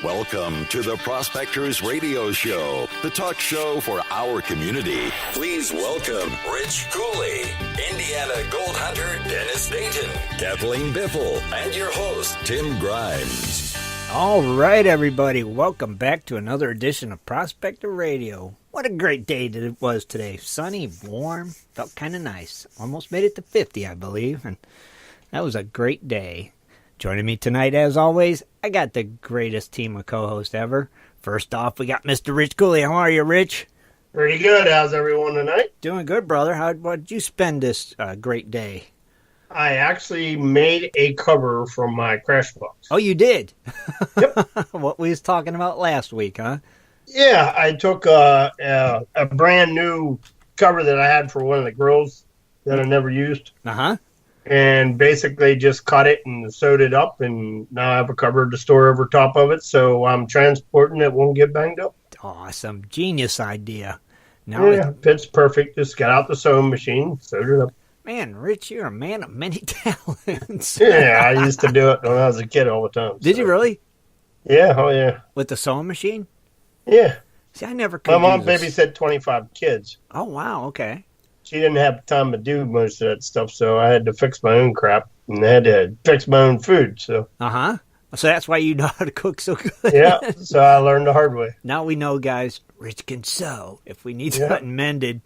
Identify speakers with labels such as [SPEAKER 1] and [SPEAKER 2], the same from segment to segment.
[SPEAKER 1] Welcome to the Prospectors Radio Show, the talk show for our community. Please welcome Rich Cooley, Indiana Goldhunter Dennis Dayton, Kathleen Biffle, and your host, Tim Grimes.
[SPEAKER 2] All right, everybody. Welcome back to another edition of Prospector Radio. What a great day that it was today. Sunny, warm, felt kind of nice. Almost made it to 50, I believe, and that was a great day. Joining me tonight, as always, I got the greatest team of co-hosts ever. First off, we got Mr. Rich Cooley. How are you, Rich?
[SPEAKER 3] Pretty good. How's everyone tonight?
[SPEAKER 2] Doing good, brother. How did you spend this great day?
[SPEAKER 3] I actually made a cover from my crash box.
[SPEAKER 2] Oh, you did?
[SPEAKER 3] Yep.
[SPEAKER 2] What we was talking about last week, huh?
[SPEAKER 3] Yeah, I took a brand new cover that I had for one of the grills that I never used.
[SPEAKER 2] Uh-huh.
[SPEAKER 3] And basically just cut it and sewed it up, and now I have a cover to store over top of it, so I'm transporting it, won't get banged up.
[SPEAKER 2] Awesome. Genius idea. Now
[SPEAKER 3] Yeah, fits perfect. Just got out the sewing machine, sewed it up.
[SPEAKER 2] Man, Rich, you're a man of many talents.
[SPEAKER 3] Yeah, I used to do it when I was a kid all the time.
[SPEAKER 2] Did you really?
[SPEAKER 3] Yeah, oh yeah.
[SPEAKER 2] With the sewing machine?
[SPEAKER 3] Yeah.
[SPEAKER 2] See, I never could
[SPEAKER 3] My mom
[SPEAKER 2] use this.
[SPEAKER 3] babysat 25 kids.
[SPEAKER 2] Oh, wow, okay.
[SPEAKER 3] She didn't have time to do most of that stuff, so I had to fix my own crap, and I had to fix my own food. So
[SPEAKER 2] Uh-huh. So that's why you know how to cook so good.
[SPEAKER 3] yeah, so I learned the hard way.
[SPEAKER 2] Now we know, guys, Rich can sew. If we need something mended,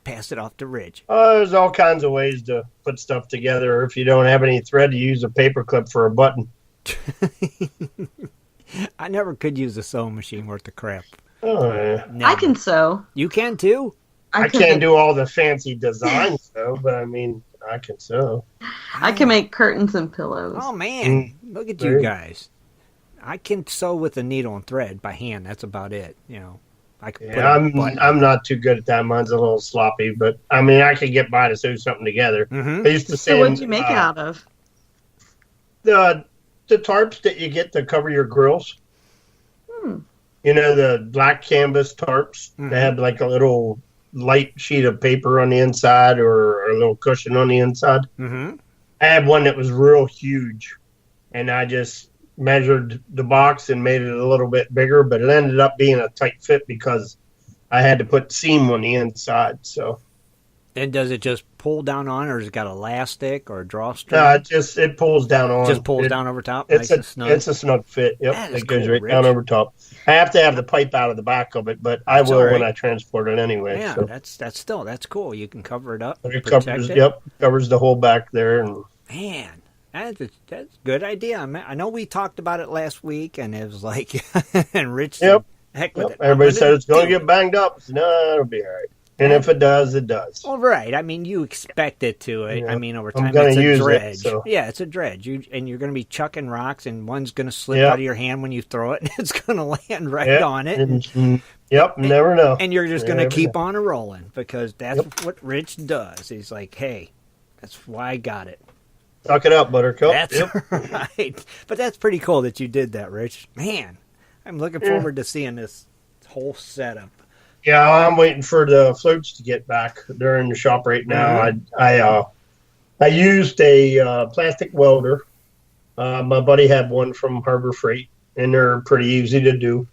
[SPEAKER 2] pass it off to Rich.
[SPEAKER 3] There's all kinds of ways to put stuff together. If you don't have any thread, you use a paper clip for a button.
[SPEAKER 2] I never could use a sewing machine worth of crap.
[SPEAKER 3] Oh, yeah.
[SPEAKER 2] Never.
[SPEAKER 4] I can sew.
[SPEAKER 2] You can, too?
[SPEAKER 3] I can't do all the fancy designs, though, but I mean, I can sew.
[SPEAKER 4] I can make curtains and pillows.
[SPEAKER 2] Oh, man. Look at you guys. I can sew with a needle and thread by hand. That's about it, you know. I can put
[SPEAKER 3] Yeah,
[SPEAKER 2] a button.
[SPEAKER 3] I'm not too good at that. Mine's a little sloppy, but I mean, I can get by to sew something together.
[SPEAKER 2] Mhm.
[SPEAKER 3] I used to
[SPEAKER 4] So what'd you make it out of?
[SPEAKER 3] The tarps that you get to cover your grills. You know, the black canvas tarps. They have like a little light sheet of paper on the inside or a little cushion on the inside.
[SPEAKER 2] Mm-hmm.
[SPEAKER 3] I had one that was real huge, and I just measured the box and made it a little bit bigger, but it ended up being a tight fit because I had to put seam on the inside. So
[SPEAKER 2] And does it just pull down on, or has it got elastic or a drawstring?
[SPEAKER 3] it pulls down on.
[SPEAKER 2] Just pulls down over top?
[SPEAKER 3] It's
[SPEAKER 2] Nice and snug?
[SPEAKER 3] It's a snug fit. Yep,
[SPEAKER 2] That is
[SPEAKER 3] it goes
[SPEAKER 2] cool,
[SPEAKER 3] right
[SPEAKER 2] Rich.
[SPEAKER 3] down over top. I have to have the pipe out of the back of it, but I
[SPEAKER 2] That's
[SPEAKER 3] will
[SPEAKER 2] all right.
[SPEAKER 3] when I transport it anyway.
[SPEAKER 2] Yeah,
[SPEAKER 3] so.
[SPEAKER 2] that's cool. You can cover it up,
[SPEAKER 3] But it
[SPEAKER 2] protect
[SPEAKER 3] covers,
[SPEAKER 2] it.
[SPEAKER 3] covers the whole back there. And
[SPEAKER 2] Man, that's a good idea. I know we talked about it last week, and it was like, and Rich said,
[SPEAKER 3] Yep.
[SPEAKER 2] heck with it.
[SPEAKER 3] Everybody said it's going to
[SPEAKER 2] do
[SPEAKER 3] get banged up. I said, no, it'll be all right. And if it does, it does.
[SPEAKER 2] Well, right. I mean, you expect it to.
[SPEAKER 3] Yeah.
[SPEAKER 2] I mean, over
[SPEAKER 3] I'm
[SPEAKER 2] time,
[SPEAKER 3] gonna
[SPEAKER 2] it's a
[SPEAKER 3] use it,
[SPEAKER 2] dredge.
[SPEAKER 3] so.
[SPEAKER 2] Yeah, it's a dredge. And you're going to be chucking rocks, and one's going to slip
[SPEAKER 3] Yep.
[SPEAKER 2] out of your hand when you throw it, and it's going to land right
[SPEAKER 3] Yep.
[SPEAKER 2] on it.
[SPEAKER 3] Never know.
[SPEAKER 2] And you're just going to
[SPEAKER 3] Never
[SPEAKER 2] keep
[SPEAKER 3] know.
[SPEAKER 2] on rolling because that's what Rich does. He's like, hey, that's why I got it.
[SPEAKER 3] Suck it up, Buttercup.
[SPEAKER 2] That's
[SPEAKER 3] Yep.
[SPEAKER 2] right. But that's pretty cool that you did that, Rich. Man, I'm looking forward to seeing this whole setup.
[SPEAKER 3] Yeah, I'm waiting for the floats to get back. They're in the shop right now. I used a plastic welder. My buddy had one from Harbor Freight, and they're pretty easy to do.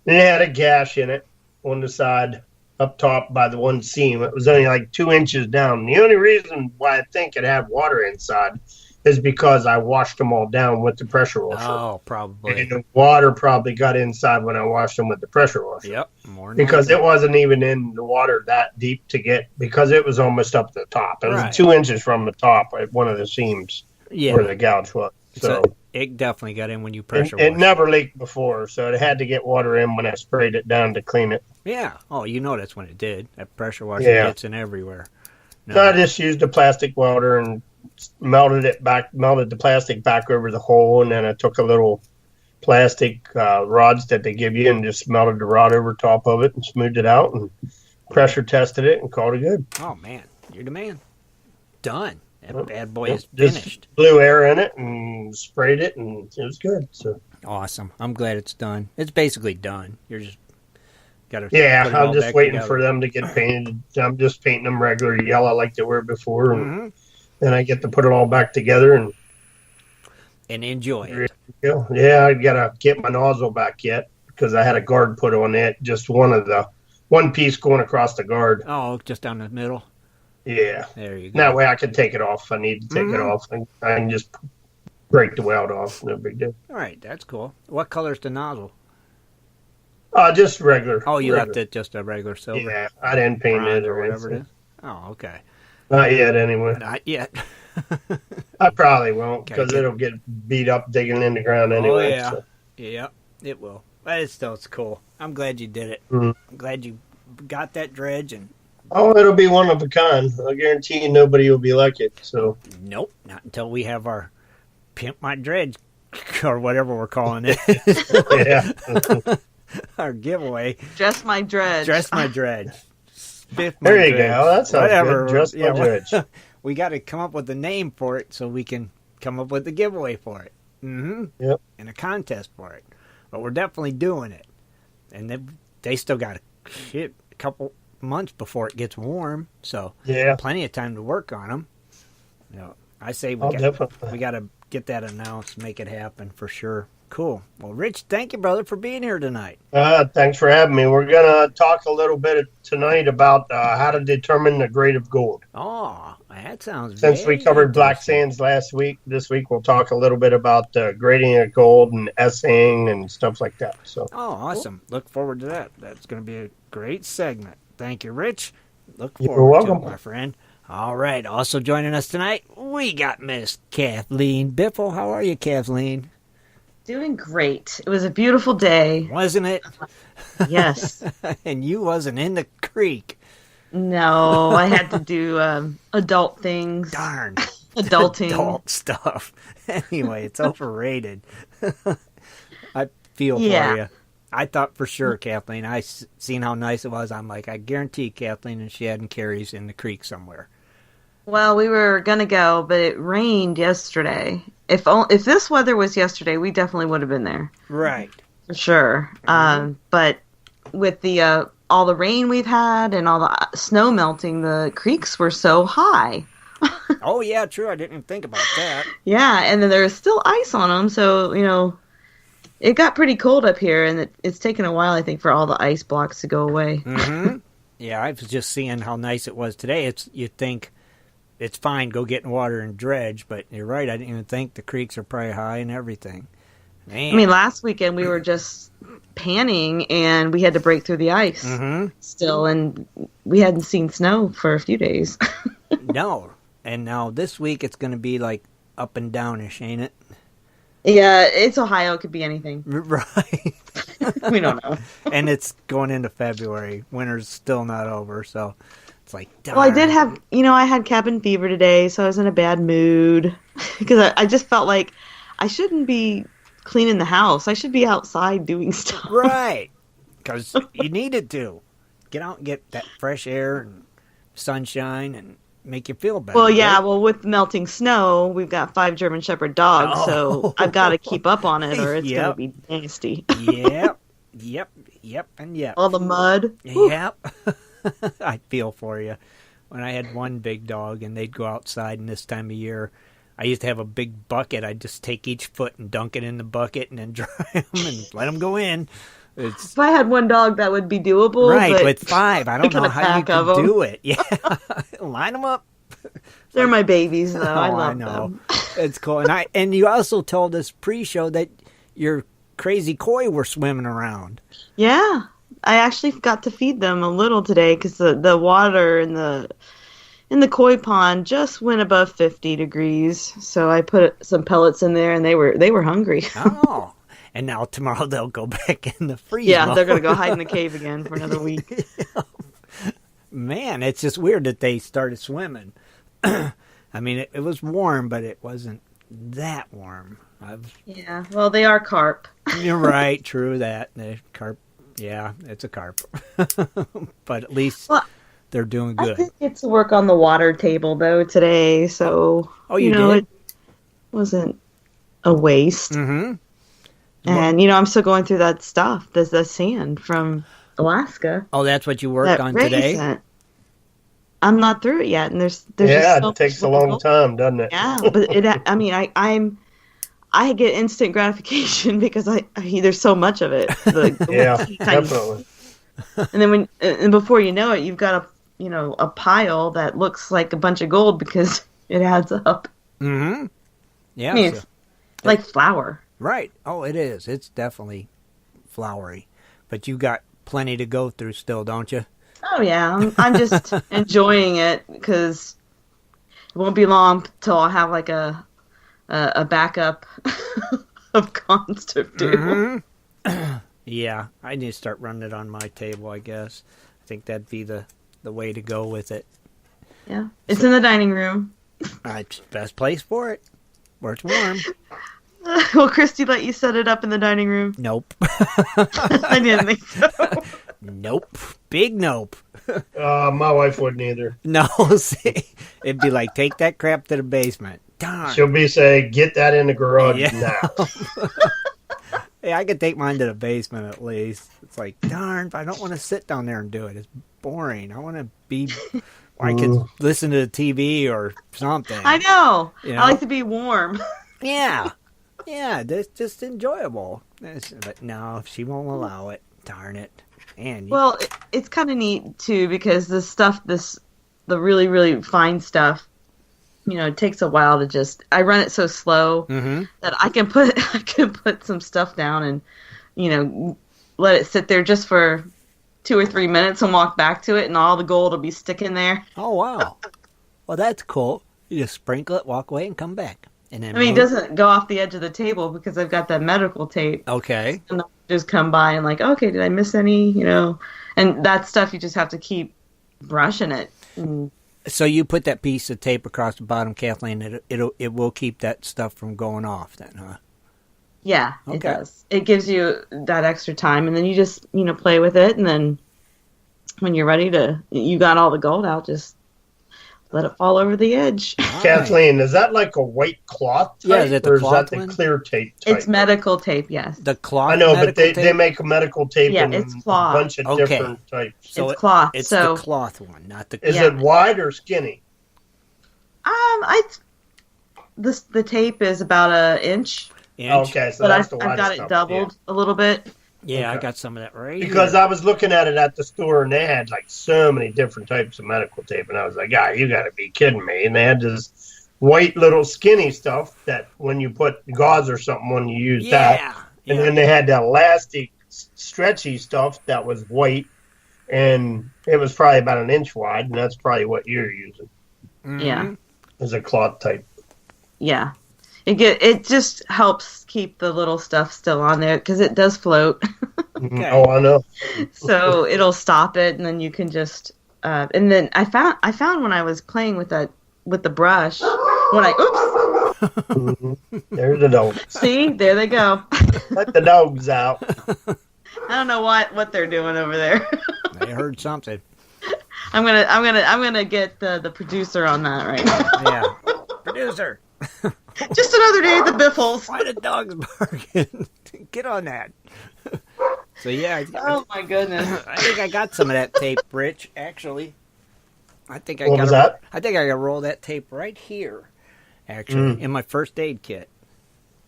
[SPEAKER 3] And it had a gash in it on the side up top by the one seam. It was only like 2 inches down. The only reason why I think it had water inside is because I washed them all down with the pressure washer.
[SPEAKER 2] Oh, probably.
[SPEAKER 3] And the water probably got inside when I washed them with the pressure washer.
[SPEAKER 2] Yep. More
[SPEAKER 3] Because it wasn't even in the water that deep to get, because it was almost up the top. It was
[SPEAKER 2] Right.
[SPEAKER 3] 2 inches from the top at one of the seams where the gouge was. So
[SPEAKER 2] it definitely got in when you pressure
[SPEAKER 3] it
[SPEAKER 2] washed.
[SPEAKER 3] never leaked before, so it had to get water in when I sprayed it down to clean it.
[SPEAKER 2] Yeah. Oh, you know that's when it did. That pressure washer gets in everywhere. No.
[SPEAKER 3] So I just used a plastic welder and melted the plastic back over the hole, and then I took a little plastic rods that they give you and just melted the rod over top of it and smoothed it out and pressure tested it and called it good.
[SPEAKER 2] Oh, man. You're the man. Done. That bad boy is
[SPEAKER 3] Just
[SPEAKER 2] finished.
[SPEAKER 3] blew air in it and sprayed it, and it was good. So
[SPEAKER 2] Awesome. I'm glad it's done. It's basically done. You're just got to.
[SPEAKER 3] yeah, I'm just waiting for them to get painted. I'm just painting them regular yellow like they were before, and then I get to put it all back together. And
[SPEAKER 2] and enjoy it.
[SPEAKER 3] Yeah, I gotta get my nozzle back yet because I had a guard put on it. Just one piece going across the guard.
[SPEAKER 2] Oh, just down the middle.
[SPEAKER 3] Yeah.
[SPEAKER 2] There you go.
[SPEAKER 3] That way I can take it off. If I need to take it off, and I can just break the weld off. No big deal.
[SPEAKER 2] All right, that's cool. What color's the nozzle?
[SPEAKER 3] Just regular.
[SPEAKER 2] Oh, you
[SPEAKER 3] regular.
[SPEAKER 2] left it just a regular silver.
[SPEAKER 3] Yeah, I didn't paint
[SPEAKER 2] Bronze
[SPEAKER 3] it
[SPEAKER 2] or
[SPEAKER 3] or
[SPEAKER 2] whatever it
[SPEAKER 3] anything.
[SPEAKER 2] is. Oh, okay.
[SPEAKER 3] Not yet, anyway.
[SPEAKER 2] Not yet.
[SPEAKER 3] I probably won't because
[SPEAKER 2] Okay.
[SPEAKER 3] it'll get beat up digging in the ground anyway.
[SPEAKER 2] Oh, yeah.
[SPEAKER 3] So.
[SPEAKER 2] Yeah, it will. But it's cool. I'm glad you did it.
[SPEAKER 3] Mhm.
[SPEAKER 2] I'm glad you got that dredge and
[SPEAKER 3] Oh, it'll be one of a kind. I guarantee you nobody will be like it. So.
[SPEAKER 2] nope, not until we have our Pimp My Dredge or whatever we're calling it.
[SPEAKER 3] Yeah.
[SPEAKER 2] Our giveaway.
[SPEAKER 4] Dress my dredge.
[SPEAKER 2] Dress My Dredge. Spiff my
[SPEAKER 3] There you
[SPEAKER 2] dredge.
[SPEAKER 3] go. That sounds
[SPEAKER 2] Whatever.
[SPEAKER 3] good. Dress my dredge.
[SPEAKER 2] We got to come up with a name for it so we can come up with a giveaway for it. Mm-hmm.
[SPEAKER 3] Yep.
[SPEAKER 2] And a contest for it. But we're definitely doing it. And they still got a couple months before it gets warm, so
[SPEAKER 3] Yeah.
[SPEAKER 2] plenty of time to work on them. You know, I say
[SPEAKER 3] Definitely.
[SPEAKER 2] we got to get that announced, make it happen for sure. Cool. Well, Rich, thank you, brother, for being here tonight.
[SPEAKER 3] Thanks for having me. We're going to talk a little bit tonight about how to determine the grade of gold.
[SPEAKER 2] Oh, that sounds
[SPEAKER 3] Since we
[SPEAKER 2] very
[SPEAKER 3] covered black
[SPEAKER 2] interesting.
[SPEAKER 3] sands last week, this week we'll talk a little bit about grading of gold and essaying and stuff like that. So.
[SPEAKER 2] Oh, awesome. Look forward to that. That's going to be a great segment. Thank you, Rich. Look
[SPEAKER 3] You're
[SPEAKER 2] forward to
[SPEAKER 3] welcome.
[SPEAKER 2] it, my friend. All right. Also joining us tonight, we got Miss Kathleen Biffle. How are you, Kathleen?
[SPEAKER 4] Doing great. It was a beautiful day.
[SPEAKER 2] Wasn't it?
[SPEAKER 4] Yes.
[SPEAKER 2] And you wasn't in the creek.
[SPEAKER 4] No, I had to do adult things.
[SPEAKER 2] Darn.
[SPEAKER 4] Adulting.
[SPEAKER 2] Adult stuff. Anyway, it's overrated. I feel for
[SPEAKER 4] Yeah.
[SPEAKER 2] you. I thought for sure, Kathleen, seen how nice it was. I'm like, I guarantee Kathleen and Shad and Carrie's in the creek somewhere.
[SPEAKER 4] Well, we were gonna go, but it rained yesterday. If this weather was yesterday, we definitely would have been there
[SPEAKER 2] Right.
[SPEAKER 4] for sure. But with the all the rain we've had and all the snow melting, the creeks were so high.
[SPEAKER 2] Oh, yeah, true. I didn't even think about that.
[SPEAKER 4] Yeah, and then there was still ice on them, so it got pretty cold up here, and it's taken a while, I think, for all the ice blocks to go away.
[SPEAKER 2] Mm-hmm. Yeah, I was just seeing how nice it was today. You'd think it's fine, go get in water and dredge, but you're right. I didn't even think the creeks are probably high and everything. Man.
[SPEAKER 4] I mean, last weekend we were just panning, and we had to break through the ice still, and we hadn't seen snow for a few days.
[SPEAKER 2] No. And now this week it's going to be like up and downish, ain't it?
[SPEAKER 4] Yeah, it's Ohio. It could be anything.
[SPEAKER 2] Right.
[SPEAKER 4] We don't know.
[SPEAKER 2] And it's going into February. Winter's still not over, so it's like, darn.
[SPEAKER 4] Well, I did have, I had cabin fever today, so I was in a bad mood because I just felt like I shouldn't be cleaning the house. I should be outside doing stuff.
[SPEAKER 2] Right. Because you needed to. Get out and get that fresh air and sunshine and make you feel better.
[SPEAKER 4] Well, yeah,
[SPEAKER 2] right?
[SPEAKER 4] well, with melting snow, we've got 5 German Shepherd dogs, so I've got to keep up on it or it's going to be nasty.
[SPEAKER 2] Yep, and yep.
[SPEAKER 4] All the mud.
[SPEAKER 2] Yep. I feel for you. When I had one big dog and they'd go outside, and this time of year, I used to have a big bucket. I'd just take each foot and dunk it in the bucket and then dry them and let them go in.
[SPEAKER 4] If I had one dog, that would be doable.
[SPEAKER 2] Right,
[SPEAKER 4] but
[SPEAKER 2] with 5, I don't know how you
[SPEAKER 4] pack of
[SPEAKER 2] can
[SPEAKER 4] 'em.
[SPEAKER 2] do it. Yeah, line them up.
[SPEAKER 4] They're my babies, though. I
[SPEAKER 2] Oh,
[SPEAKER 4] love
[SPEAKER 2] know.
[SPEAKER 4] them.
[SPEAKER 2] It's cool. And you also told us pre-show that your crazy koi were swimming around.
[SPEAKER 4] Yeah, I actually got to feed them a little today because the water in the koi pond just went above 50 degrees. So I put some pellets in there, and they were hungry.
[SPEAKER 2] Oh, and now tomorrow they'll go back in the freeze.
[SPEAKER 4] Yeah,
[SPEAKER 2] mode.
[SPEAKER 4] they're gonna go hide in the cave again for another week.
[SPEAKER 2] Man, it's just weird that they started swimming. I mean, it was warm, but it wasn't that warm.
[SPEAKER 4] Yeah, well, they are carp.
[SPEAKER 2] You're right, true that. The carp, yeah, it's a carp. But at least they're doing
[SPEAKER 4] I
[SPEAKER 2] good.
[SPEAKER 4] did get to work on the water table though today, so
[SPEAKER 2] Oh, you did?
[SPEAKER 4] it wasn't a waste.
[SPEAKER 2] Mm-hmm.
[SPEAKER 4] And I'm still going through that stuff. There's the sand from Alaska.
[SPEAKER 2] Oh, that's what you worked
[SPEAKER 4] that
[SPEAKER 2] on
[SPEAKER 4] Ray
[SPEAKER 2] today?
[SPEAKER 4] sent. I'm not through it yet, and there's
[SPEAKER 3] Yeah,
[SPEAKER 4] just so
[SPEAKER 3] it takes a
[SPEAKER 4] much
[SPEAKER 3] long time, doesn't it?
[SPEAKER 4] Yeah, but I get instant gratification because there's so much of it.
[SPEAKER 3] Yeah, definitely.
[SPEAKER 4] And then before you know it, you've got a pile that looks like a bunch of gold because it adds up.
[SPEAKER 2] Mm-hmm. Yeah.
[SPEAKER 4] I mean, it's like flour.
[SPEAKER 2] Right. Oh, it is. It's definitely floury. But you got plenty to go through still, don't you?
[SPEAKER 4] Oh, yeah. I'm just enjoying it because it won't be long till I'll have like a backup of cons to do.
[SPEAKER 2] Mm-hmm. Yeah. I need to start running it on my table, I guess. I think that'd be the way to go with it.
[SPEAKER 4] Yeah. It's in the dining room.
[SPEAKER 2] It's the best place for it. Where it's warm.
[SPEAKER 4] Will Christy let you set it up in the dining room?
[SPEAKER 2] Nope.
[SPEAKER 4] I didn't think so.
[SPEAKER 2] Nope. Big nope.
[SPEAKER 3] My wife wouldn't either.
[SPEAKER 2] No, see, it'd be like, take that crap to the basement. Darn.
[SPEAKER 3] She'll be saying, get that in the garage
[SPEAKER 2] Yeah.
[SPEAKER 3] now.
[SPEAKER 2] Hey, I could take mine to the basement at least. It's like, darn, I don't want to sit down there and do it. It's boring. I want to be... I could listen to the TV or something.
[SPEAKER 4] I know.
[SPEAKER 2] You know?
[SPEAKER 4] I like to be warm.
[SPEAKER 2] Yeah. Yeah, that's just enjoyable. But no, she won't allow it. Darn it. And
[SPEAKER 4] Well, it's kind of neat, too, because the really, really fine stuff, it takes a while to just... I run it so slow that I can put some stuff down and, let it sit there just for 2 or 3 minutes and walk back to it, and all the gold will be sticking there.
[SPEAKER 2] Oh, wow. Well, that's cool. You just sprinkle it, walk away, and come back. And then
[SPEAKER 4] it doesn't go off the edge of the table because I've got that medical tape.
[SPEAKER 2] Okay.
[SPEAKER 4] And I'll just come by and like, okay, did I miss any? And that stuff you just have to keep brushing it.
[SPEAKER 2] So you put that piece of tape across the bottom, Kathleen. It will keep that stuff from going off, then, huh?
[SPEAKER 4] Yeah,
[SPEAKER 2] okay.
[SPEAKER 4] It does. It gives you that extra time, and then you just play with it, and then when you're ready you got all the gold out, just let it fall over the edge.
[SPEAKER 3] Kathleen, is that like a white cloth tape?
[SPEAKER 2] Yeah, is it the
[SPEAKER 3] or
[SPEAKER 2] cloth
[SPEAKER 3] is that
[SPEAKER 2] one?
[SPEAKER 3] the clear tape type?
[SPEAKER 4] It's medical tape, yes.
[SPEAKER 2] The cloth.
[SPEAKER 3] I know, but
[SPEAKER 2] tape?
[SPEAKER 3] they make a medical tape
[SPEAKER 4] Yeah,
[SPEAKER 3] in
[SPEAKER 4] it's cloth.
[SPEAKER 3] a bunch of different types.
[SPEAKER 2] So
[SPEAKER 4] it's cloth.
[SPEAKER 2] It's
[SPEAKER 4] so
[SPEAKER 2] the cloth one, not the.
[SPEAKER 3] Is it wide or skinny?
[SPEAKER 4] The tape is about an inch.
[SPEAKER 3] Okay, so
[SPEAKER 4] But
[SPEAKER 3] that's the
[SPEAKER 4] I've
[SPEAKER 3] widest
[SPEAKER 4] got it
[SPEAKER 3] stuff,
[SPEAKER 4] doubled a little bit.
[SPEAKER 2] Yeah, I
[SPEAKER 3] Okay.
[SPEAKER 2] got some of that right
[SPEAKER 3] Because
[SPEAKER 2] here.
[SPEAKER 3] I was looking at it at the store, and they had like so many different types of medical tape, and I was like, you got to be kidding me. And they had this white little skinny stuff that when you put gauze or something, when you use that. And then they had the elastic, stretchy stuff that was white, and it was probably about an inch wide, and that's probably what you're using.
[SPEAKER 4] Yeah.
[SPEAKER 3] As a cloth type.
[SPEAKER 4] Yeah. It just helps keep the little stuff still on there because it does float.
[SPEAKER 2] Okay.
[SPEAKER 3] Oh, I know.
[SPEAKER 4] So it'll stop it, and then you can just. And then I found when I was playing with the brush,
[SPEAKER 3] There's the dogs.
[SPEAKER 4] See, there they go.
[SPEAKER 3] Let the dogs out.
[SPEAKER 4] I don't know what they're doing over there.
[SPEAKER 2] They heard something.
[SPEAKER 4] I'm gonna get the producer on that right now.
[SPEAKER 2] Yeah. Producer.
[SPEAKER 4] Just another day at the Biffles.
[SPEAKER 2] Why the dog's barking? Get on that. So yeah.
[SPEAKER 4] Oh my goodness.
[SPEAKER 2] I think I got some of that tape, Rich. Actually, I think I
[SPEAKER 3] What
[SPEAKER 2] got.
[SPEAKER 3] was that?
[SPEAKER 2] I think I got to roll that tape right here. Actually, in my first aid kit.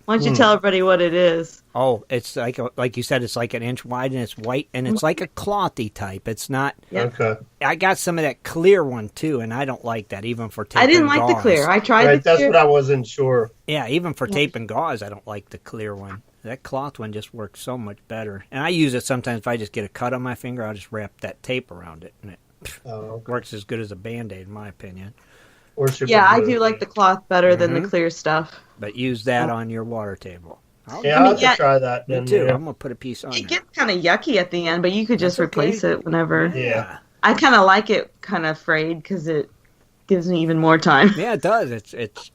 [SPEAKER 4] Why don't you tell everybody what it is?
[SPEAKER 2] Oh, it's like you said, it's like an inch wide and it's white and it's like a clothy type. It's not.
[SPEAKER 4] Yep.
[SPEAKER 3] Okay.
[SPEAKER 2] I got some of that clear one too, and I don't like that even for tape.
[SPEAKER 4] I didn't
[SPEAKER 2] and
[SPEAKER 4] like
[SPEAKER 2] gauze.
[SPEAKER 4] the clear. I tried
[SPEAKER 3] Right,
[SPEAKER 4] the
[SPEAKER 3] that's
[SPEAKER 4] clear.
[SPEAKER 3] what I wasn't sure.
[SPEAKER 2] Yeah, even for tape and gauze, I don't like the clear one. That cloth one just works so much better. And I use it sometimes if I just get a cut on my finger, I'll just wrap that tape around it, and it works as good as a Band-Aid, in my opinion.
[SPEAKER 3] Or super
[SPEAKER 4] Yeah, I
[SPEAKER 3] glue.
[SPEAKER 4] do like the cloth better than the clear stuff.
[SPEAKER 2] But use that on your water table.
[SPEAKER 3] Yeah, I'll have to try that.
[SPEAKER 2] Me
[SPEAKER 3] Then,
[SPEAKER 2] too.
[SPEAKER 3] yeah.
[SPEAKER 2] I'm going to put a piece on
[SPEAKER 4] It
[SPEAKER 2] there.
[SPEAKER 4] gets kind of yucky at the end, but you could just
[SPEAKER 2] That's okay.
[SPEAKER 4] replace it whenever.
[SPEAKER 3] Yeah.
[SPEAKER 4] I kind of like it kind of frayed because it gives me even more time.
[SPEAKER 2] Yeah, it does. It's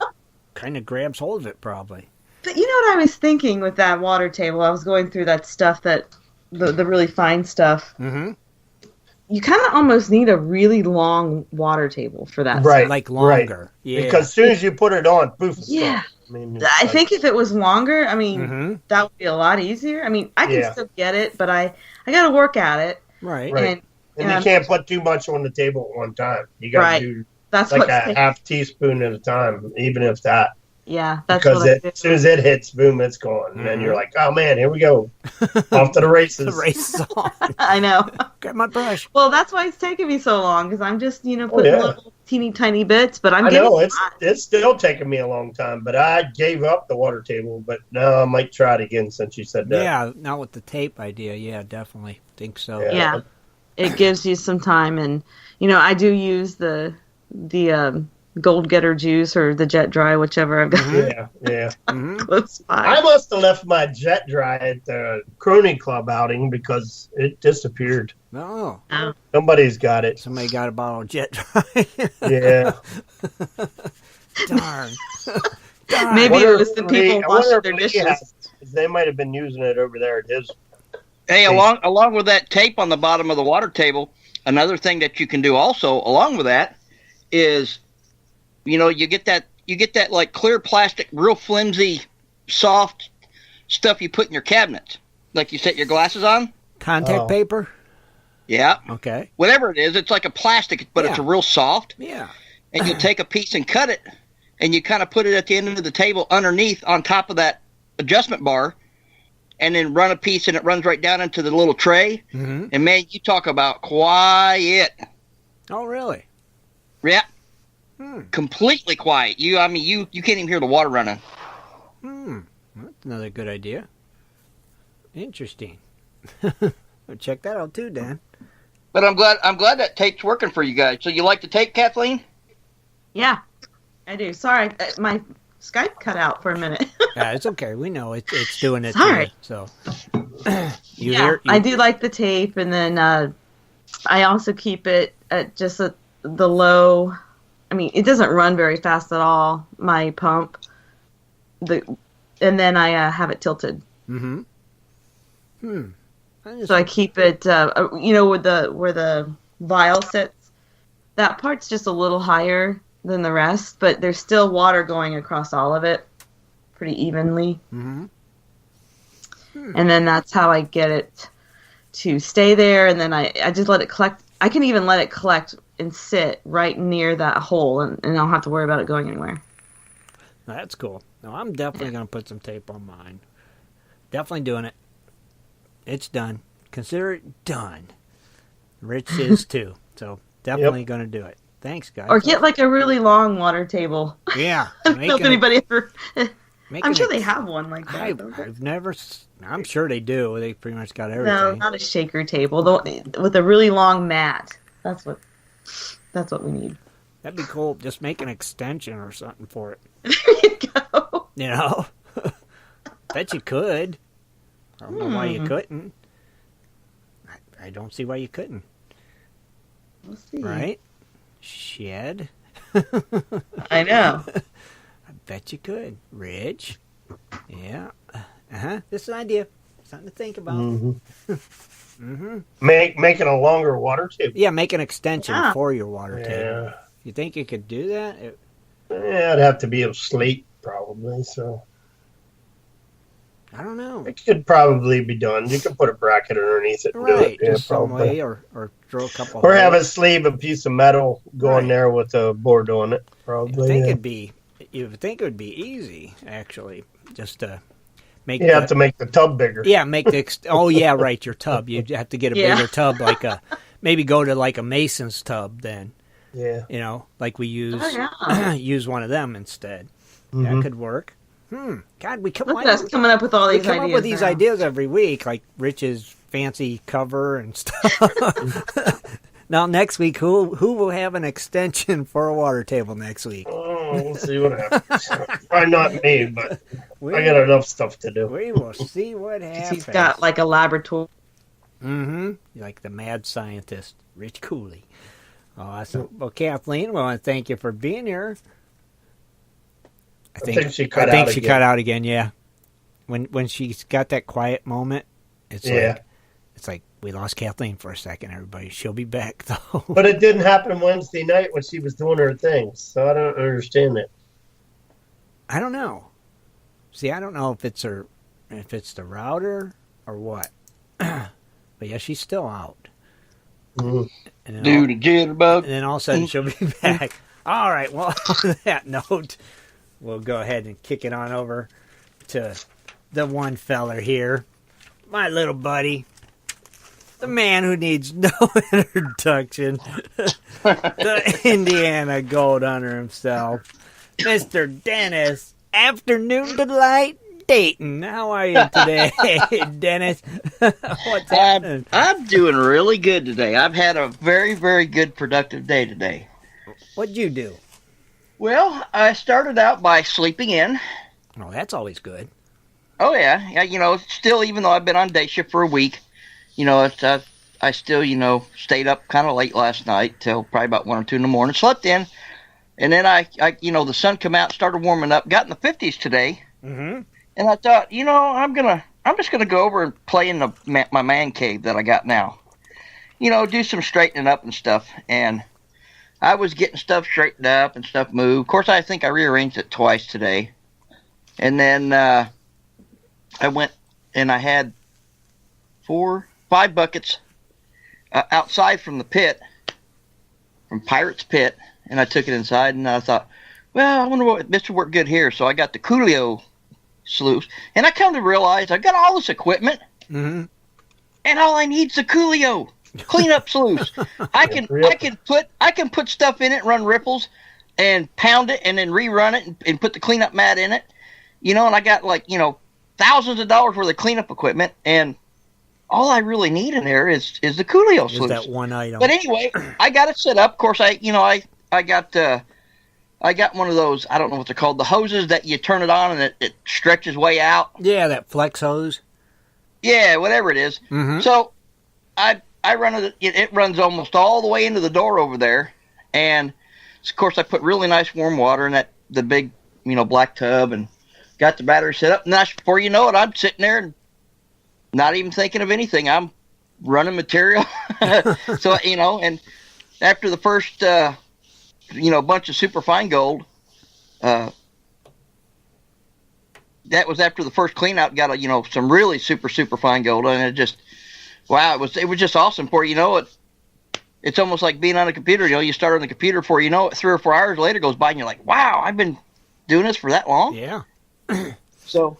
[SPEAKER 2] kind of grabs hold of it, probably.
[SPEAKER 4] But you know what I was thinking with that water table? I was going through that stuff the really fine stuff.
[SPEAKER 2] Mm-hmm.
[SPEAKER 4] You kind of almost need a really long water table for that.
[SPEAKER 3] Right.
[SPEAKER 2] Like longer. Yeah.
[SPEAKER 3] Because as soon as you put it on, poof, it's
[SPEAKER 4] Yeah.
[SPEAKER 3] gone. I mean,
[SPEAKER 4] I think if it was longer, I mean,
[SPEAKER 2] Mhm.
[SPEAKER 4] that would be a lot easier. I mean, I can
[SPEAKER 3] Yeah.
[SPEAKER 4] still get it, but I got to work at it.
[SPEAKER 2] Right.
[SPEAKER 3] Right. And you can't put too much on the table at one time. You got to
[SPEAKER 4] Right.
[SPEAKER 3] do
[SPEAKER 4] That's
[SPEAKER 3] like
[SPEAKER 4] what
[SPEAKER 3] a half teaspoon at a time, even if that.
[SPEAKER 4] Yeah, that's
[SPEAKER 3] because
[SPEAKER 4] what I do.
[SPEAKER 3] as soon as it hits, boom, it's gone. And then you're like, oh man, here we go, off to the races.
[SPEAKER 2] The race is on.
[SPEAKER 4] I know.
[SPEAKER 2] Grab my brush.
[SPEAKER 4] Well, that's why it's taking me so long, because I'm just, putting
[SPEAKER 3] yeah.
[SPEAKER 4] little teeny tiny bits, but I'm
[SPEAKER 3] I
[SPEAKER 4] getting
[SPEAKER 3] know it's still taking me a long time, but I gave up the water table. But now I might try it again since you said that.
[SPEAKER 2] Yeah, now with the tape idea, yeah, definitely think so.
[SPEAKER 4] Yeah, it gives you some time, and I do use the Gold Getter juice or the Jet Dry, whichever I've got.
[SPEAKER 3] Yeah.
[SPEAKER 4] Close by.
[SPEAKER 3] I must have left my Jet Dry at the Crony Club outing because it disappeared.
[SPEAKER 2] Oh.
[SPEAKER 3] Somebody's got it.
[SPEAKER 2] Somebody got a bottle of Jet Dry.
[SPEAKER 3] Yeah.
[SPEAKER 2] Darn.
[SPEAKER 4] Maybe it was the people washing their dishes.
[SPEAKER 3] They might have been using it over there at his.
[SPEAKER 5] Hey, along with that tape on the bottom of the water table, another thing that you can do also along with that is, you get that like clear plastic, real flimsy, soft stuff you put in your cabinet, like you set your glasses on.
[SPEAKER 2] Contact paper?
[SPEAKER 5] Yeah.
[SPEAKER 2] Okay.
[SPEAKER 5] Whatever it is, it's like a plastic, but it's a real soft.
[SPEAKER 2] Yeah.
[SPEAKER 5] And you take a piece and cut it, and you kind of put it at the end of the table underneath on top of that adjustment bar, and then run a piece, and it runs right down into the little tray.
[SPEAKER 2] Mm-hmm.
[SPEAKER 5] And, man, you talk about quiet.
[SPEAKER 2] Oh, really?
[SPEAKER 5] Yeah. Completely quiet. You can't even hear the water running.
[SPEAKER 2] That's another good idea. Interesting. Check that out too, Dan.
[SPEAKER 5] But I'm glad that tape's working for you guys. So you like the tape, Kathleen?
[SPEAKER 4] Yeah, I do. Sorry, my Skype cut out for a minute.
[SPEAKER 2] Yeah, it's okay. We know it's doing it.
[SPEAKER 4] Sorry.
[SPEAKER 2] So
[SPEAKER 4] I do like the tape, and then I also keep it at just the low. I mean, it doesn't run very fast at all, my pump. And then I have it tilted.
[SPEAKER 2] Mm-hmm.
[SPEAKER 4] So I keep it, where the vial sits. That part's just a little higher than the rest, but there's still water going across all of it pretty evenly. Mm-hmm. And then that's how I get it to stay there, and then I just let it collect. I can even let it collect and sit right near that hole, and I don't have to worry about it going anywhere.
[SPEAKER 2] That's cool. No, I'm definitely going to put some tape on mine. Definitely doing it. It's done. Consider it done. Rich is too. So definitely going to do it. Thanks, guys.
[SPEAKER 4] Or get like a really long water table.
[SPEAKER 2] Yeah.
[SPEAKER 4] I don't know if anybody ever... I'm sure they have one like that.
[SPEAKER 2] I've never... I'm sure they do. They pretty much got everything.
[SPEAKER 4] No, not a shaker table. With a really long mat. That's what we need.
[SPEAKER 2] That'd be cool. Just make an extension or something for it.
[SPEAKER 4] There you go.
[SPEAKER 2] Bet you could. I don't know why you couldn't. I don't see why you couldn't.
[SPEAKER 4] We'll see.
[SPEAKER 2] Right? Shed?
[SPEAKER 4] I know.
[SPEAKER 2] I bet you could. Rich? Yeah. This is an idea. Something to think about.
[SPEAKER 3] Mm-hmm. Making a longer water table.
[SPEAKER 2] Yeah, make an extension for your water table. You think you could do that?
[SPEAKER 3] It'd have to be of slate, probably. So
[SPEAKER 2] I don't know.
[SPEAKER 3] It could probably be done. You could put a bracket underneath it. And do it.
[SPEAKER 2] Just some
[SPEAKER 3] probably.
[SPEAKER 2] way, or throw a couple.
[SPEAKER 3] Or have a sleeve, a piece of metal going there with a board on it. Probably.
[SPEAKER 2] You would think it would be easy, actually, just to make.
[SPEAKER 3] You have to make the tub bigger.
[SPEAKER 2] Yeah, make the. Right. Your tub. You have to get a bigger tub, maybe go to like a mason's tub then.
[SPEAKER 3] Yeah.
[SPEAKER 2] Like we use use one of them instead.
[SPEAKER 3] Mm-hmm.
[SPEAKER 2] That could work. God, we come
[SPEAKER 4] Look at us coming up with all these ideas.
[SPEAKER 2] We come up with these ideas every week, like Rich's fancy cover and stuff. Now, next week, who will have an extension for a water table next week?
[SPEAKER 3] Oh, we'll see what happens. Probably not me, but I got enough stuff to do.
[SPEAKER 2] We will see what happens.
[SPEAKER 4] He's got like a laboratory.
[SPEAKER 2] Mm-hmm. Like the mad scientist, Rich Cooley. Awesome. Well, Kathleen, we want to thank you for being here. I think she cut out again. Yeah, when she's got that quiet moment, it's like we lost Kathleen for a second. Everybody, she'll be back though.
[SPEAKER 3] But it didn't happen Wednesday night when she was doing her thing, so I don't understand it.
[SPEAKER 2] I don't know. See, I don't know if it's the router or what. But yeah, she's still out.
[SPEAKER 5] Do the jitterbug.
[SPEAKER 2] And then all of a sudden she'll be back. All right. Well, on that note. we'll go ahead and kick it on over to the one feller here, my little buddy, the man who needs no introduction, the Indiana Goldhunter himself, Mr. Dennis Afternoon Delight Dayton. How are you today, Dennis? What's happening?
[SPEAKER 5] I'm doing really good today. I've had a very, very good, productive day today.
[SPEAKER 2] What'd you do?
[SPEAKER 5] Well, I started out by sleeping in.
[SPEAKER 2] Oh, that's always good.
[SPEAKER 5] Oh, yeah. You know, still, even though I've been on day shift for a week, you know, I still, you know, stayed up kind of late last night till probably about 1 or 2 in the morning, slept in, and then I you know, the sun come out, started warming up, got in the 50s today, and I thought, you know, I'm just gonna go over and play in my man cave that I got now, you know, do some straightening up and stuff, and I was getting stuff straightened up and stuff moved. Of course, I think I rearranged it twice today, and then I went and I had 5 buckets outside from the pit, from Pirate's Pit, and I took it inside, and I thought, well, I wonder what this will work good here. So I got the Cooley sluice, and I kind of realized I got all this equipment, and all I need is a Cooley cleanup sluice. I can put stuff in it, run ripples, and pound it, and then rerun it, and put the cleanup mat in it, you know. And I got, like, you know, thousands of dollars worth of cleanup equipment, and all I really need in there is the Cooley sluice.
[SPEAKER 2] Is that one item?
[SPEAKER 5] But anyway, I got it set up. Of course, I got one of those, I don't know what they're called, the hoses that you turn it on and it stretches way out.
[SPEAKER 2] Yeah, that flex hose.
[SPEAKER 5] Yeah, whatever it is. So I run it. It runs almost all the way into the door over there, and of course I put really nice warm water in the big, you know, black tub, and got the battery set up. And before you know it, I'm sitting there and not even thinking of anything. I'm running material. So, you know, and after the first, you know, bunch of super fine gold, that was after the first clean out, got, you know, some really super fine gold. And it just, wow, it was just awesome. For, you know, it's almost like being on a computer. You know, you start on the computer, for, you know, 3 or 4 hours later goes by and you're like, wow, I've been doing this for that long.
[SPEAKER 2] Yeah.
[SPEAKER 5] So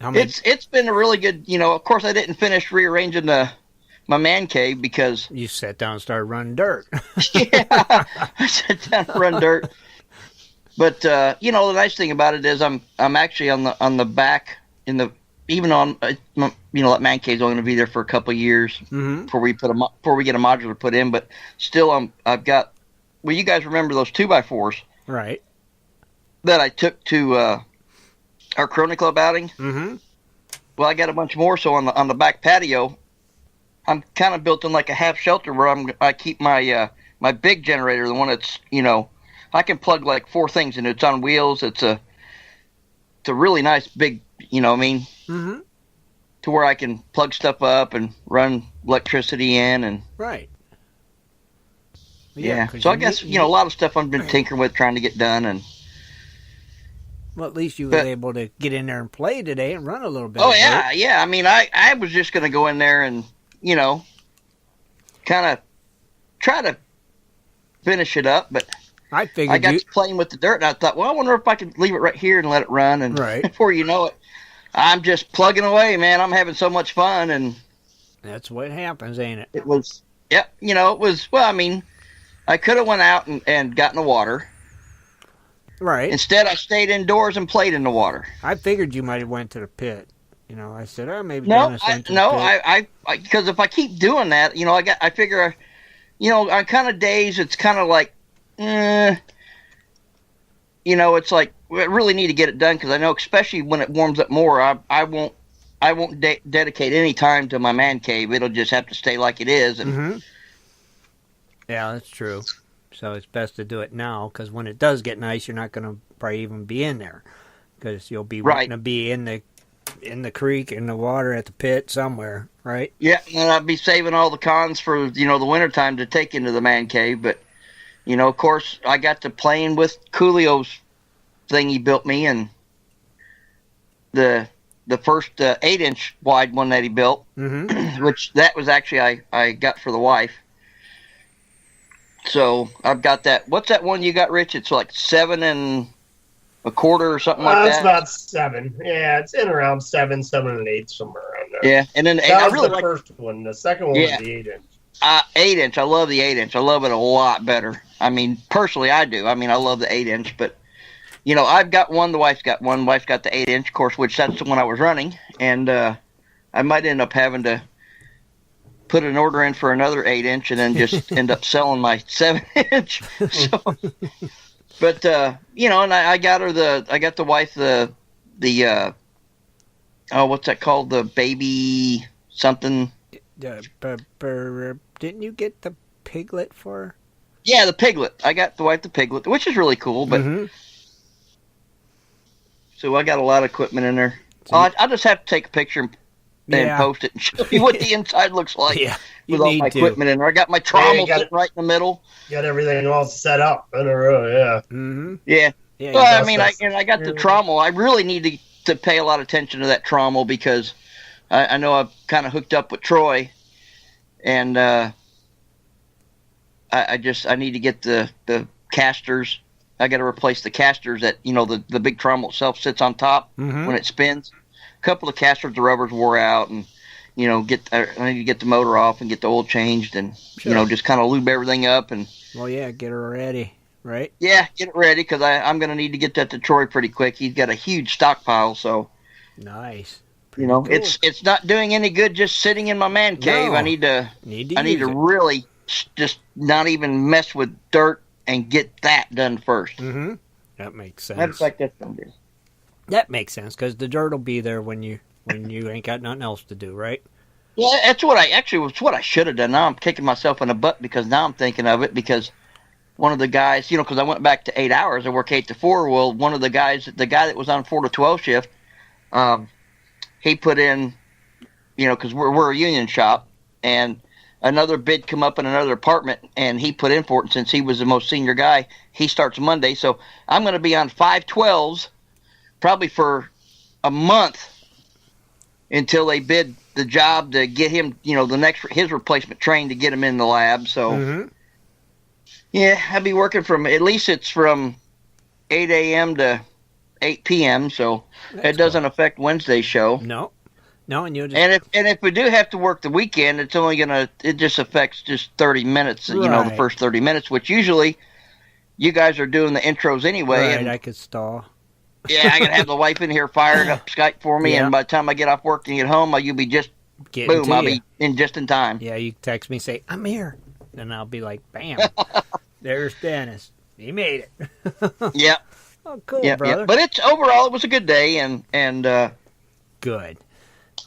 [SPEAKER 5] it's been a really good, you know, of course I didn't finish rearranging my man cave because
[SPEAKER 2] you sat down and started running dirt.
[SPEAKER 5] Yeah, I sat down and run dirt. But you know, the nice thing about it is I'm actually on the back in the, even on you know, that man cave's only going to be there for a couple of years before we get a modular put in. But still, I've got, well, you guys remember those 2x4s,
[SPEAKER 2] right?
[SPEAKER 5] That I took to our Crony Club outing. Well, I got a bunch more. So on the back patio, I'm kind of built in like a half shelter where I keep my my big generator, the one that's, you know, I can plug like 4 things in it. It's on wheels. It's a really nice big, you know what I mean, to where I can plug stuff up and run electricity in, and
[SPEAKER 2] right.
[SPEAKER 5] Yeah. So I guess, you know, a lot of stuff I've been tinkering with, trying to get done. And
[SPEAKER 2] well, at least you were able to get in there and play today and run a little bit.
[SPEAKER 5] Oh, yeah, yeah. I mean, I was just going to go in there and, you know, kind of try to finish it up, but
[SPEAKER 2] I figured
[SPEAKER 5] I got to playing with the dirt, and I thought, well, I wonder if I could leave it right here and let it run, and before you know it, I'm just plugging away, man. I'm having so much fun, and
[SPEAKER 2] that's what happens, ain't it?
[SPEAKER 5] It was, yeah, you know, it was, well, I mean, I could have went out and got in the water.
[SPEAKER 2] Right.
[SPEAKER 5] Instead, I stayed indoors and played in the water.
[SPEAKER 2] I figured you might have went to the pit. You know, I said, oh, maybe
[SPEAKER 5] no,
[SPEAKER 2] Dennis went to the pit.
[SPEAKER 5] Because if I keep doing that, you know, I figure, you know, on kind of days, it's kind of like, you know, it's like, I really need to get it done, because I know, especially when it warms up more, I won't dedicate any time to my man cave. It'll just have to stay like it is. And
[SPEAKER 2] yeah, that's true. So it's best to do it now, because when it does get nice, you're not going to probably even be in there, because you'll be wanting to be in the creek, in the water, at the pit somewhere, right?
[SPEAKER 5] Yeah, and I'd be saving all the cons for, you know, the wintertime to take into the man cave. But, you know, of course, I got to playing with Cooley's thing he built me, and the first 8-inch wide one that he built, which that was actually I got for the wife. So I've got that. What's that one you got, Rich? It's like 7 and a quarter or something like
[SPEAKER 3] It's
[SPEAKER 5] that.
[SPEAKER 3] about 7. Yeah, it's in around 7, 7 1/8, somewhere around there.
[SPEAKER 5] Yeah, and then
[SPEAKER 3] that
[SPEAKER 5] I
[SPEAKER 3] was
[SPEAKER 5] really
[SPEAKER 3] the
[SPEAKER 5] like
[SPEAKER 3] first one. The second one was the 8-inch.
[SPEAKER 5] 8-inch. I love the 8-inch. I love it a lot better. I mean, personally, I do. I mean, I love the 8-inch, but I've got one. The wife's got one. The wife's got the 8-inch, of course, which that's the one I was running, and I might end up having to put an order in for another 8-inch and then just end up selling my 7-inch. So, but and I got the wife the what's that called? The baby something.
[SPEAKER 2] Didn't you get the piglet for her?
[SPEAKER 5] Yeah, the piglet. I got the wife the piglet, which is really cool. But so I got a lot of equipment in there. I'll just have to take a picture and post it and show you what the inside looks like with all my equipment in there. I got my trommel sitting right in the middle.
[SPEAKER 3] Got everything all set up in a row, yeah.
[SPEAKER 2] Mm-hmm.
[SPEAKER 5] Yeah. Well, I mean, I got the trommel. I really need to pay a lot of attention to that trommel because I know I've kind of hooked up with Troy, and I need to get the casters. I got to replace the casters that the big trommel itself sits on top when it spins. A couple of casters, the rubbers wore out, and I need to get the motor off and get the oil changed, and just kind of lube everything up and.
[SPEAKER 2] Well, yeah, get her ready, right?
[SPEAKER 5] Yeah, get it ready because I'm going to need to get that to Troy pretty quick. He's got a huge stockpile, so.
[SPEAKER 2] Nice.
[SPEAKER 5] Cool. It's not doing any good just sitting in my man cave.
[SPEAKER 2] No.
[SPEAKER 5] I need to really just not even mess with dirt and get that done first.
[SPEAKER 2] Mm-hmm. That makes sense.
[SPEAKER 5] Matter of fact, that's going to do.
[SPEAKER 2] That makes sense because the dirt will be there when you ain't got nothing else to do, right?
[SPEAKER 5] Yeah, that's what I should have done. Now I'm kicking myself in the butt because now I'm thinking of it because one of the guys, because I went back to 8 hours. I work 8 to 4. Well, one of the guy that was on 4 to 12 shift, he put in, because we're a union shop, and another bid come up in another apartment, and he put in for it. And since he was the most senior guy, he starts Monday. So I'm going to be on 512s probably for a month until they bid the job to get him, his replacement trained to get him in the lab. So, yeah, I'll be working at least it's from 8 a.m. to 8 p.m. So it doesn't affect Wednesday's show.
[SPEAKER 2] No, and you just...
[SPEAKER 5] and if we do have to work the weekend, it's only it just affects just 30 minutes.
[SPEAKER 2] Right.
[SPEAKER 5] The first 30 minutes, which usually you guys are doing the intros anyway.
[SPEAKER 2] Right,
[SPEAKER 5] and
[SPEAKER 2] I could stall.
[SPEAKER 5] Yeah, I can have the wife in here firing up Skype for me, and by the time I get off work and get home, you'll be just I'll be in just in time.
[SPEAKER 2] Yeah, you text me, say I'm here, and I'll be like, bam, there's Dennis. He made it.
[SPEAKER 5] Yeah.
[SPEAKER 2] Oh, cool,
[SPEAKER 5] Yeah.
[SPEAKER 2] brother.
[SPEAKER 5] But overall, it was a good day, and
[SPEAKER 2] good.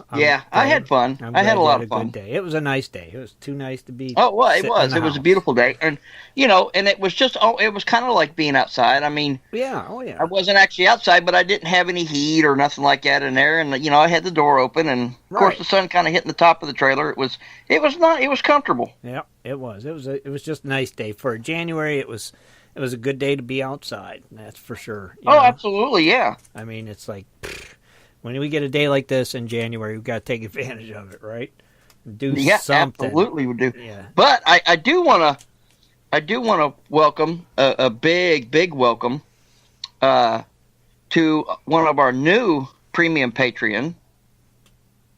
[SPEAKER 5] I had fun. I had a lot of fun.
[SPEAKER 2] Good day. It was a nice day. It was too nice to be.
[SPEAKER 5] Oh, well, it was. It was a beautiful day, and and it was just. It was kind of like being outside. I mean,
[SPEAKER 2] yeah. Oh, yeah.
[SPEAKER 5] I wasn't actually outside, but I didn't have any heat or nothing like that in there, and I had the door open, and of course the sun kind of hitting the top of the trailer. It was comfortable.
[SPEAKER 2] Yeah, it was. It was just a nice day for January. It was a good day to be outside. That's for sure. You know?
[SPEAKER 5] Absolutely, yeah.
[SPEAKER 2] I mean, it's like. When we get a day like this in January, we've got to take advantage of it, right? Do something.
[SPEAKER 5] Absolutely, we do.
[SPEAKER 2] Yeah.
[SPEAKER 5] But I do want to welcome a big welcome to one of our new premium Patreon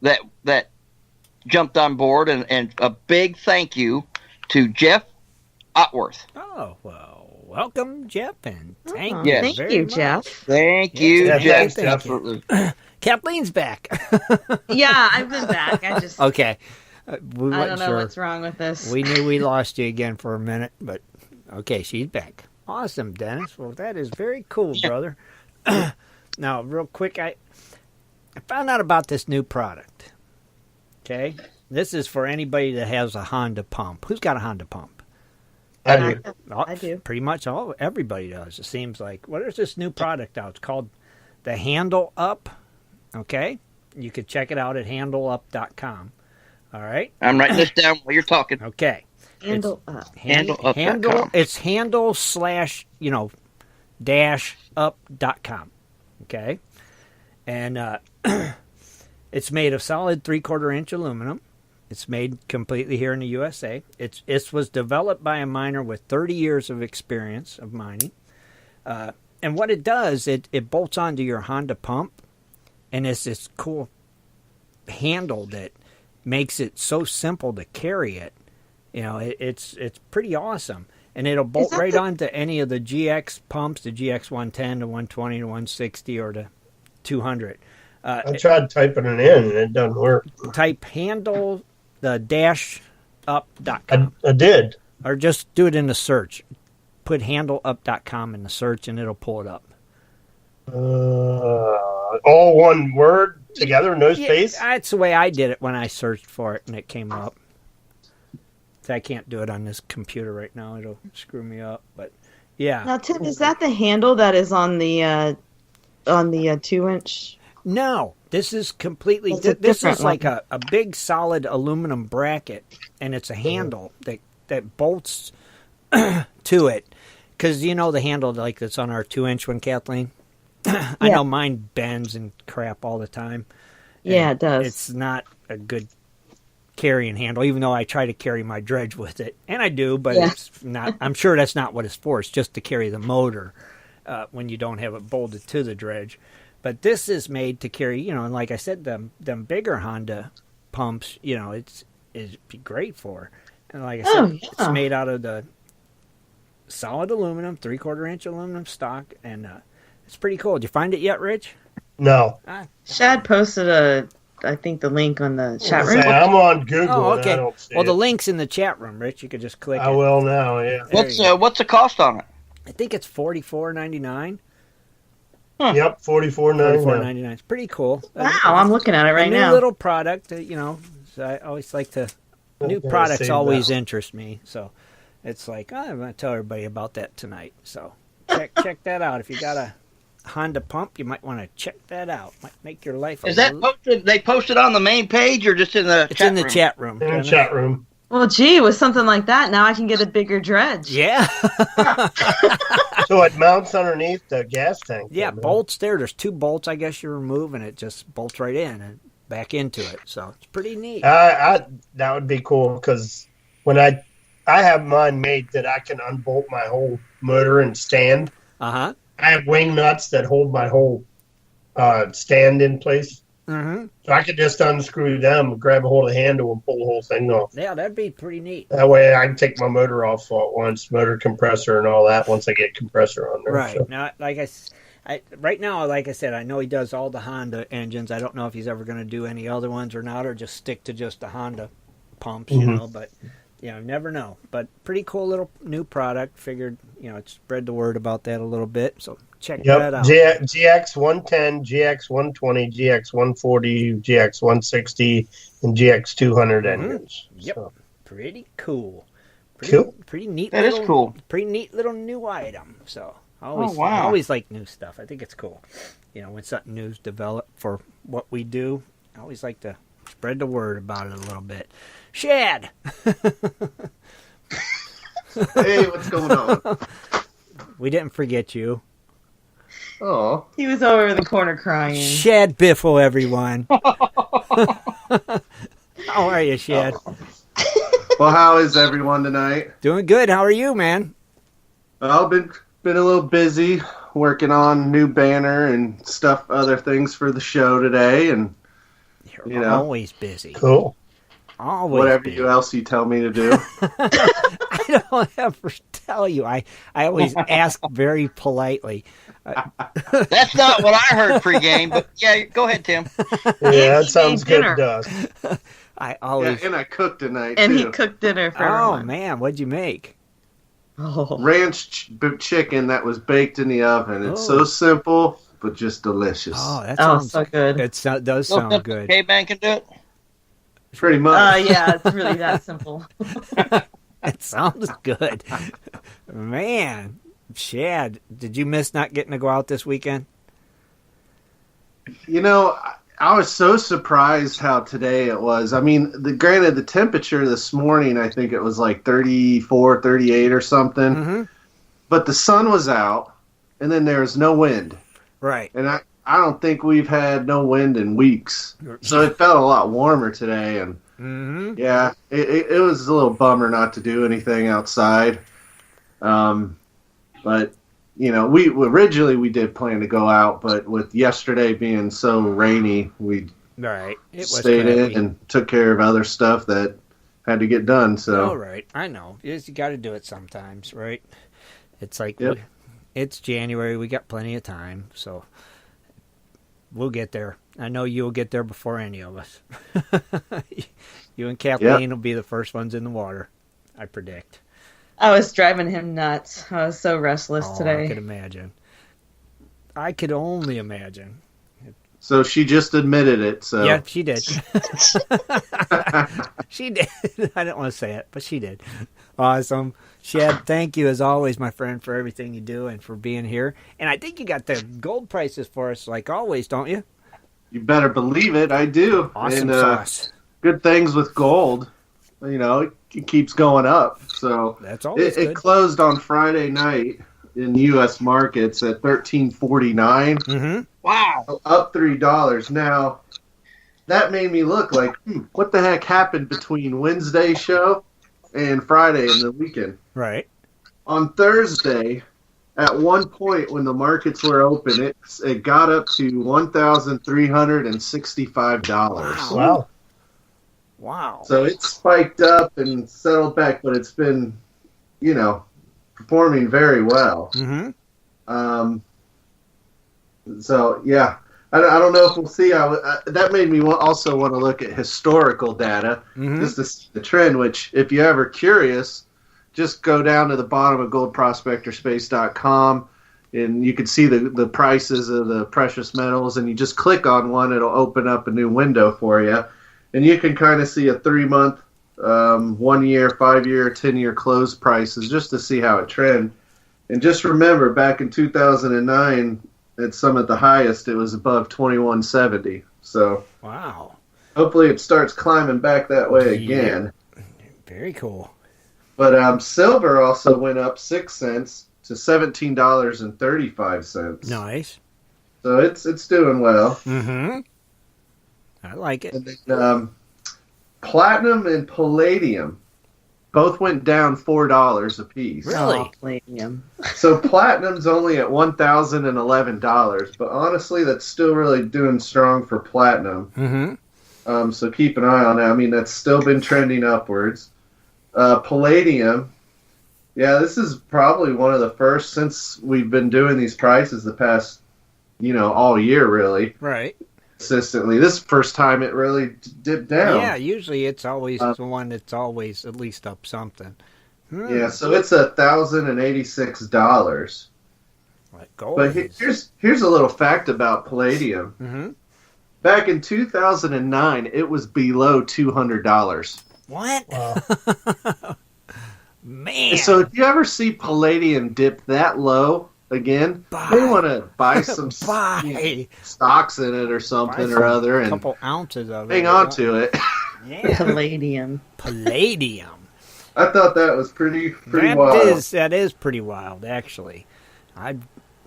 [SPEAKER 5] that jumped on board, and a big thank you to Jeff Otworth.
[SPEAKER 2] Oh, well, welcome, Jeff, and thank
[SPEAKER 4] you, Jeff.
[SPEAKER 5] Thank you, Jeff.
[SPEAKER 3] Thanks, Jeff.
[SPEAKER 5] Absolutely.
[SPEAKER 2] Kathleen's back.
[SPEAKER 4] Yeah, I've been back. I just
[SPEAKER 2] okay.
[SPEAKER 4] I don't know what's wrong with this.
[SPEAKER 2] We knew we lost you again for a minute, but okay, she's back. Awesome, Dennis. Well, that is very cool, brother. Now, real quick, I found out about this new product. Okay? This is for anybody that has a Honda pump. Who's got a Honda pump?
[SPEAKER 3] I do.
[SPEAKER 4] I do.
[SPEAKER 2] Pretty much everybody does, it seems like. Well, there's this new product out. It's called the Handle Up. Okay? You could check it out at handleup.com. All right?
[SPEAKER 5] I'm writing this down while you're talking.
[SPEAKER 2] Okay.
[SPEAKER 4] Handle Up.
[SPEAKER 5] Handleup.com.
[SPEAKER 2] It's handle / dash up.com. Okay? And it's made of solid 3/4 inch aluminum. It's made completely here in the USA. It was developed by a miner with 30 years of experience of mining. And what it does, it bolts onto your Honda pump, and it's this cool handle that makes it so simple to carry it. You know, it's pretty awesome. And it'll bolt right onto any of the GX pumps, the GX 110, the 120, the 160, or the 200.
[SPEAKER 3] I tried typing it in, and it doesn't work.
[SPEAKER 2] Type handle the -up.com.
[SPEAKER 3] I did.
[SPEAKER 2] Or just do it in the search. Put handleup.com in the search, and it'll pull it up.
[SPEAKER 3] All one word together, no space?
[SPEAKER 2] That's the way I did it when I searched for it, and it came up. I can't do it on this computer right now. It'll screw me up. But, yeah.
[SPEAKER 4] Now, Tim, is that the handle that is on the 2-inch?
[SPEAKER 2] No, this is completely. This is like a big solid aluminum bracket, and it's a handle that bolts to it. Because you know the handle like that's on our 2-inch one, Kathleen. I know mine bends and crap all the time.
[SPEAKER 4] Yeah, it does.
[SPEAKER 2] It's not a good carrying handle, even though I try to carry my dredge with it, and I do, but it's not. I'm sure that's not what it's for. It's just to carry the motor when you don't have it bolted to the dredge. But this is made to carry, and like I said, them bigger Honda pumps, it'd be great for. And like I said, it's made out of the solid aluminum, 3/4-inch aluminum stock, and it's pretty cool. Did you find it yet, Rich?
[SPEAKER 3] No.
[SPEAKER 4] Shad posted I think the link on the chat room.
[SPEAKER 3] I'm on Google.
[SPEAKER 2] Oh, okay.
[SPEAKER 3] And I don't see
[SPEAKER 2] the
[SPEAKER 3] it.
[SPEAKER 2] link's in the chat room, Rich. You could just click
[SPEAKER 3] I
[SPEAKER 2] it.
[SPEAKER 3] will now, yeah.
[SPEAKER 5] What's the cost on it?
[SPEAKER 2] I think it's $44.99.
[SPEAKER 3] Yep, $44.99.
[SPEAKER 2] $44.99. It's pretty cool.
[SPEAKER 4] Wow, I'm looking at it right now.
[SPEAKER 2] New little product, so I always like to. New products always interest me, so it's like I'm going to tell everybody about that tonight. So check that out. If you got a Honda pump, you might want to check that out. Might make your life.
[SPEAKER 5] Is that posted? They posted on the main page or just in the?
[SPEAKER 2] It's in the chat room.
[SPEAKER 3] In the chat room.
[SPEAKER 4] Well, gee, with something like that, now I can get a bigger dredge.
[SPEAKER 2] Yeah.
[SPEAKER 3] So it mounts underneath the gas tank.
[SPEAKER 2] Yeah, bolts there. There's 2 bolts, I guess you remove, and it just bolts right in and back into it. So it's pretty neat.
[SPEAKER 3] That would be cool because when I have mine made that I can unbolt my whole motor and stand.
[SPEAKER 2] Uh-huh.
[SPEAKER 3] I have wing nuts that hold my whole stand in place.
[SPEAKER 2] Mm-hmm.
[SPEAKER 3] So I could just unscrew them, grab a hold of the handle, and pull the whole thing off.
[SPEAKER 2] Yeah, that'd be pretty neat.
[SPEAKER 3] That way I can take my motor off all at once, motor compressor and all that once I get compressor on there.
[SPEAKER 2] Right.
[SPEAKER 3] So.
[SPEAKER 2] Now, right now, like I said, I know he does all the Honda engines. I don't know if he's ever going to do any other ones or not, or just stick to just the Honda pumps, but you never know. But pretty cool little new product. Figured, spread the word about that a little bit. So check that out.
[SPEAKER 3] GX 110, GX 120, GX 140, GX 160, and GX 200 engines.
[SPEAKER 2] Yep.
[SPEAKER 3] So.
[SPEAKER 2] Pretty cool. Pretty neat.
[SPEAKER 5] That is cool.
[SPEAKER 2] Pretty neat little new item. So I
[SPEAKER 5] wow.
[SPEAKER 2] always like new stuff. I think it's cool. When something new's developed for what we do, I always like to spread the word about it a little bit. Shad!
[SPEAKER 6] Hey, what's going on?
[SPEAKER 2] We didn't forget you.
[SPEAKER 6] Oh,
[SPEAKER 4] He was over in the corner crying.
[SPEAKER 2] Shad Biffle, everyone. How are you, Shad?
[SPEAKER 6] well, how is everyone tonight?
[SPEAKER 2] Doing good. How are you, man?
[SPEAKER 6] Well, been a little busy working on new banner and stuff, other things for the show today, and
[SPEAKER 2] You're always busy.
[SPEAKER 3] Cool.
[SPEAKER 2] Always
[SPEAKER 6] whatever
[SPEAKER 2] busy.
[SPEAKER 6] else you tell me to do.
[SPEAKER 2] I don't ever tell you. I always ask very politely.
[SPEAKER 5] That's not what I heard pregame, but yeah, go ahead, Tim.
[SPEAKER 3] Yeah, that sounds good
[SPEAKER 4] dinner.
[SPEAKER 3] to us.
[SPEAKER 2] I always.
[SPEAKER 6] Yeah, and I cooked tonight,
[SPEAKER 4] And
[SPEAKER 6] too.
[SPEAKER 4] he cooked dinner for
[SPEAKER 2] Oh
[SPEAKER 4] everyone.
[SPEAKER 2] man, what'd you make?
[SPEAKER 4] Oh.
[SPEAKER 6] Ranch chicken that was baked in the oven. It's
[SPEAKER 2] Oh.
[SPEAKER 6] so simple, but just delicious.
[SPEAKER 2] Oh, that
[SPEAKER 4] Oh,
[SPEAKER 2] sounds
[SPEAKER 4] so good.
[SPEAKER 2] It does sound good.
[SPEAKER 5] K-Man can do it.
[SPEAKER 6] Pretty much.
[SPEAKER 4] Yeah, it's really that simple.
[SPEAKER 2] It sounds good. Man, Shad, did you miss not getting to go out this weekend?
[SPEAKER 6] I was so surprised how today it was. I mean, granted, the temperature this morning, I think it was like 34, 38 or something.
[SPEAKER 2] Mm-hmm.
[SPEAKER 6] But the sun was out, and then there was no wind.
[SPEAKER 2] Right.
[SPEAKER 6] And I don't think we've had no wind in weeks. So it felt a lot warmer today. And
[SPEAKER 2] Mm-hmm.
[SPEAKER 6] yeah, it was a little bummer not to do anything outside. But we originally we did plan to go out, but with yesterday being so rainy, we
[SPEAKER 2] Right. It was
[SPEAKER 6] stayed
[SPEAKER 2] crappy.
[SPEAKER 6] in and took care of other stuff that had to get done. So
[SPEAKER 2] All right. I know. You got to do it sometimes, right? It's like
[SPEAKER 6] Yep.
[SPEAKER 2] it's January. We got plenty of time, so we'll get there. I know you'll get there before any of us. You and Kathleen will be the first ones in the water, I predict.
[SPEAKER 4] I was driving him nuts. I was so restless
[SPEAKER 2] I
[SPEAKER 4] today.
[SPEAKER 2] could imagine. I could only imagine.
[SPEAKER 6] So she just admitted it. So
[SPEAKER 2] Yeah, she did. She did. I didn't want to say it, but she did. Awesome. Shad, thank you as always, my friend, for everything you do and for being here. And I think you got the gold prices for us like always, don't you?
[SPEAKER 6] you better believe it. I do.
[SPEAKER 2] Awesome
[SPEAKER 6] And,
[SPEAKER 2] sauce.
[SPEAKER 6] good things with gold. It keeps going up. So
[SPEAKER 2] That's always
[SPEAKER 6] it
[SPEAKER 2] good.
[SPEAKER 6] closed on Friday night in U.S. markets at $13.49.
[SPEAKER 2] Mm-hmm.
[SPEAKER 5] Wow.
[SPEAKER 6] Up $3. Now, that made me look like, what the heck happened between Wednesday's show and Friday and the weekend?
[SPEAKER 2] Right.
[SPEAKER 6] On Thursday, at one point when the markets were open, it got up to $1,365.
[SPEAKER 3] Wow.
[SPEAKER 2] Wow.
[SPEAKER 6] So it spiked up and settled back, but it's been, performing very well.
[SPEAKER 2] Mm-hmm.
[SPEAKER 6] So, yeah. I don't know if we'll see how that made me also want to look at historical data
[SPEAKER 2] Mm-hmm.
[SPEAKER 6] just to see the trend, which if you're ever curious, just go down to the bottom of goldprospectorspace.com and you can see the prices of the precious metals, and you just click on one, it'll open up a new window for you. And you can kind of see a 3-month, 1 year, 5 year, 10-year close prices just to see how it trend. And just remember, back in 2009, at some at the highest, it was above 2170. So
[SPEAKER 2] Wow.
[SPEAKER 6] hopefully it starts climbing back that way again.
[SPEAKER 2] Very cool.
[SPEAKER 6] But silver also went up 6 cents to $17.35.
[SPEAKER 2] Nice.
[SPEAKER 6] So it's doing well.
[SPEAKER 2] Mm-hmm. I like it.
[SPEAKER 6] And then, platinum and palladium both went down $4 a piece.
[SPEAKER 2] Really?
[SPEAKER 4] Oh, palladium.
[SPEAKER 6] So platinum's only at $1,011, but honestly, that's still really doing strong for platinum.
[SPEAKER 2] Mm-hmm.
[SPEAKER 6] So keep an eye on that. I mean, that's still been trending upwards. Palladium, yeah, this is probably one of the first since we've been doing these prices the past, all year really.
[SPEAKER 2] Right.
[SPEAKER 6] Consistently. This is the first time it really dipped down.
[SPEAKER 2] Yeah, usually it's always the one that's always at least up something.
[SPEAKER 6] Yeah, so it's $1,086.
[SPEAKER 2] Like gold.
[SPEAKER 6] But here's a little fact about palladium.
[SPEAKER 2] Mm-hmm.
[SPEAKER 6] Back in 2009, it was below $200.
[SPEAKER 2] What?
[SPEAKER 3] Wow.
[SPEAKER 2] Man.
[SPEAKER 6] So if you ever see palladium dip that low again, you want to buy some stocks in it or something or other,
[SPEAKER 2] a
[SPEAKER 6] and
[SPEAKER 2] couple ounces of it.
[SPEAKER 6] hang on to it.
[SPEAKER 2] Yeah.
[SPEAKER 4] Palladium.
[SPEAKER 2] Palladium.
[SPEAKER 6] I thought that was pretty wild.
[SPEAKER 2] That is pretty wild, actually. I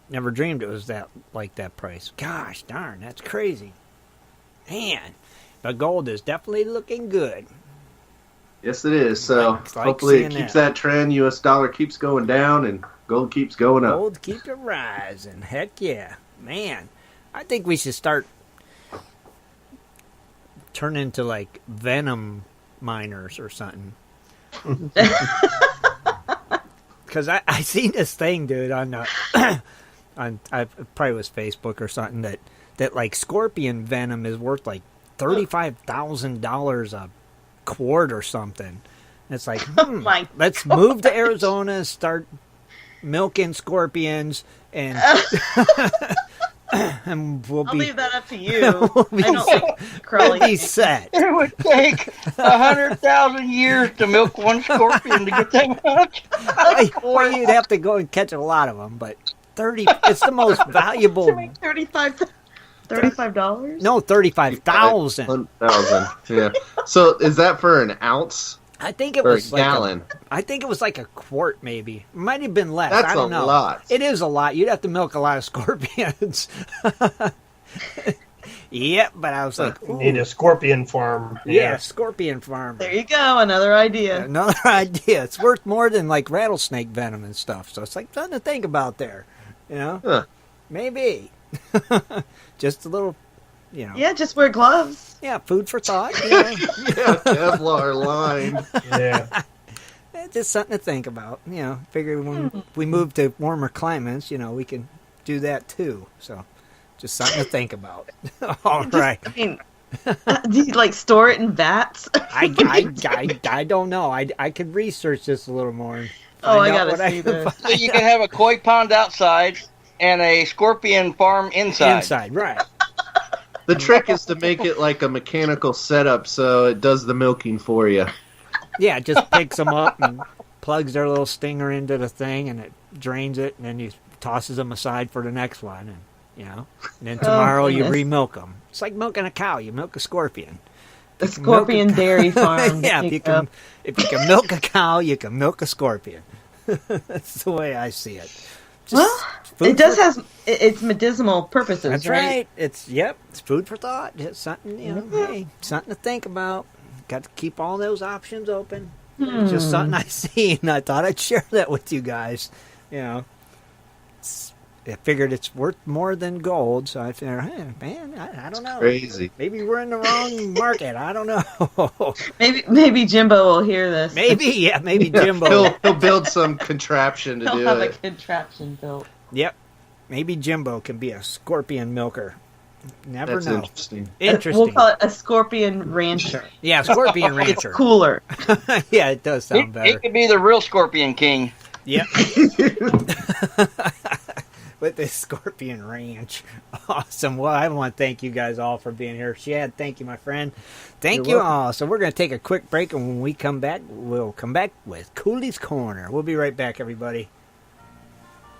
[SPEAKER 2] never dreamed it was that price. Gosh darn, that's crazy. Man, but gold is definitely looking good.
[SPEAKER 6] Yes, it is. So
[SPEAKER 2] Like
[SPEAKER 6] hopefully it
[SPEAKER 2] seeing
[SPEAKER 6] keeps that trend. U.S. dollar keeps going down, and gold keeps going up.
[SPEAKER 2] Gold keeps it rising. Heck yeah. Man, I think we should start turning into like venom miners or something. Because I seen this thing, dude, on I probably was Facebook or something that like scorpion venom is worth like $35,000 a quart or something. It's like, let's move to Arizona, start milking scorpions, and and
[SPEAKER 4] I'll leave that up to you.
[SPEAKER 2] we'll be,
[SPEAKER 4] I don't like crawling.
[SPEAKER 2] we'll be set.
[SPEAKER 5] It would take 100,000 years to milk one scorpion to get that much.
[SPEAKER 2] Well, you'd have to go and catch a lot of them, but it's the most valuable.
[SPEAKER 4] To make $35.
[SPEAKER 2] No, 35,000.
[SPEAKER 6] 1,000. Yeah. So is that for an ounce
[SPEAKER 2] I think it
[SPEAKER 6] or a
[SPEAKER 2] was like
[SPEAKER 6] gallon?
[SPEAKER 2] I think it was like a quart, maybe. Might have been less.
[SPEAKER 6] That's
[SPEAKER 2] I don't
[SPEAKER 6] a
[SPEAKER 2] know.
[SPEAKER 6] lot.
[SPEAKER 2] It is a lot. You'd have to milk a lot of scorpions. Yep, but I was like, ooh,
[SPEAKER 3] Need a scorpion farm.
[SPEAKER 2] yeah, scorpion farm.
[SPEAKER 4] There you go. Another idea.
[SPEAKER 2] Another idea. It's worth more than like rattlesnake venom and stuff. So it's like something to think about there. You know?
[SPEAKER 6] Huh.
[SPEAKER 2] Maybe. Just a little, you know.
[SPEAKER 4] Yeah, just wear gloves.
[SPEAKER 2] Yeah, food for thought. You know?
[SPEAKER 6] Yeah, Kevlar line.
[SPEAKER 3] Yeah.
[SPEAKER 2] Just something to think about. You know, figure when we move to warmer climates, you know, we can do that too. So, just something to think about. All right.
[SPEAKER 4] I mean, do you like store it in vats?
[SPEAKER 2] I don't know. I could research this a little more. And
[SPEAKER 4] Oh, I
[SPEAKER 2] find out
[SPEAKER 4] gotta
[SPEAKER 2] what
[SPEAKER 4] see
[SPEAKER 2] can
[SPEAKER 4] this.
[SPEAKER 5] So you can have a koi pond outside and a scorpion farm inside.
[SPEAKER 2] Inside, right.
[SPEAKER 6] The trick is to make it like a mechanical setup so it does the milking for you.
[SPEAKER 2] Yeah, it just picks them up and plugs their little stinger into the thing, and it drains it, and then he tosses them aside for the next one, and you know. And then tomorrow you
[SPEAKER 4] goodness.
[SPEAKER 2] remilk them. It's like milking a cow. You milk a scorpion.
[SPEAKER 4] The Scorpion Dairy Farm.
[SPEAKER 2] Yeah, if you can milk a cow, you can milk a scorpion. That's the way I see it. Just
[SPEAKER 4] Well,
[SPEAKER 2] food
[SPEAKER 4] it does
[SPEAKER 2] for-
[SPEAKER 4] have its medicinal purposes,
[SPEAKER 2] That's right. It's food for thought. It's something, you know, hey, something to think about. Got to keep all those options open. It's just something I see, and I thought I'd share that with you guys. You know, I figured it's worth more than gold, so I figured, hey, man, I don't know.
[SPEAKER 6] Crazy.
[SPEAKER 2] Maybe we're in the wrong market. I don't know.
[SPEAKER 4] Maybe Jimbo will hear this.
[SPEAKER 2] maybe Jimbo.
[SPEAKER 6] He'll build some contraption to
[SPEAKER 4] He'll
[SPEAKER 6] do
[SPEAKER 4] have a
[SPEAKER 6] it.
[SPEAKER 4] contraption built.
[SPEAKER 2] Yep. Maybe Jimbo can be a scorpion milker. Never
[SPEAKER 6] That's
[SPEAKER 2] know.
[SPEAKER 6] interesting.
[SPEAKER 2] Interesting.
[SPEAKER 4] We'll call it a Scorpion Rancher.
[SPEAKER 2] Yeah, scorpion
[SPEAKER 4] It's
[SPEAKER 2] rancher.
[SPEAKER 4] cooler.
[SPEAKER 2] Yeah, it does sound
[SPEAKER 5] It
[SPEAKER 2] better.
[SPEAKER 5] could be the real scorpion king.
[SPEAKER 2] Yep. With the Scorpion Ranch. Awesome. Well, I want to thank you guys all for being here. Shad, thank you, my friend. Thank you all. So we're going to take a quick break, and when we come back, we'll come back with Cooley's Corner. We'll be right back, everybody.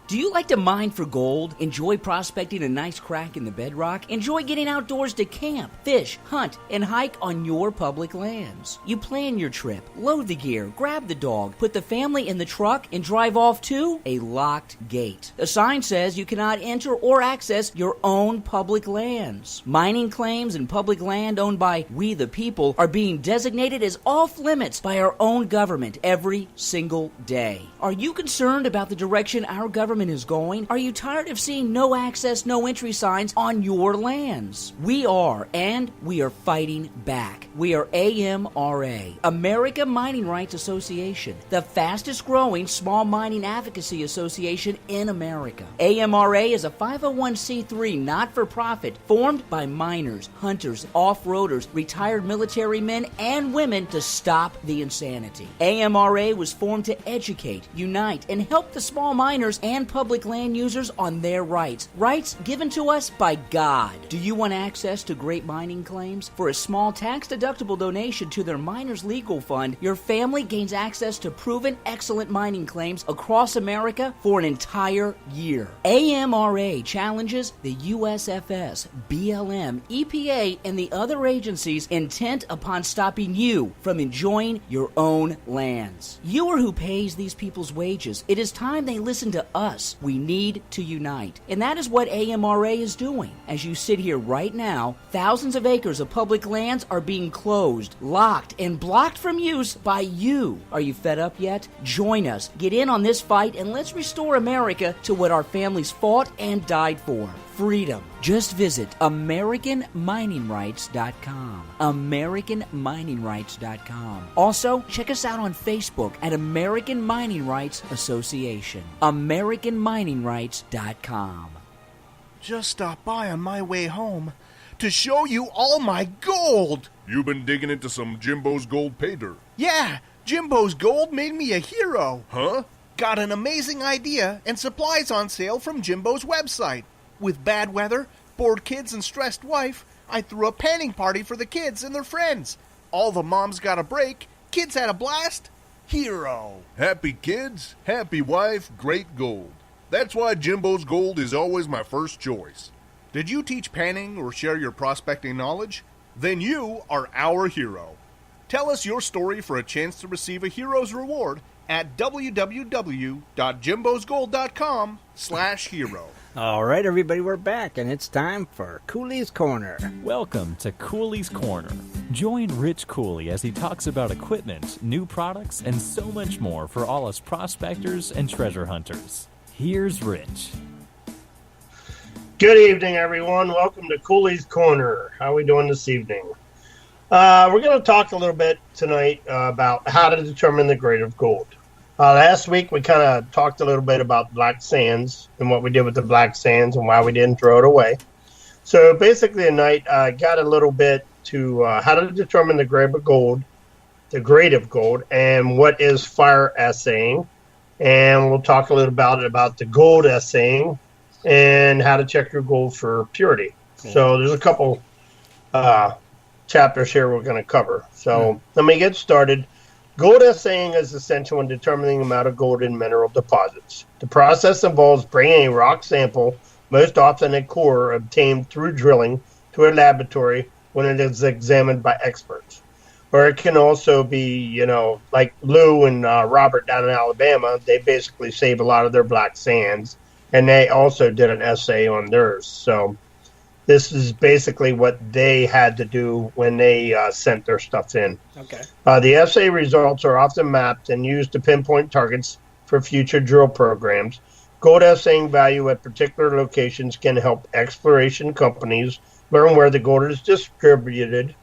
[SPEAKER 7] Do you like to mine for gold? Enjoy prospecting a nice crack in the bedrock? Enjoy getting outdoors to camp, fish, hunt, and hike on your public lands? You plan your trip, load the gear, grab the dog, put the family in the truck, and drive off to a locked gate. The sign says you cannot enter or access your own public lands. Mining claims and public land owned by we the people are being designated as off limits by our own government every single day. Are you concerned about the direction our government is going? Are you tired of seeing no access, no entry signs on your lands? We are, and we are fighting back. We are AMRA, America Mining Rights Association, the fastest growing small mining advocacy association in America. AMRA is a 501c3 not-for-profit formed by miners, hunters, off-roaders, retired military men, and women to stop the insanity. AMRA was formed to educate, unite, and help the small miners and public land users on their rights. Rights given to us by God. Do you want access to great mining claims? For a small tax-deductible donation to their Miners Legal Fund, your family gains access to proven excellent mining claims across America for an entire year. AMRA challenges the USFS, BLM, EPA, and the other agencies intent upon stopping you from enjoying your own lands. You are who pays these people's wages. It is time they listen to us. We need to unite. And that is what AMRA is doing. As you sit here right now, thousands of acres of public lands are being closed, locked, and blocked from use by you. Are you fed up yet? Join us. Get in on this fight and let's restore America to what our families fought and died for. Freedom. Just visit AmericanMiningRights.com. AmericanMiningRights.com. Also, check us out on Facebook at American Mining Rights Association. AmericanMiningRights.com.
[SPEAKER 8] Just stopped by on my way home to show you all my gold.
[SPEAKER 9] You've been digging into some Jimbo's gold pay dirt.
[SPEAKER 8] Yeah, Jimbo's Gold made me a hero.
[SPEAKER 9] Huh?
[SPEAKER 8] Got an amazing idea and supplies on sale from Jimbo's website. With bad weather, bored kids, and stressed wife, I threw a panning party for the kids and their friends. All the moms got a break, kids had a blast. Hero.
[SPEAKER 9] Happy kids, happy wife, great gold. That's why Jimbo's Gold is always my first choice.
[SPEAKER 8] Did you teach panning or share your prospecting knowledge? Then you are our hero. Tell us your story for a chance to receive a hero's reward at www.jimbosgold.com/hero.
[SPEAKER 2] All right, everybody, we're back, and it's time for Cooley's Corner.
[SPEAKER 10] Welcome to Cooley's Corner. Join Rich Cooley as he talks about equipment, new products, and so much more for all us prospectors and treasure hunters. Here's Rich.
[SPEAKER 3] Good evening, everyone. Welcome to Cooley's Corner. How are we doing this evening? We're going to talk a little bit tonight about how to determine the grade of gold. Last week, we kind of talked a little bit about black sands and what we did with the black sands and why we didn't throw it away. So basically tonight, I got a little bit to how to determine the grade of gold, and what is fire assaying. And we'll talk a little about the gold assaying and how to check your gold for purity. Cool. So there's a couple chapters here we're going to cover. So let me get started. Gold assaying is essential in determining the amount of gold in mineral deposits. The process involves bringing a rock sample, most often a core obtained through drilling, to a laboratory when it is examined by experts. Or it can also be, like Lou and Robert down in Alabama, they basically save a lot of their black sands, and they also did an assay on theirs. So this is basically what they had to do when they sent their stuff in.
[SPEAKER 2] Okay.
[SPEAKER 3] The assay results are often mapped and used to pinpoint targets for future drill programs. Gold assaying value at particular locations can help exploration companies learn where the gold is distributed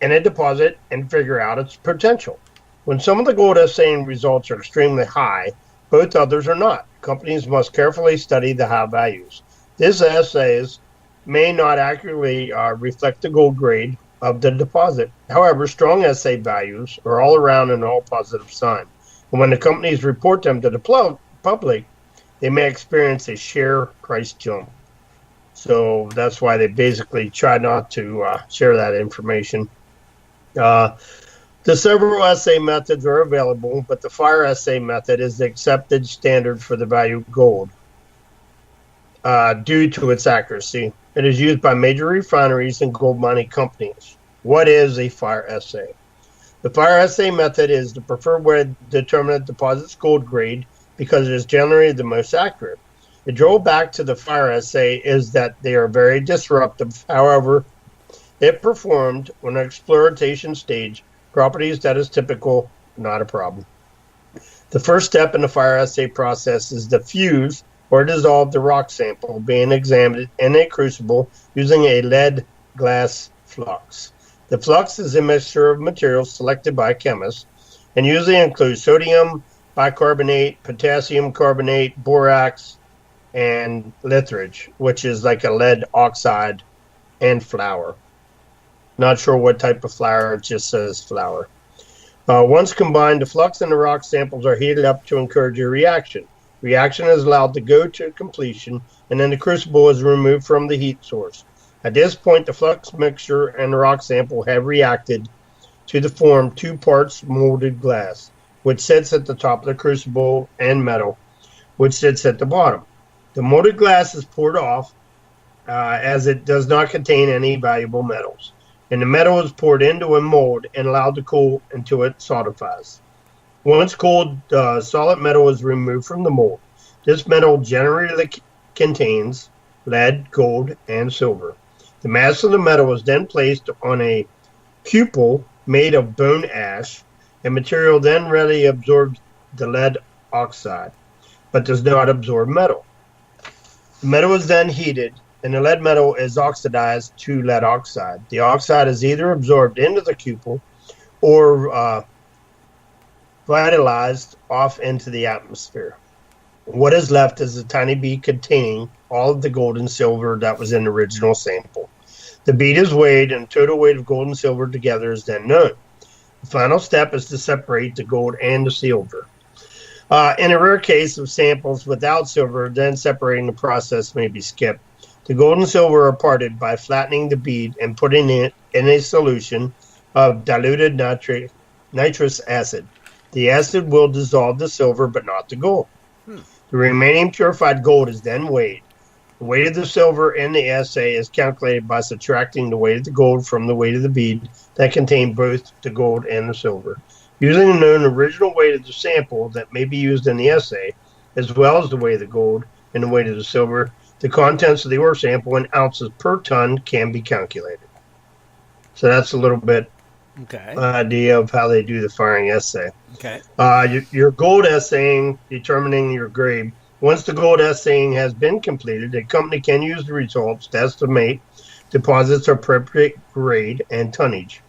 [SPEAKER 3] in a deposit and figure out its potential. When some of the gold assaying results are extremely high, both others are not. Companies must carefully study the high values. These assays may not accurately reflect the gold grade of the deposit. However, strong assay values are all around an all positive sign. And when the companies report them to the public, they may experience a share price jump. So that's why they basically try not to share that information. The several assay methods are available, but the fire assay method is the accepted standard for the value of gold due to its accuracy. It is used by major refineries and gold mining companies. What is a fire assay? The fire assay method is the preferred way to determine a deposit's gold grade because it is generally the most accurate. The drawback to the fire assay is that they are very disruptive. However, if performed on an exploration stage, properties that is typical, not a problem. The first step in the fire assay process is to fuse or dissolve the rock sample being examined in a crucible using a lead glass flux. The flux is a mixture of materials selected by chemists and usually includes sodium bicarbonate, potassium carbonate, borax, and litharge, which is like a lead oxide, and flour. Not sure what type of flour, it just says flour. Once combined, the flux and the rock samples are heated up to encourage a reaction. Reaction is allowed to go to completion, and then the crucible is removed from the heat source. At this point, the flux mixture and the rock sample have reacted to form 2 parts molded glass, which sits at the top of the crucible, and metal, which sits at the bottom. The molded glass is poured off as it does not contain any valuable metals, and the metal is poured into a mold and allowed to cool until it solidifies. Once cooled, solid metal is removed from the mold. This metal generally contains lead, gold, and silver. The mass of the metal is then placed on a cupel made of bone ash, and material then readily absorbs the lead oxide, but does not absorb metal. The metal is then heated, and the lead metal is oxidized to lead oxide. The oxide is either absorbed into the cupel or vitalized off into the atmosphere. What is left is a tiny bead containing all of the gold and silver that was in the original sample. The bead is weighed, and the total weight of gold and silver together is then known. The final step is to separate the gold and the silver. In a rare case of samples without silver, then separating the process may be skipped. The gold and silver are parted by flattening the bead and putting it in a solution of diluted nitrous acid. The acid will dissolve the silver, but not the gold. The remaining purified gold is then weighed. The weight of the silver in the assay is calculated by subtracting the weight of the gold from the weight of the bead that contained both the gold and the silver. Using the known original weight of the sample that may be used in the assay, as well as the weight of the gold and the weight of the silver, the contents of the ore sample in ounces per ton can be calculated. So that's a little bit idea of how they do the firing assay.
[SPEAKER 2] Okay.
[SPEAKER 3] Your gold assaying, determining your grade, Once the gold assaying has been completed, a company can use the results to estimate deposits of appropriate grade and tonnage.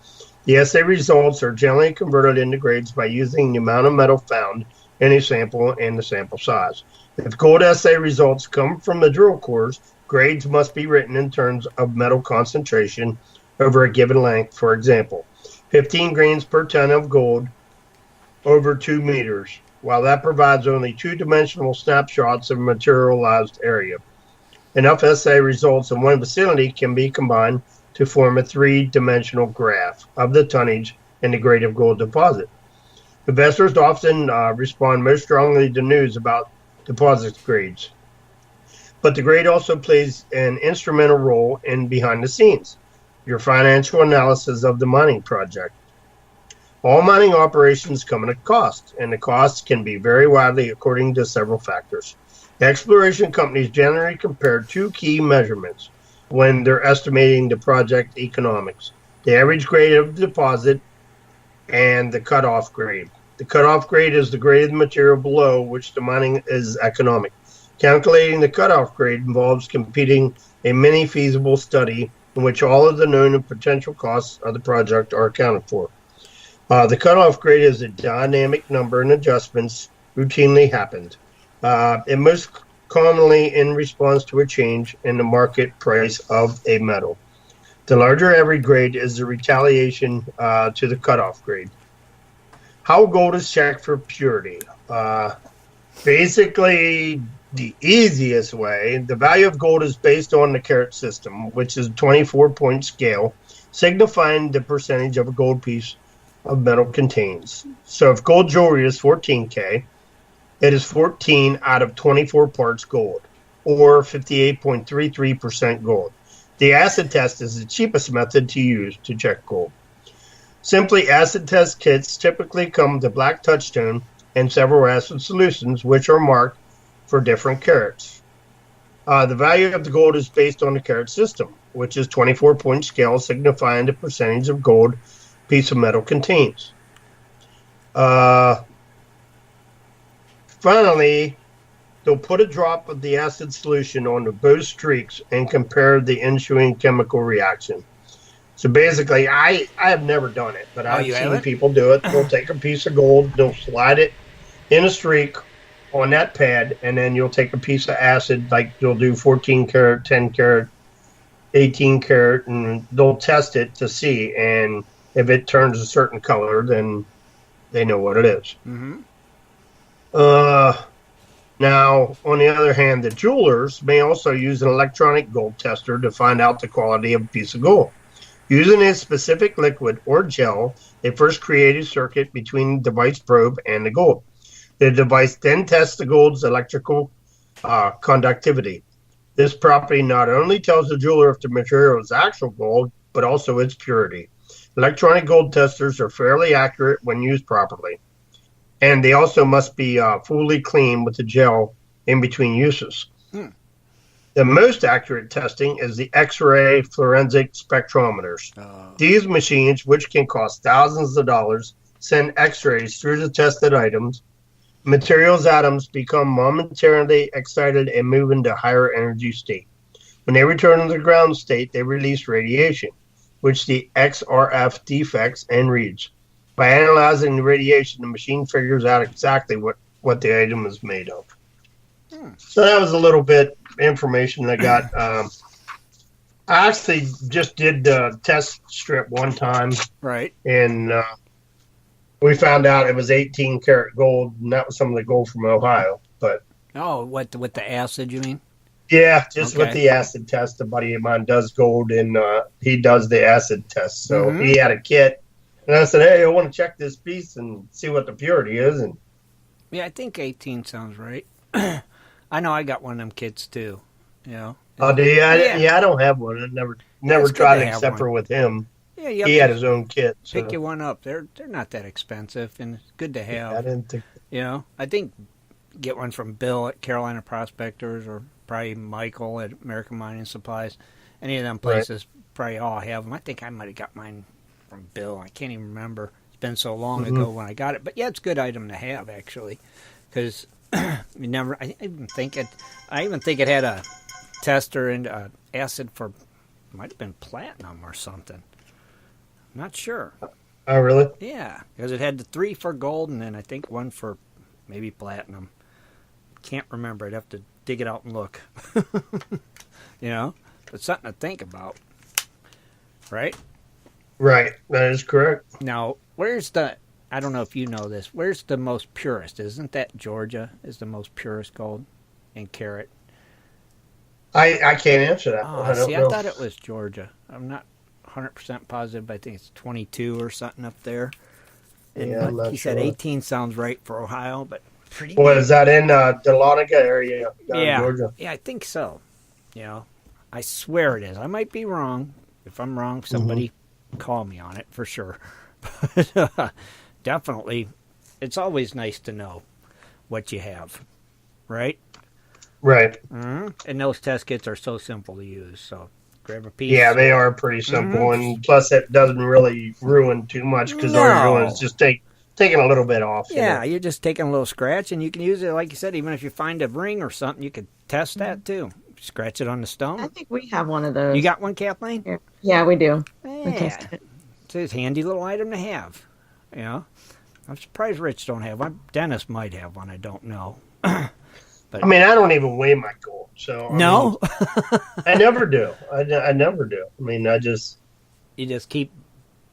[SPEAKER 3] The assay results are generally converted into grades by using the amount of metal found in a sample and the sample size. If gold assay results come from the drill cores, grades must be written in terms of metal concentration over a given length. For example, 15 grains per ton of gold over 2 meters. While that provides only two-dimensional snapshots of a materialized area, enough assay results in one vicinity can be combined to form a three-dimensional graph of the tonnage and the grade of gold deposit. Investors often respond most strongly to news about deposit grades, but the grade also plays an instrumental role in behind the scenes, your financial analysis of the mining project. All mining operations come at a cost, and the costs can be very widely according to several factors. Exploration companies generally compare two key measurements when they're estimating the project economics: the average grade of the deposit and the cutoff grade. The cutoff grade is the grade of the material below which the mining is economic. Calculating the cutoff grade involves completing a mini-feasible study in which all of the known and potential costs of the project are accounted for. The cutoff grade is a dynamic number, and adjustments routinely happen. It most commonly in response to a change in the market price of a metal. The larger average grade is the retaliation to the cutoff grade. How gold is checked for purity? Basically, the easiest way, the value of gold is based on the carat system, which is a 24-point scale, signifying the percentage of a gold piece of metal contains. So if gold jewelry is 14K, it is 14 out of 24 parts gold, or 58.33% gold. The acid test is the cheapest method to use to check gold. Simply acid test kits typically come with a black touchstone and several acid solutions, which are marked for different carats. The value of the gold is based on the carat system, which is 24-point scale, signifying the percentage of gold piece of metal contains. Finally, they'll put a drop of the acid solution on the both streaks and compare the ensuing chemical reaction. So basically, I have never done it, but I've seen people do it. They'll take a piece of gold, they'll slide it in a streak on that pad, and then you'll take a piece of acid, like you'll do 14 karat, 10 karat, 18 karat, and they'll test it to see. And if it turns a certain color, then they know what it is.
[SPEAKER 2] Mm-hmm.
[SPEAKER 3] Now, on the other hand, the jewelers may also use an electronic gold tester to find out the quality of a piece of gold. Using a specific liquid or gel, they first create a circuit between the device probe and the gold. The device then tests the gold's electrical conductivity. This property not only tells the jeweler if the material is actual gold, but also its purity. Electronic gold testers are fairly accurate when used properly, and they also must be fully clean with the gel in between uses. The most accurate testing is the X-ray forensic spectrometers. These machines, which can cost thousands of dollars, send X-rays through the tested items. Materials atoms become momentarily excited and move into higher energy state. When they return to the ground state, they release radiation, which the XRF detects and reads. By analyzing the radiation, the machine figures out exactly what the item is made of. So that was a little bit information I got. I actually just did the test strip one time.
[SPEAKER 2] Right.
[SPEAKER 3] And we found out it was 18 karat gold, and that was some of the gold from Ohio. But
[SPEAKER 2] with the acid, you mean?
[SPEAKER 3] Yeah, just with the acid test. A buddy of mine does gold, and he does the acid test. So he had a kit, and I said, "Hey, I want to check this piece and see what the purity is." And
[SPEAKER 2] yeah, I think 18 sounds right. I know I got one of them kits too. You know.
[SPEAKER 3] Oh, do you? I don't have one. I never tried it except for with him.
[SPEAKER 2] Yeah,
[SPEAKER 3] he had his own kit. So.
[SPEAKER 2] Pick you one up. They're not that expensive, and it's good to have.
[SPEAKER 3] Yeah, I didn't think.
[SPEAKER 2] You know, I think get one from Bill at Carolina Prospectors, or probably Michael at American Mining Supplies. Any of them places probably all have them. I think I might have got mine from Bill. I can't even remember. It's been so long ago when I got it. But yeah, it's a good item to have, actually, because You never. I even think it had a tester and acid for, might have been platinum or something. I'm not sure.
[SPEAKER 3] Oh, really?
[SPEAKER 2] Yeah, because it had the 3 for gold and then I think 1 for maybe platinum. Can't remember. I'd have to dig it out and look. You know, it's something to think about, right?
[SPEAKER 3] Right. That is correct.
[SPEAKER 2] Now, where's the? I don't know if you know this. Where's the most purest? Isn't that Georgia is the most purest gold in carat?
[SPEAKER 3] I can't answer that.
[SPEAKER 2] Oh,
[SPEAKER 3] I don't
[SPEAKER 2] see,
[SPEAKER 3] know.
[SPEAKER 2] I thought it was Georgia. I'm not 100% positive, but I think it's 22 or something up there. And
[SPEAKER 3] Yeah, I'm not
[SPEAKER 2] he said
[SPEAKER 3] sure.
[SPEAKER 2] 18 sounds right for Ohio, but pretty.
[SPEAKER 3] What is that in Dahlonega area down in
[SPEAKER 2] Yeah,
[SPEAKER 3] Georgia?
[SPEAKER 2] yeah, I think so. You know, I swear it is. I might be wrong. If I'm wrong, somebody call me on it for sure. But definitely, it's always nice to know what you have, right?
[SPEAKER 3] Right.
[SPEAKER 2] Mm-hmm. And those test kits are so simple to use. So grab a piece.
[SPEAKER 3] Yeah, they are pretty simple, and plus it doesn't really ruin too much because all you're doing is just taking a little bit off.
[SPEAKER 2] Yeah, you're just taking a little scratch, and you can use it, like you said, even if you find a ring or something, you could test that too. Scratch it on the stone.
[SPEAKER 4] I think we have one of those.
[SPEAKER 2] You got one, Kathleen?
[SPEAKER 4] Yeah, we do.
[SPEAKER 2] Yeah.
[SPEAKER 4] We test it.
[SPEAKER 2] It's a handy little item to have. You know, I'm surprised Rich don't have one. Dennis might have one. I don't know. But
[SPEAKER 3] I mean, I don't even weigh my gold, so
[SPEAKER 2] no,
[SPEAKER 3] I never do. I never do. I mean,
[SPEAKER 2] you just keep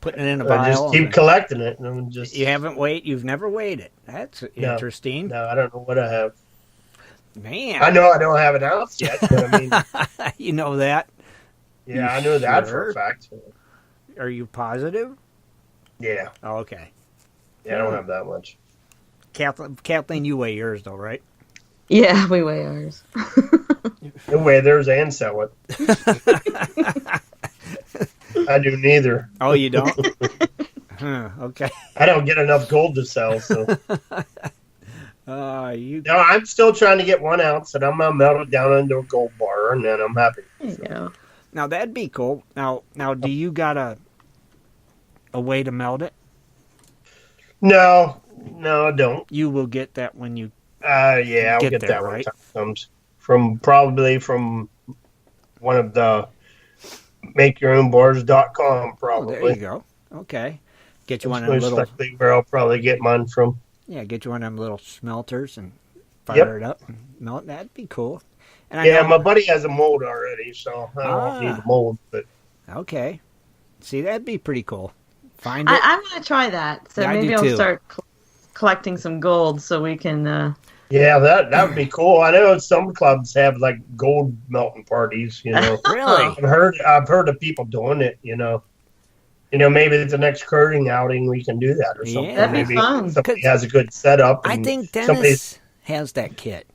[SPEAKER 2] putting it in a
[SPEAKER 3] I
[SPEAKER 2] vial.
[SPEAKER 3] just keep collecting it, and I'm just
[SPEAKER 2] You've never weighed it. That's interesting.
[SPEAKER 3] No, I don't know what I have.
[SPEAKER 2] Man,
[SPEAKER 3] I know I don't have an ounce yet, but I mean,
[SPEAKER 2] you know that.
[SPEAKER 3] yeah, I know that for
[SPEAKER 2] sure?
[SPEAKER 3] a fact.
[SPEAKER 2] Are you positive?
[SPEAKER 3] Yeah,
[SPEAKER 2] Oh, okay.
[SPEAKER 3] yeah, I don't have that much.
[SPEAKER 2] Kathleen, you weigh yours though, right?
[SPEAKER 4] Yeah, we weigh ours.
[SPEAKER 3] No way, theirs and sell it. I do neither.
[SPEAKER 2] Oh, you don't? Huh, okay.
[SPEAKER 3] I don't get enough gold to sell, so.
[SPEAKER 2] You.
[SPEAKER 3] No, I'm still trying to get 1 ounce, and I'm gonna melt it down into a gold bar, and then I'm happy.
[SPEAKER 4] There you go.
[SPEAKER 2] Now that'd be cool. Now, do you got a way to melt it?
[SPEAKER 3] No, I don't.
[SPEAKER 2] You will get that when you.
[SPEAKER 3] Yeah, I'll
[SPEAKER 2] Get
[SPEAKER 3] get
[SPEAKER 2] there,
[SPEAKER 3] that when
[SPEAKER 2] right?
[SPEAKER 3] time comes. Probably from one of the makeyourOwnbars.com,
[SPEAKER 2] Oh,
[SPEAKER 3] probably.
[SPEAKER 2] there you go. Okay. Get you one of them
[SPEAKER 3] Most
[SPEAKER 2] little.
[SPEAKER 3] likely where I'll probably get mine from.
[SPEAKER 2] Yeah, get you one of them little smelters and fire
[SPEAKER 3] Yep.
[SPEAKER 2] it up and melt. That'd be cool. And I
[SPEAKER 3] Yeah,
[SPEAKER 2] know,
[SPEAKER 3] my buddy has a mold already, so I don't need a mold. But
[SPEAKER 2] okay. See, that'd be pretty cool. Find it.
[SPEAKER 4] I'm going to try that. So
[SPEAKER 2] Yeah, I
[SPEAKER 4] maybe
[SPEAKER 2] do
[SPEAKER 4] I'll
[SPEAKER 2] too.
[SPEAKER 4] start collecting some gold so we can.
[SPEAKER 3] yeah, that would be cool. I know some clubs have like gold melting parties. You know,
[SPEAKER 2] Really?
[SPEAKER 3] I've heard of people doing it. You know, maybe the next curling outing we can do that or something.
[SPEAKER 2] Yeah.
[SPEAKER 4] That'd be
[SPEAKER 3] Maybe
[SPEAKER 4] fun.
[SPEAKER 3] somebody has a good setup.
[SPEAKER 2] I
[SPEAKER 3] and
[SPEAKER 2] think
[SPEAKER 3] somebody's-
[SPEAKER 2] Dennis has that kit.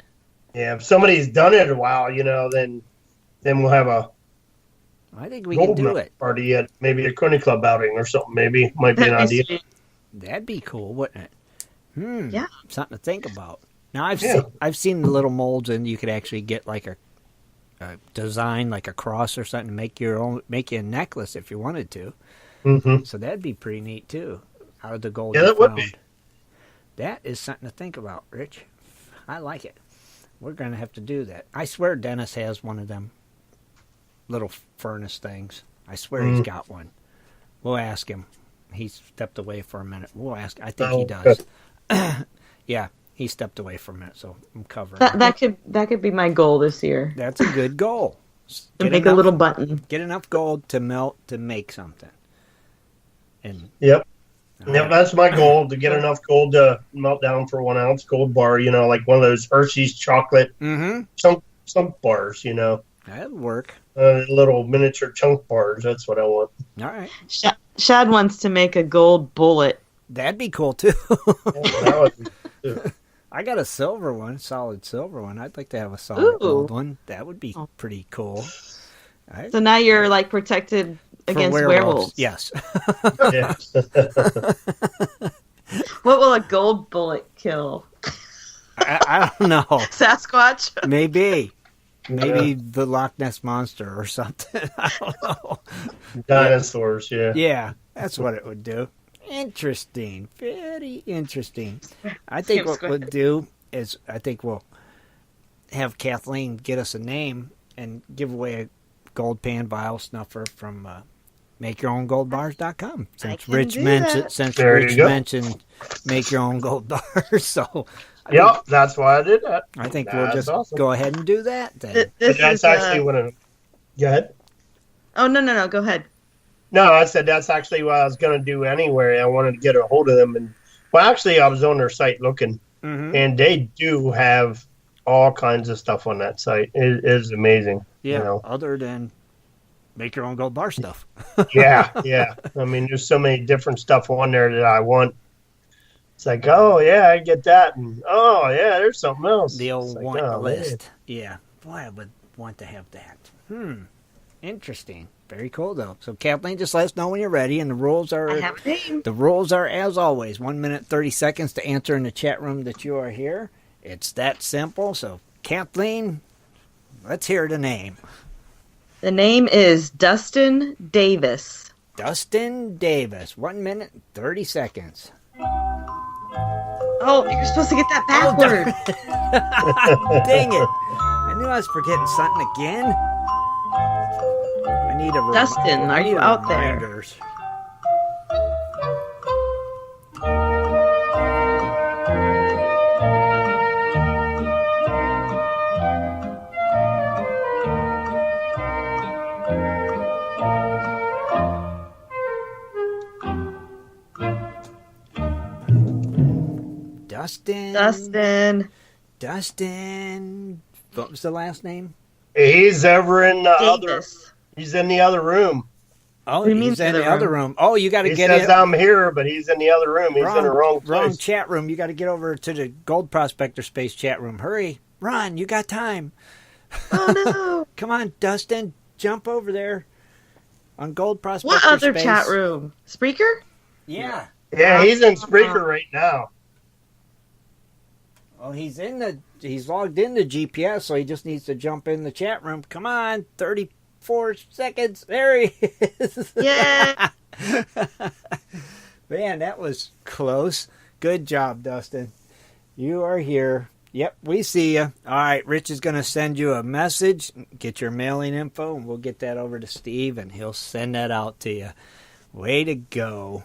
[SPEAKER 3] Yeah, if somebody's done it a while, then we'll have a
[SPEAKER 2] I think we can
[SPEAKER 3] gold
[SPEAKER 2] do
[SPEAKER 3] melt
[SPEAKER 2] it.
[SPEAKER 3] party at maybe a country club outing or something. Maybe might be an idea.
[SPEAKER 2] That'd be cool, wouldn't it?
[SPEAKER 4] Yeah.
[SPEAKER 2] Something to think about. Now
[SPEAKER 3] Yeah.
[SPEAKER 2] I've seen the little molds, and you could actually get like a design, like a cross or something, make you a necklace if you wanted to.
[SPEAKER 3] Mm-hmm.
[SPEAKER 2] So that'd be pretty neat too. Out of the gold,
[SPEAKER 3] Yeah,
[SPEAKER 2] you
[SPEAKER 3] that would
[SPEAKER 2] found.
[SPEAKER 3] be.
[SPEAKER 2] That is something to think about, Rich. I like it. We're gonna have to do that. I swear Dennis has one of them little furnace things. I swear he's got one. We'll ask him. He stepped away for a minute. We'll ask. I think he does. Yeah, he stepped away for a minute, so I'm covering.
[SPEAKER 4] That could be my goal this year.
[SPEAKER 2] That's a good goal.
[SPEAKER 4] To make a little button.
[SPEAKER 2] Get enough gold to melt to make something. And
[SPEAKER 3] Yep. Yep, that's my goal, to get enough gold to melt down for 1 ounce gold bar, like one of those Hershey's chocolate chunk bars,
[SPEAKER 2] that'd work.
[SPEAKER 3] little miniature chunk bars. That's what I want.
[SPEAKER 2] All right.
[SPEAKER 4] Shad wants to make a gold bullet.
[SPEAKER 2] That'd be cool too.
[SPEAKER 3] That would be too.
[SPEAKER 2] I got a silver one, solid silver one. I'd like to have a solid
[SPEAKER 4] Ooh.
[SPEAKER 2] gold one. That would be pretty cool.
[SPEAKER 4] So now you're like protected
[SPEAKER 2] For
[SPEAKER 4] against werewolves.
[SPEAKER 2] Yes.
[SPEAKER 3] Yeah.
[SPEAKER 4] What will a gold bullet kill?
[SPEAKER 2] I don't know.
[SPEAKER 4] Sasquatch?
[SPEAKER 2] Maybe the Loch Ness Monster or something. I don't know.
[SPEAKER 3] Dinosaurs, yeah.
[SPEAKER 2] Yeah, that's what it would do. Interesting. Very interesting. I think what we'll do is I think we'll have Kathleen get us a name and give away a gold pan vial snuffer from MakeYourOwnGoldBars.com. Since Rich mentioned Make Your Own Gold Bars, so
[SPEAKER 3] that's why I did that.
[SPEAKER 2] I think we'll just go ahead and do that then.
[SPEAKER 3] That's actually what I'm. Go ahead.
[SPEAKER 4] Oh no! Go ahead.
[SPEAKER 3] No, I said that's actually what I was going to do anyway. I wanted to get a hold of them, and actually, I was on their site looking, and they do have all kinds of stuff on that site. It is amazing.
[SPEAKER 2] Yeah, other than Make Your Own Gold Bar stuff.
[SPEAKER 3] yeah. I mean, there's so many different stuff on there that I want. It's like, oh yeah, I get that, and oh yeah, there's something else.
[SPEAKER 2] The old want list. Man. Yeah, boy, I would want to have that. Interesting. Very cool though. So Kathleen, just let us know when you're ready, and the rules are.
[SPEAKER 4] I have a name.
[SPEAKER 2] The rules are as always: 1 minute 30 seconds to answer in the chat room that you are here. It's that simple. So Kathleen, let's hear the name.
[SPEAKER 4] The name is Dustin Davis.
[SPEAKER 2] Dustin Davis. 1 minute 30 seconds.
[SPEAKER 4] Oh, you're supposed to get that backward.
[SPEAKER 2] Dang it. I knew I was forgetting something again. I need a
[SPEAKER 4] Dustin, are you out there?
[SPEAKER 2] Dustin. What was the last name?
[SPEAKER 3] He's over in the other. He's in the other room.
[SPEAKER 2] Oh, he's in the other room. Oh, you got to get in.
[SPEAKER 3] He says I'm here, but he's in the other room. He's in the wrong place.
[SPEAKER 2] Wrong chat room. You got to get over to the Gold Prospector Space chat room. Hurry, run! You got time.
[SPEAKER 4] Oh no!
[SPEAKER 2] Come on, Dustin, jump over there on Gold Prospector Space.
[SPEAKER 4] What other chat room? Spreaker?
[SPEAKER 2] Yeah.
[SPEAKER 3] Yeah, he's in Spreaker right now.
[SPEAKER 2] Oh, he's logged in the GPS, so he just needs to jump in the chat room. Come on, 34 seconds. There he is.
[SPEAKER 4] Yeah.
[SPEAKER 2] Man, that was close. Good job, Dustin. You are here. Yep, we see you. All right, Rich is going to send you a message. Get your mailing info, and we'll get that over to Steve, and he'll send that out to you. Way to go.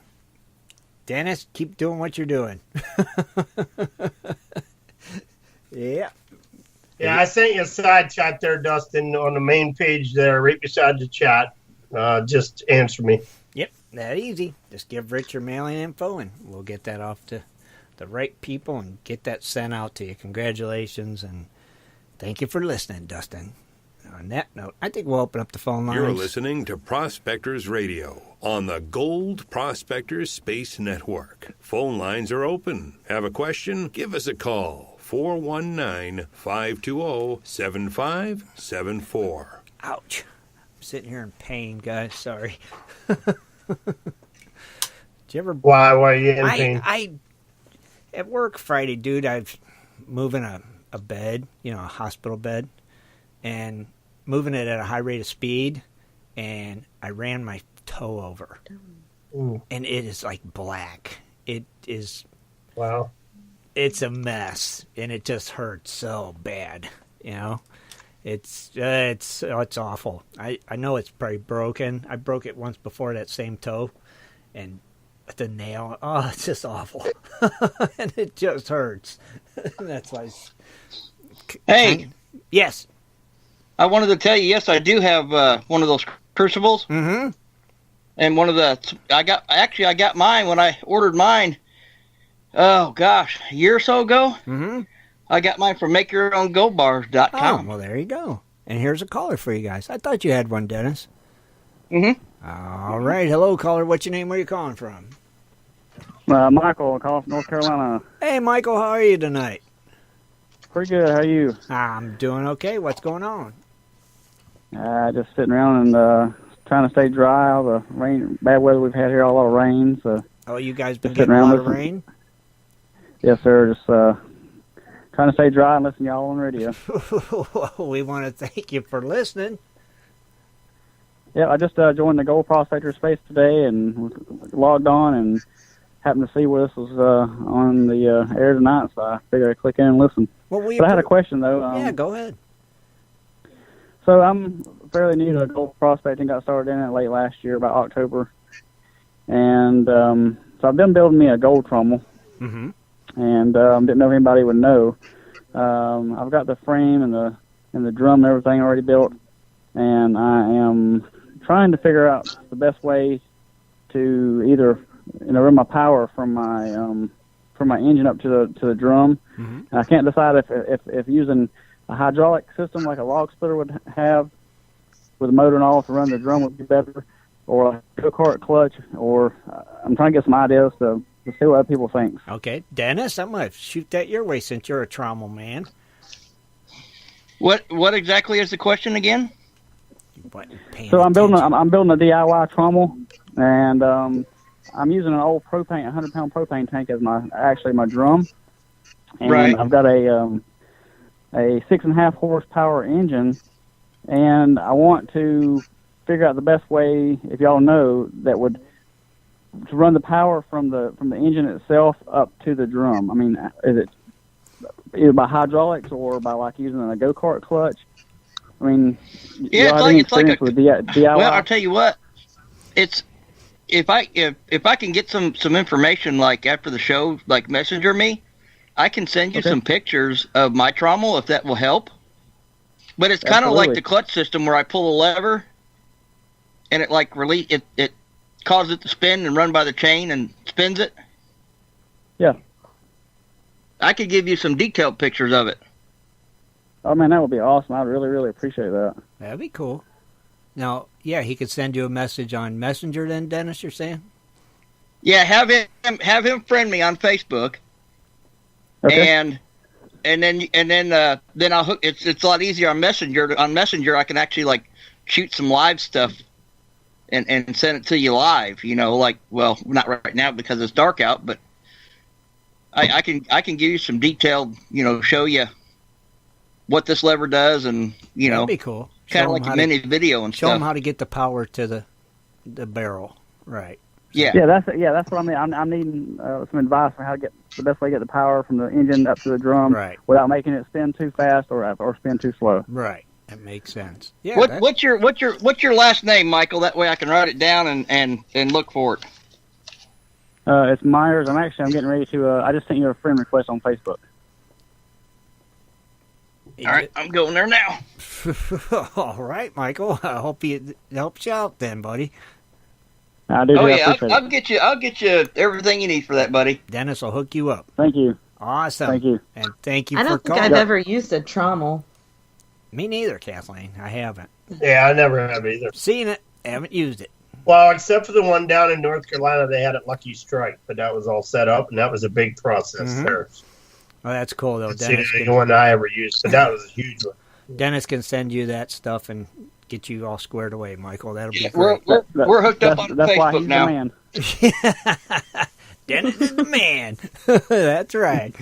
[SPEAKER 2] Dennis, keep doing what you're doing. Yeah.
[SPEAKER 3] Yeah, I sent you a side chat there, Dustin, on the main page there, right beside the chat. Just answer me.
[SPEAKER 2] Yep, that easy. Just give Rich your mailing info, and we'll get that off to the right people and get that sent out to you. Congratulations, and thank you for listening, Dustin. On that note, I think we'll open up the phone lines.
[SPEAKER 1] You're listening to Prospectors Radio on the Gold Prospectors Space Network. Phone lines are open. Have a question? Give us a call. 419-520-7574.
[SPEAKER 2] Ouch. I'm sitting here in pain, guys. Sorry. Did you ever...
[SPEAKER 3] Why are you in pain?
[SPEAKER 2] I at work Friday, dude, I'm moving a bed, a hospital bed, and moving it at a high rate of speed, and I ran my toe over.
[SPEAKER 3] Ooh.
[SPEAKER 2] And it is like black. It is...
[SPEAKER 3] Wow.
[SPEAKER 2] It's a mess, and it just hurts so bad, It's awful. I know it's probably broken. I broke it once before, that same toe, and the nail. Oh, it's just awful, and it just hurts. That's why.
[SPEAKER 5] Hey.
[SPEAKER 2] Yes.
[SPEAKER 5] I wanted to tell you. Yes, I do have one of those crucibles.
[SPEAKER 2] Mm-hmm.
[SPEAKER 5] And I got mine when I ordered mine. Oh, gosh, a year or so ago, I got mine from MakeYourOwnGoldBars.com.
[SPEAKER 2] Oh, well, there you go. And here's a caller for you guys. I thought you had one, Dennis.
[SPEAKER 5] Mm-hmm.
[SPEAKER 2] All right. Hello, caller. What's your name? Where are you calling from?
[SPEAKER 11] Michael, I'm calling from North Carolina.
[SPEAKER 2] Hey, Michael. How are you tonight?
[SPEAKER 11] Pretty good. How are you?
[SPEAKER 2] I'm doing okay. What's going on?
[SPEAKER 11] Just sitting around and trying to stay dry. All the bad weather we've had here, a lot of rain. So.
[SPEAKER 2] Oh, you guys been getting a lot of rain?
[SPEAKER 11] Yes, sir. Just trying to stay dry and listen to y'all on the radio.
[SPEAKER 2] We want to thank you for listening.
[SPEAKER 11] Yeah, I just joined the Gold Prospector Space today and logged on and happened to see where this was on the air tonight, so I figured I'd click in and listen.
[SPEAKER 2] Well,
[SPEAKER 11] but I had a question, though.
[SPEAKER 2] Yeah, go ahead.
[SPEAKER 11] So I'm fairly new to gold prospecting. Got started in it late last year, about October. And so I've been building me a gold trommel.
[SPEAKER 2] Mm-hmm.
[SPEAKER 11] And didn't know if anybody would know. I've got the frame and the drum and everything already built. And I am trying to figure out the best way to either run my power from my engine up to the drum.
[SPEAKER 2] Mm-hmm.
[SPEAKER 11] And I can't decide if using a hydraulic system like a log splitter would have with a motor and all to run the drum would be better, or a go-kart clutch, or I'm trying to get some ideas to see what other people think.
[SPEAKER 2] Okay, Dennis, I'm going to shoot that your way since you're a trommel man.
[SPEAKER 5] What exactly is the question again?
[SPEAKER 11] So I'm building a DIY trommel, and I'm using an old 100-pound propane tank as my drum. And
[SPEAKER 5] right.
[SPEAKER 11] I've got a 6.5 horsepower engine, and I want to figure out the best way, if y'all know, that would to run the power from the engine itself up to the drum. I mean, is it either by hydraulics or by like using a go-kart clutch? I mean,
[SPEAKER 5] yeah, it's like a DIY? Well, I'll tell you what, it's if I can get some information like after the show, like messenger me, I can send you some pictures of my trommel if that will help. But it's kind of like the clutch system where I pull a lever and it like it causes it to spin and run by the chain and spins it.
[SPEAKER 11] Yeah.
[SPEAKER 5] I could give you some detailed pictures of it.
[SPEAKER 11] Oh, man, that would be awesome. I'd really, really appreciate that.
[SPEAKER 2] That'd be cool. Now, yeah, he could send you a message on Messenger then, Dennis, you're saying?
[SPEAKER 5] Yeah, have him friend me on Facebook.
[SPEAKER 11] Okay.
[SPEAKER 5] And then I'll hook it's a lot easier on Messenger. On Messenger I can actually like shoot some live stuff and send it to you live, like, well, not right now because it's dark out, but I can give you some detailed, show you what this lever does, and
[SPEAKER 2] that'd be cool.
[SPEAKER 5] Kind of like a mini video and
[SPEAKER 2] show
[SPEAKER 5] stuff.
[SPEAKER 2] them how to get the power to the barrel, right?
[SPEAKER 5] Yeah,
[SPEAKER 11] that's what I mean. I'm needing some advice on how to get the best way to get the power from the engine up to the drum,
[SPEAKER 2] right, without
[SPEAKER 11] making it spin too fast or spin too slow.
[SPEAKER 2] Right, that makes sense. Yeah.
[SPEAKER 5] What's your last name, Michael? That way I can write it down and look for it.
[SPEAKER 11] It's Myers. I'm getting ready to. I just sent you a friend request on Facebook.
[SPEAKER 5] All right, I'm going there now.
[SPEAKER 2] All right, Michael. I hope it helps you out then, buddy.
[SPEAKER 11] I do.
[SPEAKER 5] Oh yeah, I'll get you everything you need for that, buddy.
[SPEAKER 2] Dennis will hook you up.
[SPEAKER 11] Thank you.
[SPEAKER 2] Awesome.
[SPEAKER 11] Thank you.
[SPEAKER 2] And thank you
[SPEAKER 4] for
[SPEAKER 2] calling.
[SPEAKER 4] I don't think I've ever used a trommel.
[SPEAKER 2] Me neither, Kathleen. I haven't.
[SPEAKER 3] Yeah, I never have either.
[SPEAKER 2] Seen it, haven't used it.
[SPEAKER 3] Well, except for the one down in North Carolina, they had at Lucky Strike, but that was all set up, and that was a big process there.
[SPEAKER 2] Oh, that's cool, though.
[SPEAKER 3] That's the one I ever used, but that was a huge one.
[SPEAKER 2] Dennis can send you that stuff and get you all squared away, Michael. That'll be
[SPEAKER 5] great. We're hooked up on Facebook now.
[SPEAKER 2] Dennis is the man. That's right.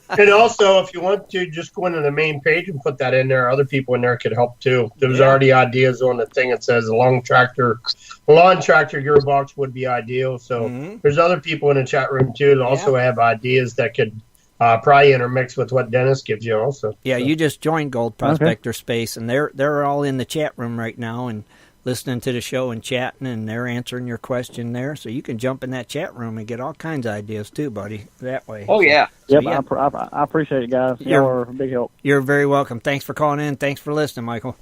[SPEAKER 3] And also, if you want to, just go into the main page and put that in there. Other people in there could help too. There's already ideas on the thing that says a lawn tractor gearbox would be ideal. So there's other people in the chat room too that also have ideas that could probably intermix with what Dennis gives you also.
[SPEAKER 2] Yeah, you just joined Gold Prospector Space, and they're all in the chat room right now and listening to the show and chatting, and they're answering your question there. So you can jump in that chat room and get all kinds of ideas too, buddy, that way.
[SPEAKER 5] Oh, yeah.
[SPEAKER 11] Yep, I appreciate it, guys. You're a big help.
[SPEAKER 2] You're very welcome. Thanks for calling in. Thanks for listening, Michael.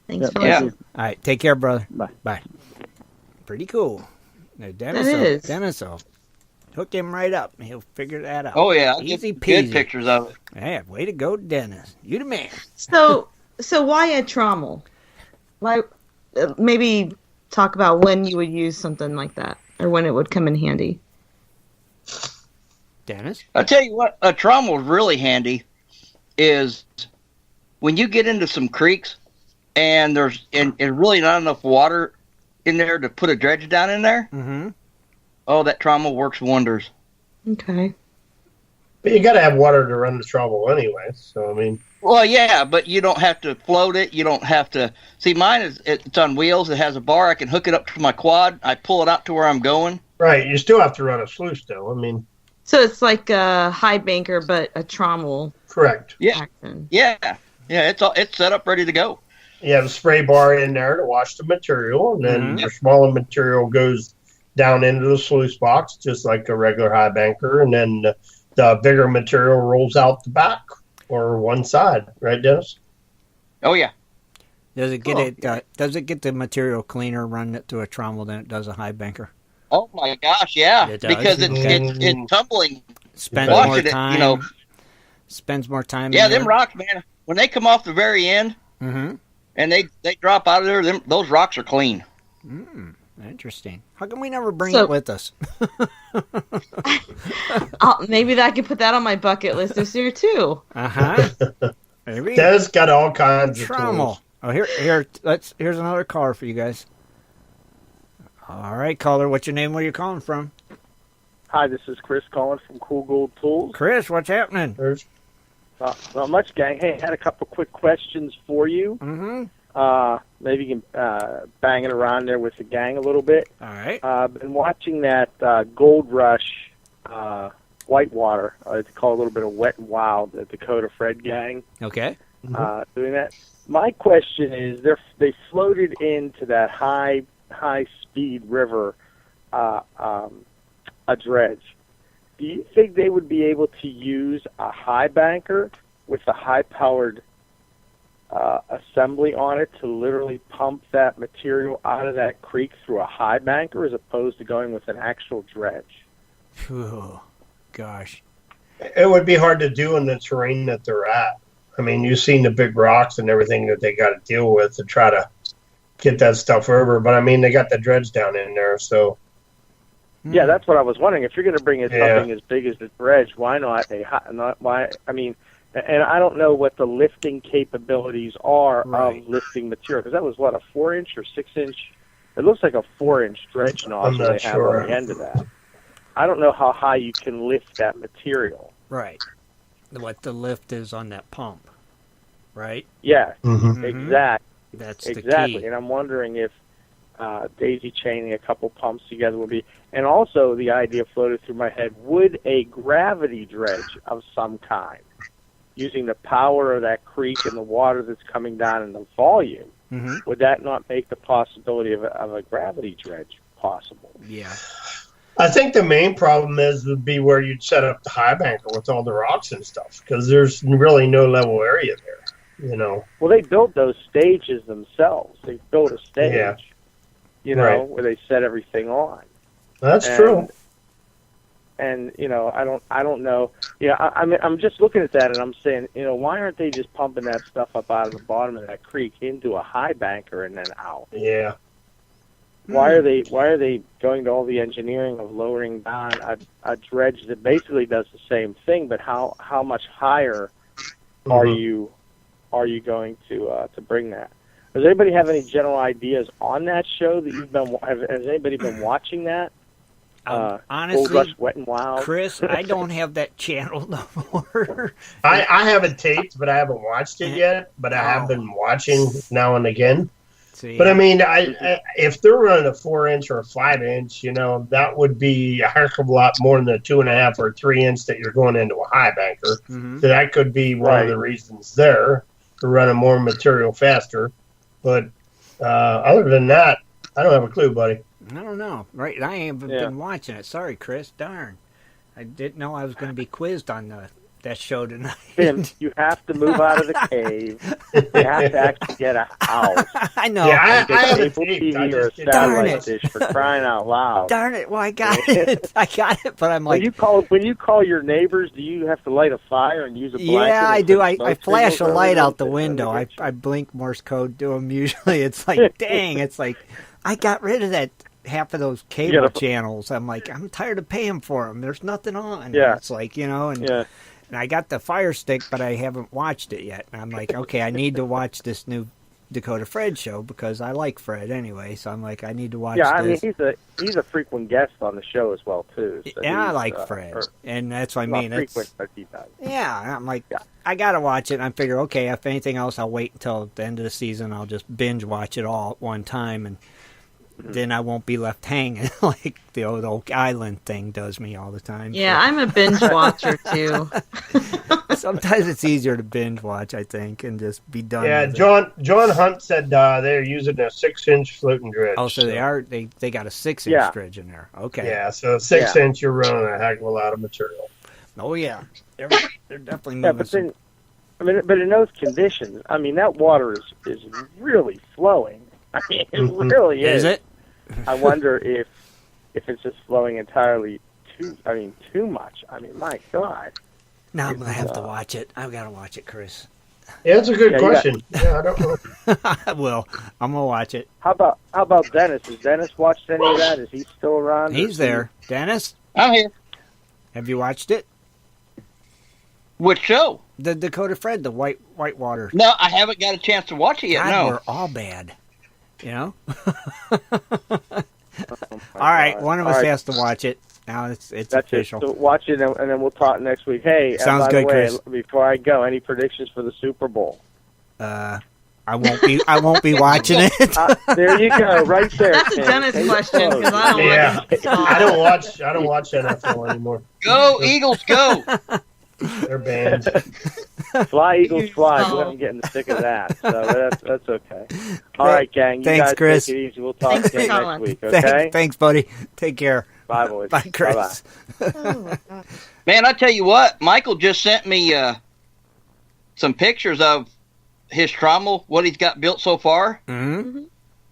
[SPEAKER 4] Thanks for listening.
[SPEAKER 2] All right, take care, brother.
[SPEAKER 11] Bye.
[SPEAKER 2] Pretty cool. Now, Dennis will hook him right up. He'll figure that out.
[SPEAKER 5] Oh, yeah.
[SPEAKER 2] Easy peasy.
[SPEAKER 5] Good pictures of it.
[SPEAKER 2] Yeah, way to go, Dennis. You the man.
[SPEAKER 4] So why a trommel? Why? Maybe talk about when you would use something like that, or when it would come in handy.
[SPEAKER 2] Dennis?
[SPEAKER 5] I'll tell you what, a trommel is really handy is when you get into some creeks and there's really not enough water in there to put a dredge down in there.
[SPEAKER 2] Mm-hmm.
[SPEAKER 5] Oh, that trommel works wonders.
[SPEAKER 4] Okay.
[SPEAKER 3] But you got to have water to run the trommel anyway, so I mean.
[SPEAKER 5] Well, yeah, but you don't have to float it. You don't have to. See, mine it's on wheels. It has a bar. I can hook it up to my quad. I pull it out to where I'm going,
[SPEAKER 3] Right. You still have to run a sluice, though. I mean,
[SPEAKER 4] So it's like a high banker, but a trommel.
[SPEAKER 3] correct.
[SPEAKER 5] Yeah,
[SPEAKER 4] Action.
[SPEAKER 5] yeah. It's set up, ready to go.
[SPEAKER 3] You have a spray bar in there to wash the material, and then
[SPEAKER 2] Mhm.
[SPEAKER 3] your smaller material goes down into the sluice box, just like a regular high banker, and then the bigger material rolls out the back or one side, right, Dennis?
[SPEAKER 5] Oh yeah.
[SPEAKER 2] Does it get
[SPEAKER 5] Cool.
[SPEAKER 2] Does it get the material cleaner running it through a trommel than it does a high banker?
[SPEAKER 5] Oh my gosh, yeah.
[SPEAKER 2] It does?
[SPEAKER 5] Because
[SPEAKER 2] Okay.
[SPEAKER 5] it's tumbling.
[SPEAKER 2] Spends
[SPEAKER 5] Washing
[SPEAKER 2] more
[SPEAKER 5] it,
[SPEAKER 2] time. Spends more time.
[SPEAKER 5] Yeah,
[SPEAKER 2] in
[SPEAKER 5] them
[SPEAKER 2] there?
[SPEAKER 5] rocks, man. When they come off the very end
[SPEAKER 2] Mm-hmm.
[SPEAKER 5] and they drop out of there, those rocks are clean.
[SPEAKER 2] Interesting. How come we never bring
[SPEAKER 4] So-
[SPEAKER 2] it with us?
[SPEAKER 4] Maybe I could put that on my bucket list this year too.
[SPEAKER 2] Uh-huh. Maybe.
[SPEAKER 3] Dennis got all kinds of
[SPEAKER 2] Trommel.
[SPEAKER 3] tools.
[SPEAKER 2] Oh, here's another caller for you guys. All right, caller, what's your name? Where you calling from?
[SPEAKER 12] Hi, this is Chris calling from Cool Gold Tools.
[SPEAKER 2] Chris, what's happening?
[SPEAKER 12] Not much, gang. Hey, I had a couple quick questions for you.
[SPEAKER 2] Mm-hmm.
[SPEAKER 12] Maybe you can bang it around there with the gang a little bit.
[SPEAKER 2] All right.
[SPEAKER 12] Been watching that Gold Rush Whitewater. They call it a little bit of Wet and Wild, the Dakota Fred gang.
[SPEAKER 2] Okay.
[SPEAKER 12] Doing that. My question is, they floated into that high speed river a dredge. Do you think they would be able to use a high banker with a high powered assembly on it to literally pump that material out of that creek through a high banker as opposed to going with an actual dredge?
[SPEAKER 2] Ooh, gosh.
[SPEAKER 3] It would be hard to do in the terrain that they're at. I mean, you've seen the big rocks and everything that they got to deal with to try to get that stuff over. But, I mean, they got the dredge down in there, so...
[SPEAKER 12] Yeah, that's what I was wondering. If you're going to bring in
[SPEAKER 3] Yeah.
[SPEAKER 12] something as big as the dredge, why not why? I mean, and I don't know what the lifting capabilities are of lifting material, because that was what, a 4-inch or 6-inch? It looks like a 4-inch dredge nozzle
[SPEAKER 3] not
[SPEAKER 12] they have
[SPEAKER 3] sure.
[SPEAKER 12] on the end of that. I don't know how high you can lift that material.
[SPEAKER 2] Right. What the lift is on that pump, right?
[SPEAKER 12] Yeah,
[SPEAKER 3] Mhm.
[SPEAKER 12] exactly.
[SPEAKER 2] That's the
[SPEAKER 12] Exactly,
[SPEAKER 2] key.
[SPEAKER 12] and I'm wondering if daisy chaining a couple pumps together would be, and also the idea floated through my head, would a gravity dredge of some kind, using the power of that creek and the water that's coming down and the volume, would that not make the possibility of a gravity dredge possible?
[SPEAKER 2] Yeah.
[SPEAKER 3] I think the main problem would be where you'd set up the high banker with all the rocks and stuff, because there's really no level area there, you know.
[SPEAKER 12] Well, they built those stages themselves. They built a stage,
[SPEAKER 3] Yeah.
[SPEAKER 12] you know,
[SPEAKER 3] Right.
[SPEAKER 12] where they set everything on.
[SPEAKER 3] That's true.
[SPEAKER 12] And you know, I don't know. Yeah, I'm just looking at that and I'm saying, you know, why aren't they just pumping that stuff up out of the bottom of that creek into a high banker and then out?
[SPEAKER 3] Yeah.
[SPEAKER 12] Why are they going to all the engineering of lowering down a dredge that basically does the same thing, but how much higher are you going to bring that? Does anybody have any general ideas on that show that you've been? Has anybody been watching that?
[SPEAKER 2] Honestly,
[SPEAKER 12] Gold Rush Wet and Wild.
[SPEAKER 2] Chris, I don't have that channel no more.
[SPEAKER 3] I have it taped, but I haven't watched it yet. But I have been watching now and again.
[SPEAKER 2] See,
[SPEAKER 3] But I mean, if they're running a 4-inch or a 5-inch, you know, that would be a heck of a lot more than the 2.5 or 3-inch that you're going into a high banker. So that could be one of the reasons there to running more material faster. But other than that, I don't have a clue, buddy.
[SPEAKER 2] I don't know. Right, I haven't been watching it. Sorry, Chris. Darn. I didn't know I was going to be quizzed on that show tonight.
[SPEAKER 12] Tim, you have to move out of the cave. You have to actually get a house.
[SPEAKER 2] I know.
[SPEAKER 3] Yeah,
[SPEAKER 12] Get
[SPEAKER 3] I have
[SPEAKER 12] cable
[SPEAKER 3] it taped.
[SPEAKER 12] TV or a
[SPEAKER 2] Darn
[SPEAKER 12] satellite
[SPEAKER 2] it.
[SPEAKER 12] dish for crying out loud.
[SPEAKER 2] Darn it. Well, I got it. I got it, but I'm like...
[SPEAKER 12] When you call your neighbors, do you have to light a fire and use a blanket?
[SPEAKER 2] Yeah, I
[SPEAKER 12] and
[SPEAKER 2] do.
[SPEAKER 12] put
[SPEAKER 2] I
[SPEAKER 12] smoke
[SPEAKER 2] flash a
[SPEAKER 12] signals
[SPEAKER 2] light
[SPEAKER 12] over
[SPEAKER 2] out the
[SPEAKER 12] them?
[SPEAKER 2] window. I blink Morse code to them usually. It's like, dang, it's like, I got rid of that half of those cable channels. I'm like, I'm tired of paying for them. There's nothing on.
[SPEAKER 12] Yeah.
[SPEAKER 2] It's like, you know, and
[SPEAKER 12] Yeah.
[SPEAKER 2] I got the Fire Stick, but I haven't watched it yet. And I'm like, okay, I need to watch this new Dakota Fred show because I like Fred anyway. So I'm like, I need to watch
[SPEAKER 12] Yeah, I mean,
[SPEAKER 2] this.
[SPEAKER 12] he's a frequent guest on the show as well too. So
[SPEAKER 2] Yeah, I
[SPEAKER 12] he's,
[SPEAKER 2] like Fred, and that's what I
[SPEAKER 12] not
[SPEAKER 2] mean.
[SPEAKER 12] frequent, but he does.
[SPEAKER 2] Yeah, I'm like, I gotta watch it. And I figure, okay, if anything else, I'll wait until the end of the season. I'll just binge watch it all at one time. And then I won't be left hanging like the old Oak Island thing does me all the time.
[SPEAKER 4] Yeah, I'm a binge watcher too.
[SPEAKER 2] Sometimes it's easier to binge watch, I think, and just be done.
[SPEAKER 3] Yeah,
[SPEAKER 2] with
[SPEAKER 3] John Hunt said they're using a 6-inch floating dredge.
[SPEAKER 2] Oh, so they got a 6-inch dredge in there. Okay.
[SPEAKER 3] Yeah, so 6-inch, you're running a heck of a lot of material.
[SPEAKER 2] Oh yeah, they're definitely moving.
[SPEAKER 12] But in those conditions, I mean, that water is really flowing. I mean, it really is.
[SPEAKER 2] Is it?
[SPEAKER 12] I wonder if it's just flowing entirely too much. I mean, my God.
[SPEAKER 2] Now I'm gonna have to watch it. I've got to watch it, Chris.
[SPEAKER 3] Yeah, that's a good question. Yeah, I don't know.
[SPEAKER 2] I will. I'm gonna watch it.
[SPEAKER 12] How about Dennis? Has Dennis watched any of that? Is he still around?
[SPEAKER 2] He's there. Dennis?
[SPEAKER 5] I'm here.
[SPEAKER 2] Have you watched it?
[SPEAKER 5] Which show?
[SPEAKER 2] The Dakota Fred, the Whitewater.
[SPEAKER 5] No, I haven't got a chance to watch it yet.
[SPEAKER 2] God,
[SPEAKER 5] no,
[SPEAKER 2] we're all bad. You know. All right, one of us has to watch it. Now it's official.
[SPEAKER 12] So watch it, and then we'll talk next week. Hey,
[SPEAKER 2] sounds
[SPEAKER 12] by
[SPEAKER 2] good,
[SPEAKER 12] the way,
[SPEAKER 2] Chris.
[SPEAKER 12] Before I go, any predictions for the Super Bowl?
[SPEAKER 2] I won't be watching it.
[SPEAKER 12] There you go, right there.
[SPEAKER 4] That's a Dennis question because I don't watch.
[SPEAKER 3] I don't watch NFL anymore.
[SPEAKER 5] Go Eagles, go!
[SPEAKER 3] They're banned.
[SPEAKER 12] Fly Eagles fly. I'm getting sick of that, so that's okay. All right, gang. You
[SPEAKER 2] Thanks,
[SPEAKER 12] guys
[SPEAKER 2] Chris.
[SPEAKER 12] take it easy. We'll talk again next week. Okay.
[SPEAKER 2] Thanks, buddy. Take care.
[SPEAKER 12] Bye, boys.
[SPEAKER 2] Bye, Chris.
[SPEAKER 12] Bye-bye.
[SPEAKER 5] Man, I tell you what, Michael just sent me some pictures of his trommel, what he's got built so far.
[SPEAKER 2] Mm-hmm.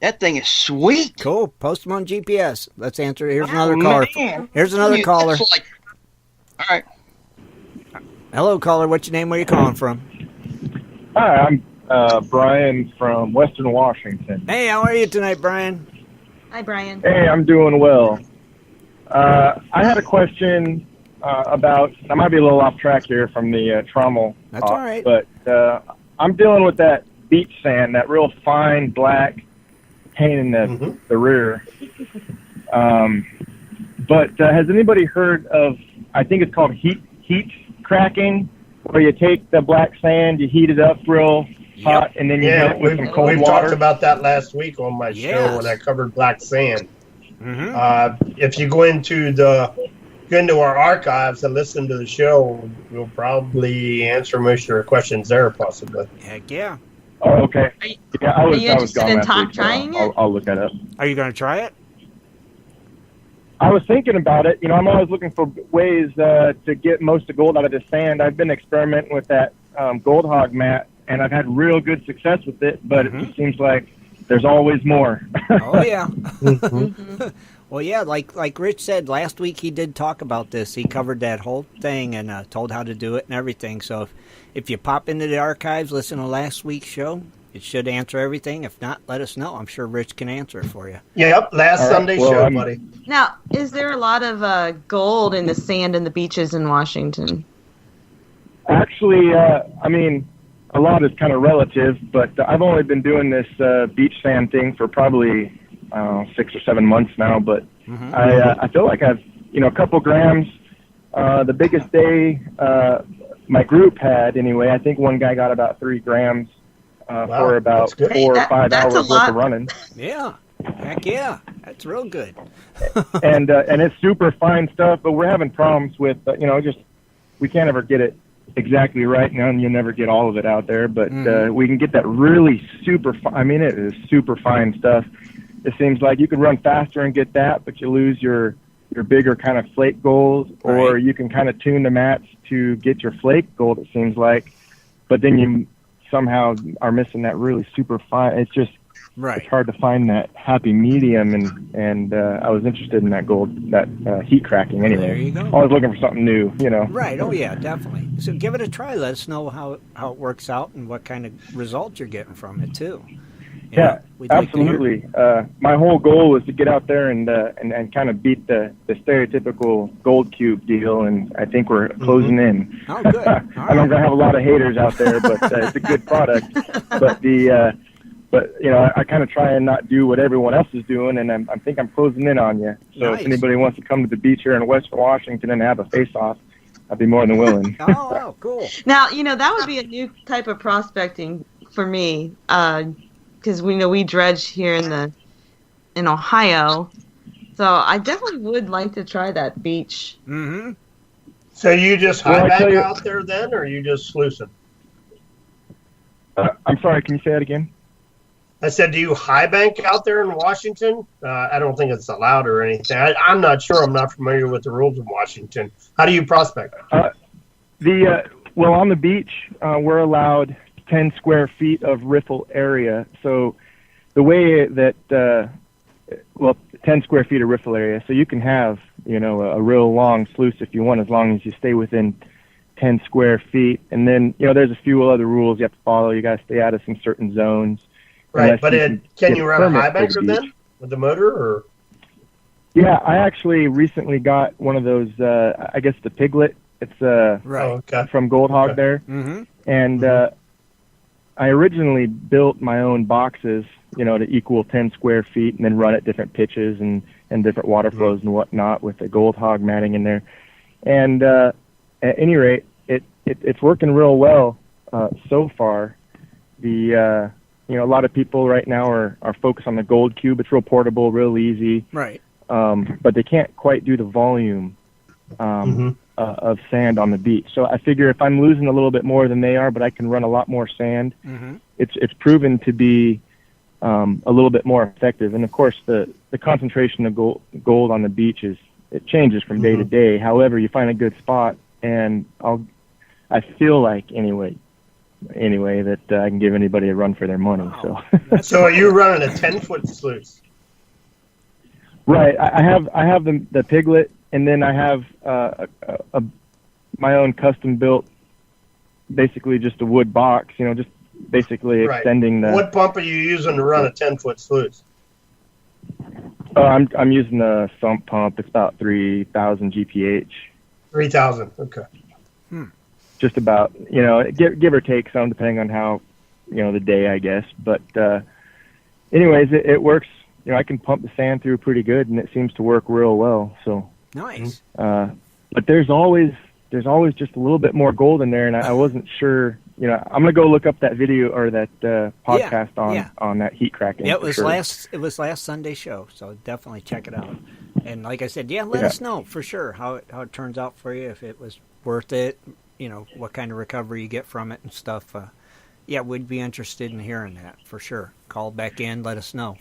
[SPEAKER 5] That thing is sweet.
[SPEAKER 2] Cool. Post them on GPS. Let's answer. Here's another caller. Here's another caller.
[SPEAKER 5] All right.
[SPEAKER 2] Hello, caller. What's your name? Where you calling from?
[SPEAKER 13] Hi, I'm Brian from Western Washington.
[SPEAKER 2] Hey, how are you tonight, Brian?
[SPEAKER 4] Hi, Brian.
[SPEAKER 13] Hey, I'm doing well. I had a question about, I might be a little off track here from the trommel.
[SPEAKER 2] That's all right.
[SPEAKER 13] But I'm dealing with that beach sand, that real fine black paint in the rear. But has anybody heard of, I think it's called heat cracking, where you take the black sand, you heat it up real hot, and then you hit it with some cold
[SPEAKER 3] we've
[SPEAKER 13] water?
[SPEAKER 3] talked about that last week on my show when I covered black sand. If you go into our archives and listen to the show, we'll probably answer most of your questions there, possibly.
[SPEAKER 2] Heck yeah.
[SPEAKER 13] Oh, okay. I was
[SPEAKER 4] interested in
[SPEAKER 13] gone last week,
[SPEAKER 4] trying
[SPEAKER 13] so
[SPEAKER 4] it?
[SPEAKER 13] I'll look that up.
[SPEAKER 2] Are you going to try it?
[SPEAKER 13] I was thinking about it. You know, I'm always looking for ways to get most of gold out of the sand. I've been experimenting with that gold hog mat, and I've had real good success with it, but it seems like there's always more.
[SPEAKER 2] Oh, yeah. Well, yeah, like Rich said, last week he did talk about this. He covered that whole thing and told how to do it and everything. So if you pop into the archives, listen to last week's show, it should answer everything. If not, let us know. I'm sure Rich can answer it for you.
[SPEAKER 3] Yep, last Sunday show, buddy.
[SPEAKER 4] Now, is there a lot of gold in the sand and the beaches in Washington?
[SPEAKER 13] Actually, I mean, a lot is kind of relative, but I've only been doing this beach sand thing for probably 6 or 7 months now, but I feel like I've, a couple grams. The biggest day my group had, anyway, I think one guy got about 3 grams for about 4 or 5 hours worth of running.
[SPEAKER 2] Yeah. Heck yeah. That's real good.
[SPEAKER 13] and it's super fine stuff, but we're having problems with, we can't ever get it exactly right now, and you'll never get all of it out there, but we can get that really super it is super fine stuff. It seems like you can run faster and get that, but you lose your bigger kind of flake gold, or you can kind of tune the mats to get your flake gold, it seems like, but then you somehow are missing that really super fine. It's just it's hard to find that happy medium, and I was interested in that gold, that heat cracking anyway.
[SPEAKER 2] There you go.
[SPEAKER 13] Always looking for something new,
[SPEAKER 2] Right. Oh, yeah, definitely. So give it a try. Let us know how it works out and what kind of results you're getting from it, too.
[SPEAKER 13] Yeah, absolutely. My whole goal was to get out there and kind of beat the stereotypical gold cube deal, and I think we're closing in.
[SPEAKER 2] Oh, good.
[SPEAKER 13] I know I'm going to have a lot of haters out there, but it's a good product. But I kind of try and not do what everyone else is doing, and I think I'm closing in on you. So if anybody wants to come to the beach here in Western Washington and have a face-off, I'd be more than willing.
[SPEAKER 2] Oh, cool.
[SPEAKER 4] Now, that would be a new type of prospecting for me, because we dredge here in in Ohio. So I definitely would like to try that beach.
[SPEAKER 2] Mm-hmm.
[SPEAKER 3] So you just high bank out there then, or you just sluicing?
[SPEAKER 13] I'm sorry, can you say that again?
[SPEAKER 3] I said, do you high bank out there in Washington? I don't think it's allowed or anything. I'm not sure. I'm not familiar with the rules in Washington. How do you prospect?
[SPEAKER 13] Well, on the beach, we're allowed 10 square feet of riffle area. So the way that, 10 square feet of riffle area. So you can have, a real long sluice if you want, as long as you stay within 10 square feet. And then, there's a few other rules you have to follow. You got to stay out of some certain zones.
[SPEAKER 3] Right, but can you run a high banker then with the motor? Or?
[SPEAKER 13] Yeah, I actually recently got one of those, I guess the Piglet. It's from Goldhog there.
[SPEAKER 2] Mm-hmm.
[SPEAKER 13] And I originally built my own boxes, to equal 10 square feet and then run at different pitches and different water flows and whatnot with the Goldhog matting in there. And at any rate, it's working real well so far. A lot of people right now are focused on the Gold Cube. It's real portable, real easy.
[SPEAKER 2] Right.
[SPEAKER 13] But they can't quite do the volume of sand on the beach. So I figure if I'm losing a little bit more than they are, but I can run a lot more sand, it's proven to be a little bit more effective. And of course, the concentration of gold on the beach it changes from day to day. However, you find a good spot, and I feel like anyway that I can give anybody a run for their money.
[SPEAKER 2] Wow.
[SPEAKER 3] So are you running a 10-foot sluice?
[SPEAKER 13] Right. I have the Piglet, and then I have my own custom built, basically just a wood box. Just basically extending the.
[SPEAKER 3] What pump are you using to run a 10-foot sluice?
[SPEAKER 13] I'm using a sump pump. It's about 3,000 GPH.
[SPEAKER 3] 3,000. Okay.
[SPEAKER 13] Just about, give or take some, depending on how, the day, I guess. But anyways, it works. I can pump the sand through pretty good, and it seems to work real well. So
[SPEAKER 2] nice.
[SPEAKER 13] But there's always just a little bit more gold in there, and I wasn't sure. I'm gonna go look up that video or that podcast on that heat cracking.
[SPEAKER 2] Yeah, it was last Sunday show, so definitely check it out. And like I said, let us know for sure how it turns out for you, if it was worth it. What kind of recovery you get from it and stuff. We'd be interested in hearing that for sure. Call back in, let us know.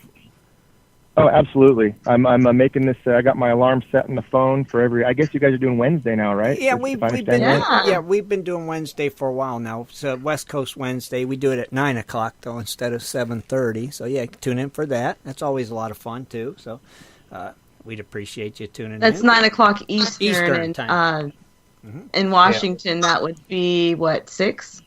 [SPEAKER 13] Oh, absolutely. I'm making this. I got my alarm set on the phone for every. I guess you guys are doing Wednesday now, right?
[SPEAKER 2] Yeah, we've been doing Wednesday for a while now. So West Coast Wednesday, we do it at 9:00 though instead of 7:30. So tune in for that. That's always a lot of fun too. So we'd appreciate you tuning in.
[SPEAKER 4] That's 9:00
[SPEAKER 2] Eastern time.
[SPEAKER 4] In Washington, that would be what, 6?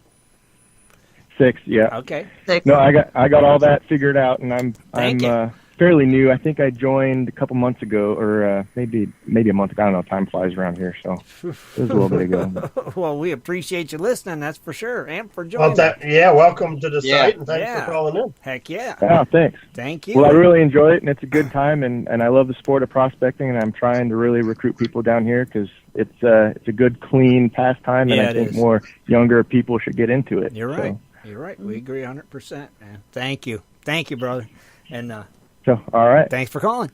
[SPEAKER 13] 6, yeah.
[SPEAKER 2] Okay.
[SPEAKER 4] 6.
[SPEAKER 13] No, I got all that figured out, and I'm fairly new. I think I joined a couple months ago, or maybe a month ago. I don't know. Time flies around here, so it was a little bit ago.
[SPEAKER 2] Well, we appreciate you listening, that's for sure, and for joining.
[SPEAKER 3] Welcome to the site, and thanks for calling in.
[SPEAKER 2] Heck yeah.
[SPEAKER 13] Oh, thanks.
[SPEAKER 2] Thank you.
[SPEAKER 13] Well, I really enjoy it, and it's a good time, and I love the sport of prospecting, and I'm trying to really recruit people down here because it's a good, clean pastime, and I think more younger people should get into it.
[SPEAKER 2] You're right. You're right. We agree 100%, man. Thank you, brother, and.
[SPEAKER 13] So, all right.
[SPEAKER 2] Thanks for calling.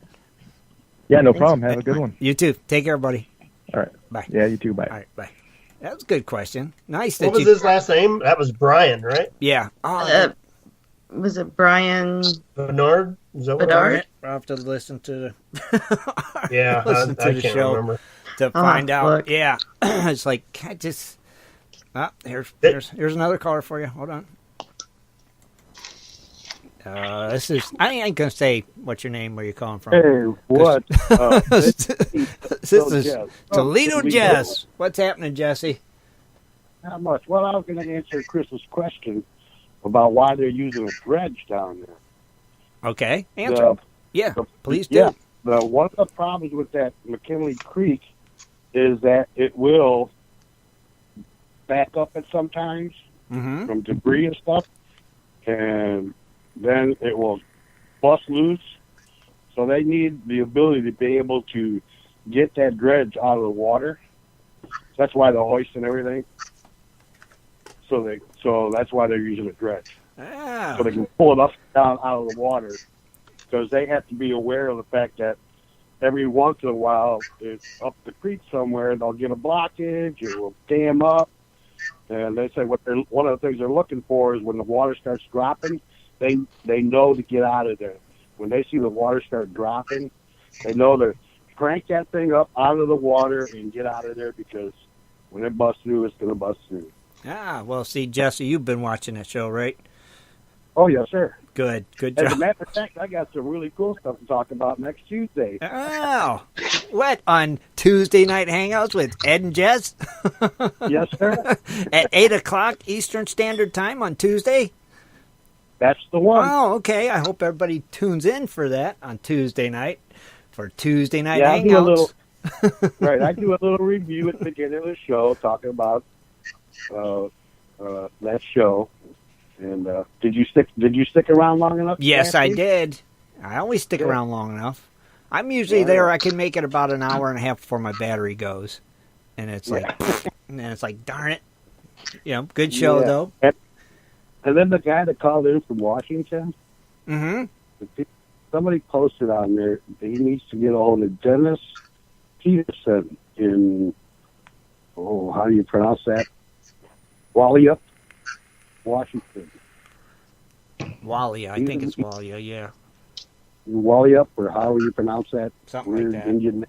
[SPEAKER 13] Yeah, no problem. Have a good one.
[SPEAKER 2] You too. Take care, buddy.
[SPEAKER 13] All right.
[SPEAKER 2] Bye.
[SPEAKER 13] Yeah, you too. Bye.
[SPEAKER 2] All right, bye. That was a good question. Nice.
[SPEAKER 3] What was his last name? That was Brian, right?
[SPEAKER 2] Yeah.
[SPEAKER 4] Was it Brian
[SPEAKER 3] Bernard? Is that what
[SPEAKER 2] Bernard? I'll have to listen to the
[SPEAKER 3] I can't
[SPEAKER 2] show
[SPEAKER 3] remember.
[SPEAKER 2] to find out.
[SPEAKER 4] Look.
[SPEAKER 2] Yeah. It's like I just here's another caller for you. Hold on. This is. I ain't gonna say what's your name, where you're calling from.
[SPEAKER 14] Hey, what?
[SPEAKER 2] This is Toledo Jess. What's happening, Jesse?
[SPEAKER 14] Not much. Well, I was going to answer Chris's question about why they're using a dredge down there.
[SPEAKER 2] Okay, answer. Please do.
[SPEAKER 14] Yeah, one of the problems with that McKinley Creek is that it will back up at sometimes from debris and stuff, and then it will bust loose. So they need the ability to be able to get that dredge out of the water. That's why the hoist and everything. So that's why they're using a dredge.
[SPEAKER 2] Ah.
[SPEAKER 14] So they can pull it up down out of the water because they have to be aware of the fact that every once in a while, it's up the creek somewhere, they'll get a blockage, it will dam up. And they say one of the things they're looking for is when the water starts dropping, they know to get out of there. When they see the water start dropping, they know to crank that thing up out of the water and get out of there, because when it busts through, it's going to bust through.
[SPEAKER 2] Ah, well, see, Jesse, you've been watching that show, right?
[SPEAKER 14] Oh, yes, sir.
[SPEAKER 2] Good job.
[SPEAKER 14] As a matter of fact, I got some really cool stuff to talk about next Tuesday.
[SPEAKER 2] Oh, what, on Tuesday Night Hangouts with Ed and Jess?
[SPEAKER 14] Yes, sir.
[SPEAKER 2] At 8 o'clock Eastern Standard Time on Tuesday?
[SPEAKER 14] That's the one.
[SPEAKER 2] Oh, okay. I hope everybody tunes in for that on Tuesday night for Tuesday Night
[SPEAKER 14] I do
[SPEAKER 2] Hangouts.
[SPEAKER 14] Right, I do a little review at the beginning of the show talking about that show. And did you stick around long enough?
[SPEAKER 2] Yes, I
[SPEAKER 14] Kathleen?
[SPEAKER 2] did. I always stick around long enough. I'm usually there. I can make it about an hour and a half before my battery goes, and it's like, and then it's like, darn it. Good show though.
[SPEAKER 14] And then the guy that called in from Washington.
[SPEAKER 2] Mm-hmm.
[SPEAKER 14] Somebody posted on there that he needs to get a hold of Dennis Peterson in, how do you pronounce that? Walia, Washington.
[SPEAKER 2] Walia, I think it's Walia, yeah.
[SPEAKER 14] Walia, or how you pronounce that?
[SPEAKER 2] Something
[SPEAKER 14] weird
[SPEAKER 2] like that.
[SPEAKER 14] Indian name.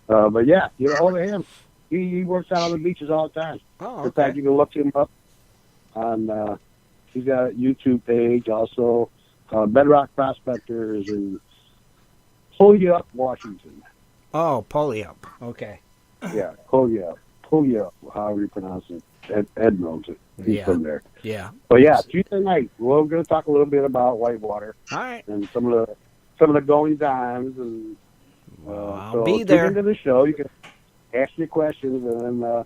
[SPEAKER 14] But yeah, get a hold of him. He works out on the beaches all the time.
[SPEAKER 2] Oh, okay.
[SPEAKER 14] In fact, you can look him up on, he's got a YouTube page also, Bedrock Prospectors in Puyallup, Washington.
[SPEAKER 2] Oh, Puyallup. Okay.
[SPEAKER 14] Yeah, Puyallup, however you pronounce it. Ed knows it. He's from there.
[SPEAKER 2] Yeah.
[SPEAKER 14] But yeah, Tuesday night, we're going to talk a little bit about whitewater.
[SPEAKER 2] All right.
[SPEAKER 14] And some of the goings ons, and
[SPEAKER 2] I'll be there.
[SPEAKER 14] Tune into the show. You can ask your questions, and then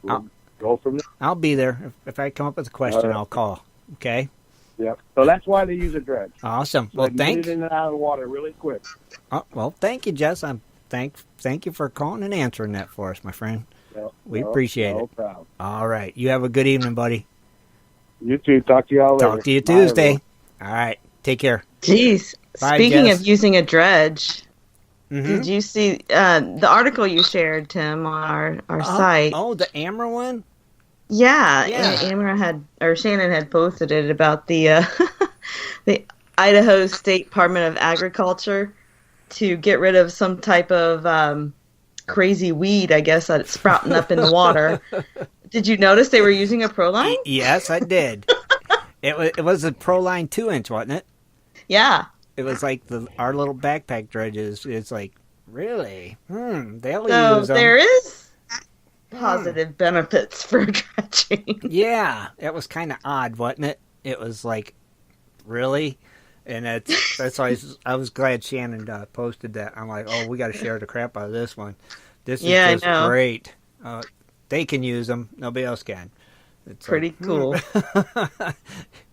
[SPEAKER 14] we'll go from there.
[SPEAKER 2] I'll be there. If I come up with a question, I'll call. Okay.
[SPEAKER 14] Yep. So that's why they use a dredge.
[SPEAKER 2] Awesome.
[SPEAKER 14] So
[SPEAKER 2] Well,
[SPEAKER 14] you
[SPEAKER 2] thank.
[SPEAKER 14] get it in and out of the water really quick.
[SPEAKER 2] Well, thank you, Jess. Thank you for calling and answering that for us, my friend. We appreciate it.
[SPEAKER 14] No problem.
[SPEAKER 2] All right. You have a good evening, buddy.
[SPEAKER 14] You too. Talk to y'all later.
[SPEAKER 2] Talk to you
[SPEAKER 14] Bye,
[SPEAKER 2] Tuesday.
[SPEAKER 14] everyone.
[SPEAKER 2] All right. Take care.
[SPEAKER 4] Jeez.
[SPEAKER 2] Bye,
[SPEAKER 4] Speaking
[SPEAKER 2] Jess.
[SPEAKER 4] of using a dredge,
[SPEAKER 2] Mhm.
[SPEAKER 4] did you see the article you shared, Tim, on our site?
[SPEAKER 2] Oh, the Amber one?
[SPEAKER 4] Yeah.
[SPEAKER 2] Yeah.
[SPEAKER 4] Shannon had posted it about the the Idaho State Department of Agriculture to get rid of some type of crazy weed, I guess, that's sprouting up in the water. Did you notice they were using a Proline?
[SPEAKER 2] Yes, I did. It was a Proline 2-inch, wasn't it?
[SPEAKER 4] Yeah.
[SPEAKER 2] It was like our little backpack dredges. It's like, really? They'll
[SPEAKER 4] So
[SPEAKER 2] use them.
[SPEAKER 4] there is positive benefits for dredging.
[SPEAKER 2] Yeah, it was kind of odd, wasn't it? It was like, really? And that's why I was glad Shannon posted that. I'm like, we got to share the crap out of this one. This is just
[SPEAKER 4] I know.
[SPEAKER 2] great. They can use them. Nobody else can. It's
[SPEAKER 4] Pretty cool.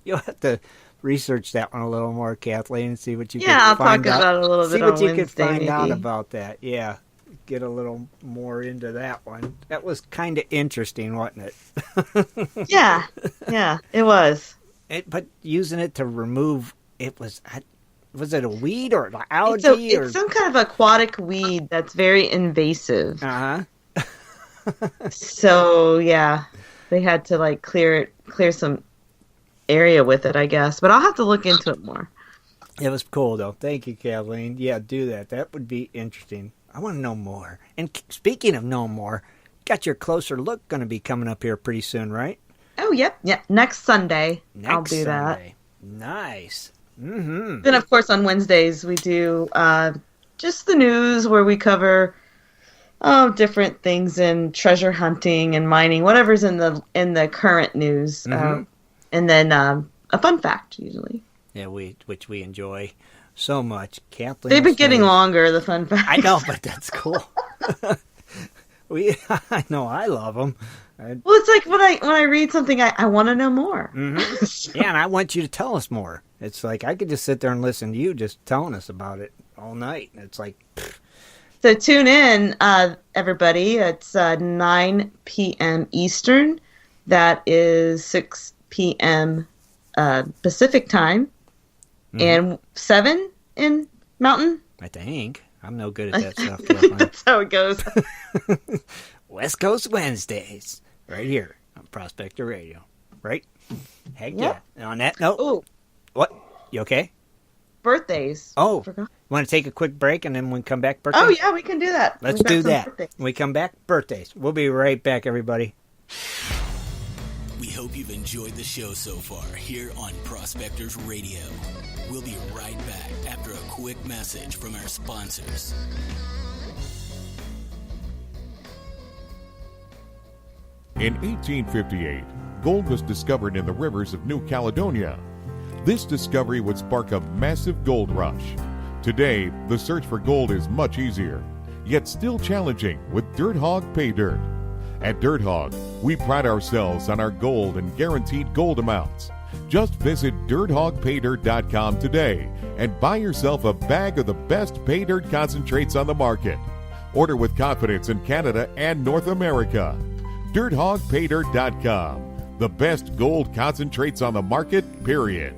[SPEAKER 2] You'll have to research that one a little more, Kathleen, and see what you
[SPEAKER 4] Yeah,
[SPEAKER 2] can
[SPEAKER 4] I'll
[SPEAKER 2] find
[SPEAKER 4] talk
[SPEAKER 2] out.
[SPEAKER 4] about it a little
[SPEAKER 2] see
[SPEAKER 4] bit
[SPEAKER 2] what
[SPEAKER 4] on
[SPEAKER 2] you can
[SPEAKER 4] Wednesday,
[SPEAKER 2] find out
[SPEAKER 4] maybe.
[SPEAKER 2] about that. Yeah, get a little more into that one. That was kind of interesting, wasn't it?
[SPEAKER 4] Yeah, it was.
[SPEAKER 2] But using it to remove it was it a weed or an algae?
[SPEAKER 4] It's some kind of aquatic weed that's very invasive.
[SPEAKER 2] Uh-huh.
[SPEAKER 4] So yeah, they had to clear some area with it, I guess. But I'll have to look into it more.
[SPEAKER 2] It was cool though. Thank you, Kathleen. Yeah, do that. That would be interesting. I want to know more. And speaking of know more, got your closer look going to be coming up here pretty soon, right?
[SPEAKER 4] Oh, yep. Next Sunday, I'll do
[SPEAKER 2] Sunday.
[SPEAKER 4] that.
[SPEAKER 2] Nice. Mm-hmm.
[SPEAKER 4] Then, of course, on Wednesdays we do just the news where we cover different things in treasure hunting and mining, whatever's in the current news,
[SPEAKER 2] Mm-hmm.
[SPEAKER 4] and then a fun fact usually.
[SPEAKER 2] Yeah, which we enjoy so much. Kathleen,
[SPEAKER 4] They've been getting longer. The fun facts.
[SPEAKER 2] I know, but that's cool. I know, I love them.
[SPEAKER 4] Well, it's like when I read something, I want to know more.
[SPEAKER 2] Mm-hmm. Yeah, and I want you to tell us more. It's like I could just sit there and listen to you just telling us about it all night. It's like,
[SPEAKER 4] so tune in, everybody. It's 9 p.m. Eastern. That is 6 p.m. Pacific time, and 7 in Mountain?
[SPEAKER 2] I think. I'm no good at that stuff, Kathleen.
[SPEAKER 4] That's how it goes.
[SPEAKER 2] West Coast Wednesdays. Right here on Prospector Radio. Right? Heck yeah. And on that note.
[SPEAKER 4] Ooh.
[SPEAKER 2] What? You okay?
[SPEAKER 4] Birthdays.
[SPEAKER 2] Oh. Want to take a quick break and then when we come back, birthdays?
[SPEAKER 4] Oh, yeah, we can do that.
[SPEAKER 2] Let's do that. When we come back, birthdays. We'll be right back, everybody.
[SPEAKER 15] We hope you've enjoyed the show so far here on Prospectors Radio. We'll be right back after a quick message from our sponsors.
[SPEAKER 16] In 1858, gold was discovered in the rivers of New Caledonia. This discovery would spark a massive gold rush. Today, the search for gold is much easier, yet still challenging with Dirt Hog Pay Dirt. At Dirt Hog, we pride ourselves on our gold and guaranteed gold amounts. Just visit dirthogpaydirt.com today and buy yourself a bag of the best pay dirt concentrates on the market. Order with confidence in Canada and North America. dirthogpaydirt.com, the best gold concentrates on the market, period.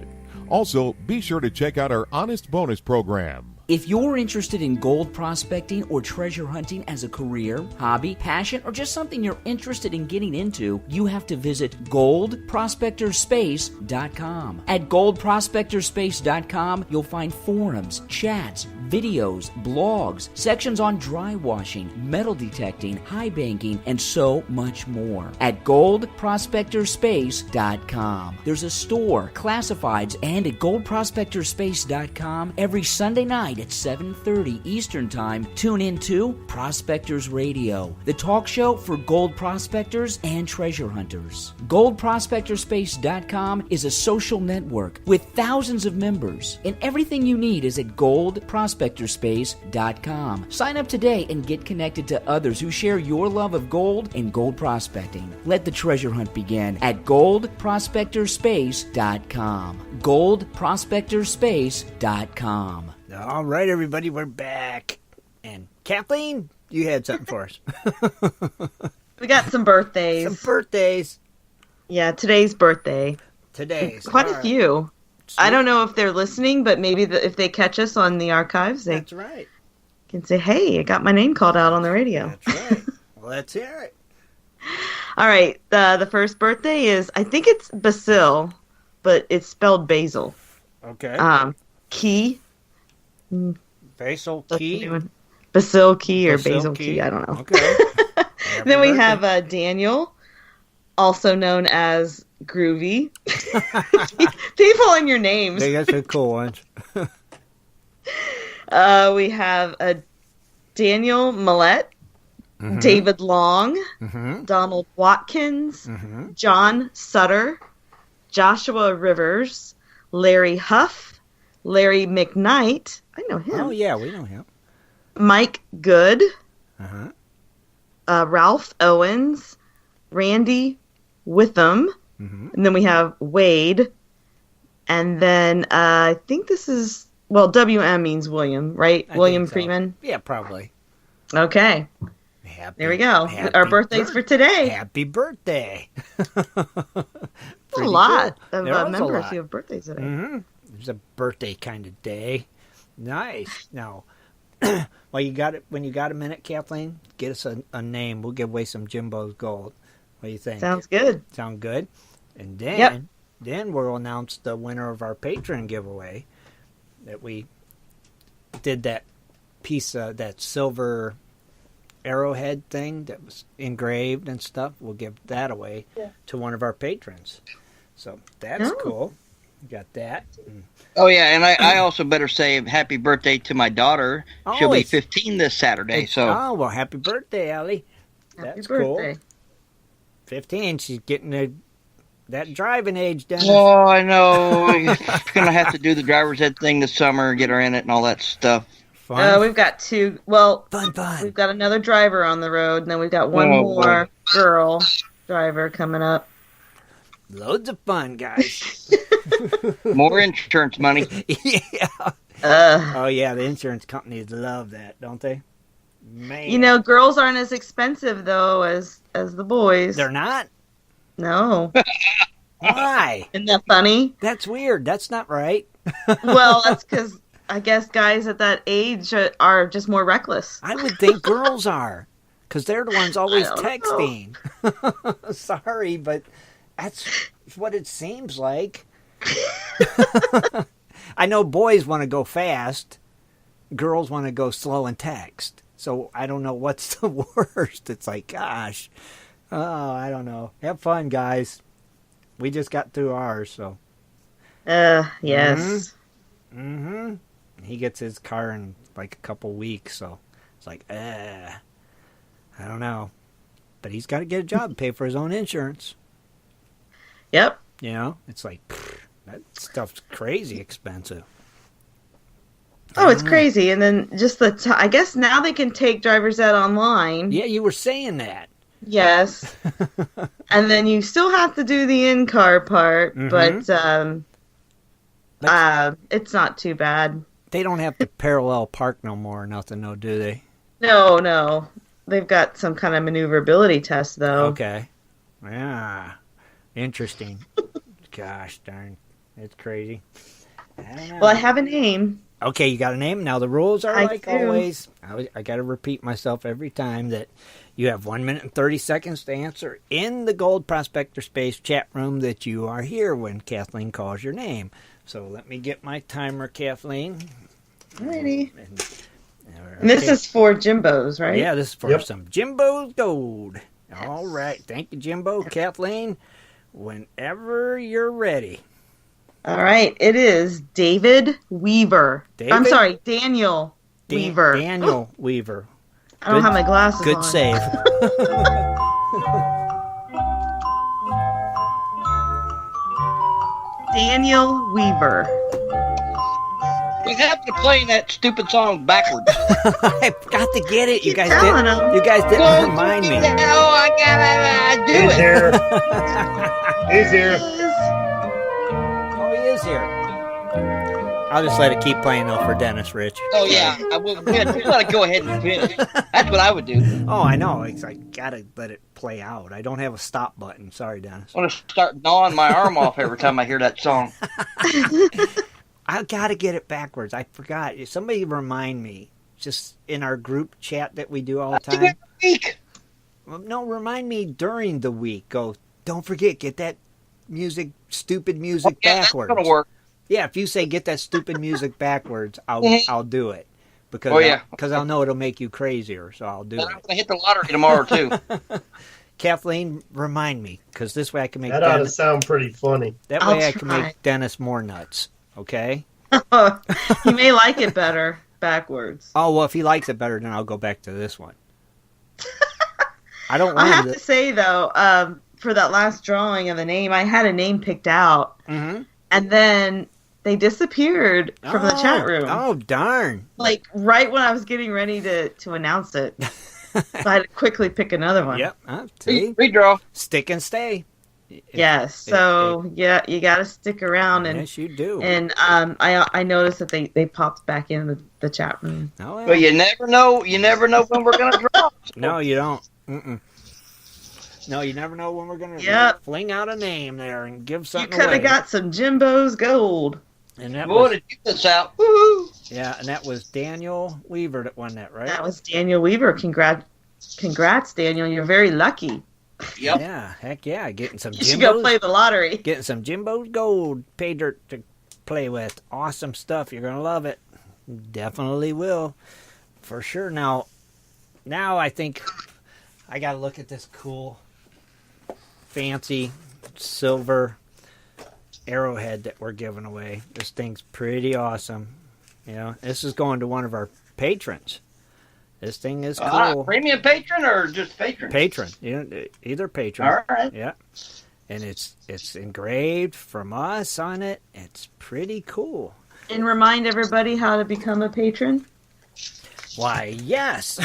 [SPEAKER 16] Also, be sure to check out our Honest Bonus program.
[SPEAKER 7] If you're interested in gold prospecting or treasure hunting as a career, hobby, passion, or just something you're interested in getting into, you have to visit goldprospectorspace.com. At goldprospectorspace.com, you'll find forums, chats, videos, blogs, sections on dry washing, metal detecting, high banking, and so much more. At goldprospectorspace.com. There's a store, classifieds, and at goldprospectorspace.com every Sunday night at 7:30 Eastern Time. Tune in to Prospectors Radio, the talk show for gold prospectors and treasure hunters. GoldProspectorspace.com is a social network with thousands of members, and everything you need is at GoldProspectorspace.com. Sign up today and get connected to others who share your love of gold and gold prospecting. Let the treasure hunt begin at GoldProspectorspace.com. GoldProspectorspace.com.
[SPEAKER 2] All right, everybody, we're back. And Kathleen, you had something for us.
[SPEAKER 4] We got some birthdays.
[SPEAKER 2] Some birthdays.
[SPEAKER 4] Yeah, today's birthday.
[SPEAKER 2] Today's.
[SPEAKER 4] Quite a few. Sweet. I don't know if they're listening, but maybe if they catch us on the archives, they
[SPEAKER 2] That's right.
[SPEAKER 4] can say, hey, I got my name called out on the radio.
[SPEAKER 2] That's right. Well, let's hear it.
[SPEAKER 4] All right, the first birthday is, I think it's Basil, but it's spelled Basil.
[SPEAKER 2] Okay.
[SPEAKER 4] Key.
[SPEAKER 2] Basil Key?
[SPEAKER 4] Basil Key or Basil Key, I don't know.
[SPEAKER 2] Okay.
[SPEAKER 4] Then we have Daniel, also known as Groovy. People in your names.
[SPEAKER 2] They got some cool ones.
[SPEAKER 4] We have Daniel Millette, David Long, Donald Watkins, John Sutter, Joshua Rivers, Larry Huff, Larry McKnight. I know him.
[SPEAKER 2] Oh, yeah, we know him.
[SPEAKER 4] Mike Good, Ralph Owens, Randy Witham, and then we have Wade, and then I think this is, well, WM means William, right? William Freeman?
[SPEAKER 2] Yeah, probably.
[SPEAKER 4] Okay. There we go. Our birthdays for today.
[SPEAKER 2] Happy birthday.
[SPEAKER 4] A lot of members who have birthdays today.
[SPEAKER 2] It's a birthday kind of day. Nice. Now, well, you got it. When you got a minute, Kathleen, get us a name. We'll give away some Jimbo's gold. What do you think?
[SPEAKER 4] Sounds good.
[SPEAKER 2] Sound good? And then, then we'll announce the winner of our patron giveaway. That we did that piece, that silver arrowhead thing that was engraved and stuff. We'll give that away to one of our patrons. So that's cool. You got that.
[SPEAKER 5] Oh, yeah, and I also better say happy birthday to my daughter. She'll be 15 this Saturday.
[SPEAKER 2] Oh, well, happy birthday, Allie. That's cool. 15, she's getting that driving age, Dennis.
[SPEAKER 5] Oh, I know. We're going to have to do the driver's ed thing this summer, get her in it and all that stuff.
[SPEAKER 4] We've got two. Well,
[SPEAKER 2] fun.
[SPEAKER 4] We've got another driver on the road, and then we've got one more girl driver coming up.
[SPEAKER 2] Loads of fun, guys.
[SPEAKER 5] More insurance money.
[SPEAKER 2] Yeah. Oh, yeah, the insurance companies love that, don't they? Man.
[SPEAKER 4] You know, girls aren't as expensive, though, as the boys.
[SPEAKER 2] They're not?
[SPEAKER 4] No.
[SPEAKER 2] Why?
[SPEAKER 4] Isn't that funny?
[SPEAKER 2] That's weird. That's not right.
[SPEAKER 4] Well, that's because I guess guys at that age are just more reckless.
[SPEAKER 2] I would think girls are, because they're the ones always texting. Sorry, but that's what it seems like. I know boys want to go fast. Girls want to go slow and text. So I don't know what's the worst. It's like, gosh. Oh, I don't know. Have fun, guys. We just got through ours, so.
[SPEAKER 4] Yes.
[SPEAKER 2] Mm-hmm. He gets his car in like a couple weeks, so it's like, I don't know. But he's got to get a job and pay for his own insurance.
[SPEAKER 4] Yep.
[SPEAKER 2] You know, it's like, that stuff's crazy expensive.
[SPEAKER 4] Oh, it's crazy. And then just I guess now they can take driver's ed online.
[SPEAKER 2] Yeah, you were saying that.
[SPEAKER 4] Yes. And then you still have to do the in-car part, but it's not too bad.
[SPEAKER 2] They don't have to parallel park no more or nothing, no, do they?
[SPEAKER 4] No. They've got some kind of maneuverability test, though.
[SPEAKER 2] Okay. Yeah. Interesting. Gosh darn. It's crazy.
[SPEAKER 4] Well, I have a name.
[SPEAKER 2] Okay, you got a name? Now, the rules are
[SPEAKER 4] I do.
[SPEAKER 2] always, I got to repeat myself every time that you have 1 minute and 30 seconds to answer in the Gold Prospector Space chat room that you are here when Kathleen calls your name. So let me get my timer, Kathleen.
[SPEAKER 4] Alrighty. And this is for Jimbo's, right?
[SPEAKER 2] Yeah, this is for some Jimbo's Gold. Yes. All right. Thank you, Jimbo. Kathleen, whenever you're ready.
[SPEAKER 4] All right. It is David Weaver.
[SPEAKER 2] David?
[SPEAKER 4] I'm sorry, Daniel Weaver.
[SPEAKER 2] Daniel Weaver.
[SPEAKER 4] I don't have my glasses on.
[SPEAKER 2] Good save.
[SPEAKER 4] Daniel Weaver.
[SPEAKER 5] We have to play that stupid song backwards.
[SPEAKER 2] I forgot to get it. You guys
[SPEAKER 4] telling
[SPEAKER 2] didn't.
[SPEAKER 4] him.
[SPEAKER 2] You guys didn't remind me.
[SPEAKER 5] Oh, I gotta do
[SPEAKER 3] He's
[SPEAKER 5] it.
[SPEAKER 3] here. He's here.
[SPEAKER 2] Oh, he is here. I'll just let it keep playing though for Dennis, Rich.
[SPEAKER 5] Oh yeah, I will. Yeah, just let it go ahead and finish. That's what I would do.
[SPEAKER 2] Oh, I know. I gotta let it play out. I don't have a stop button. Sorry, Dennis.
[SPEAKER 5] I want to start gnawing my arm off every time I hear that song.
[SPEAKER 2] I gotta get it backwards. I forgot. Somebody remind me. Just in our group chat that we do all the time.
[SPEAKER 5] Do it every week.
[SPEAKER 2] Well, no, remind me during the week. Go. Don't forget. Get that stupid music backwards.
[SPEAKER 5] That's gonna work.
[SPEAKER 2] Yeah, if you say get that stupid music backwards, I'll do it because I'll know it'll make you crazier. So I'll do it.
[SPEAKER 5] I'm gonna hit the lottery tomorrow too.
[SPEAKER 2] Kathleen, remind me because this way I can make
[SPEAKER 3] that ought to sound pretty funny.
[SPEAKER 2] That way I can make Dennis more nuts. Okay.
[SPEAKER 4] He may like it better backwards.
[SPEAKER 2] Oh well, if he likes it better, then I'll go back to this one. I don't.
[SPEAKER 4] I have to say though, for that last drawing of the name, I had a name picked out, and then they disappeared from the chat room.
[SPEAKER 2] Oh darn!
[SPEAKER 4] Like right when I was getting ready to announce it, so I had to quickly pick another one.
[SPEAKER 2] Yep. See?
[SPEAKER 5] Redraw.
[SPEAKER 2] Stick and stay.
[SPEAKER 4] Yes. So yeah, you got to stick around, and
[SPEAKER 2] yes, you do.
[SPEAKER 4] And I noticed that they popped back in the chat room.
[SPEAKER 2] Oh, yeah.
[SPEAKER 5] Well, you never know. You never know when we're gonna draw.
[SPEAKER 2] No, you don't. No, you never know when we're gonna fling out a name there and give something
[SPEAKER 4] You could
[SPEAKER 2] away.
[SPEAKER 4] have got some Jimbo's Gold.
[SPEAKER 2] And that
[SPEAKER 5] Boy,
[SPEAKER 2] was,
[SPEAKER 5] did you get this out. Woo-hoo.
[SPEAKER 2] Yeah, and that was Daniel Weaver that won that, right?
[SPEAKER 4] That was Daniel Weaver. Congrats, Daniel. You're very lucky.
[SPEAKER 5] Yep.
[SPEAKER 2] Yeah, heck yeah. Getting some
[SPEAKER 4] You should go
[SPEAKER 2] Jimbo's.
[SPEAKER 4] play the lottery.
[SPEAKER 2] Getting some Jimbo's Gold pay dirt to play with. Awesome stuff. You're going to love it. Definitely will. For sure. Now I think I got to look at this cool, fancy silver arrowhead that we're giving away. This thing's pretty awesome. You know, this is going to one of our patrons. This thing is cool.
[SPEAKER 5] Premium patron or just patron?
[SPEAKER 2] Patron. You know, either patron.
[SPEAKER 5] All right.
[SPEAKER 2] Yeah. And it's engraved from us on it. It's pretty cool.
[SPEAKER 4] And remind everybody how to become a patron.
[SPEAKER 2] Why, yes.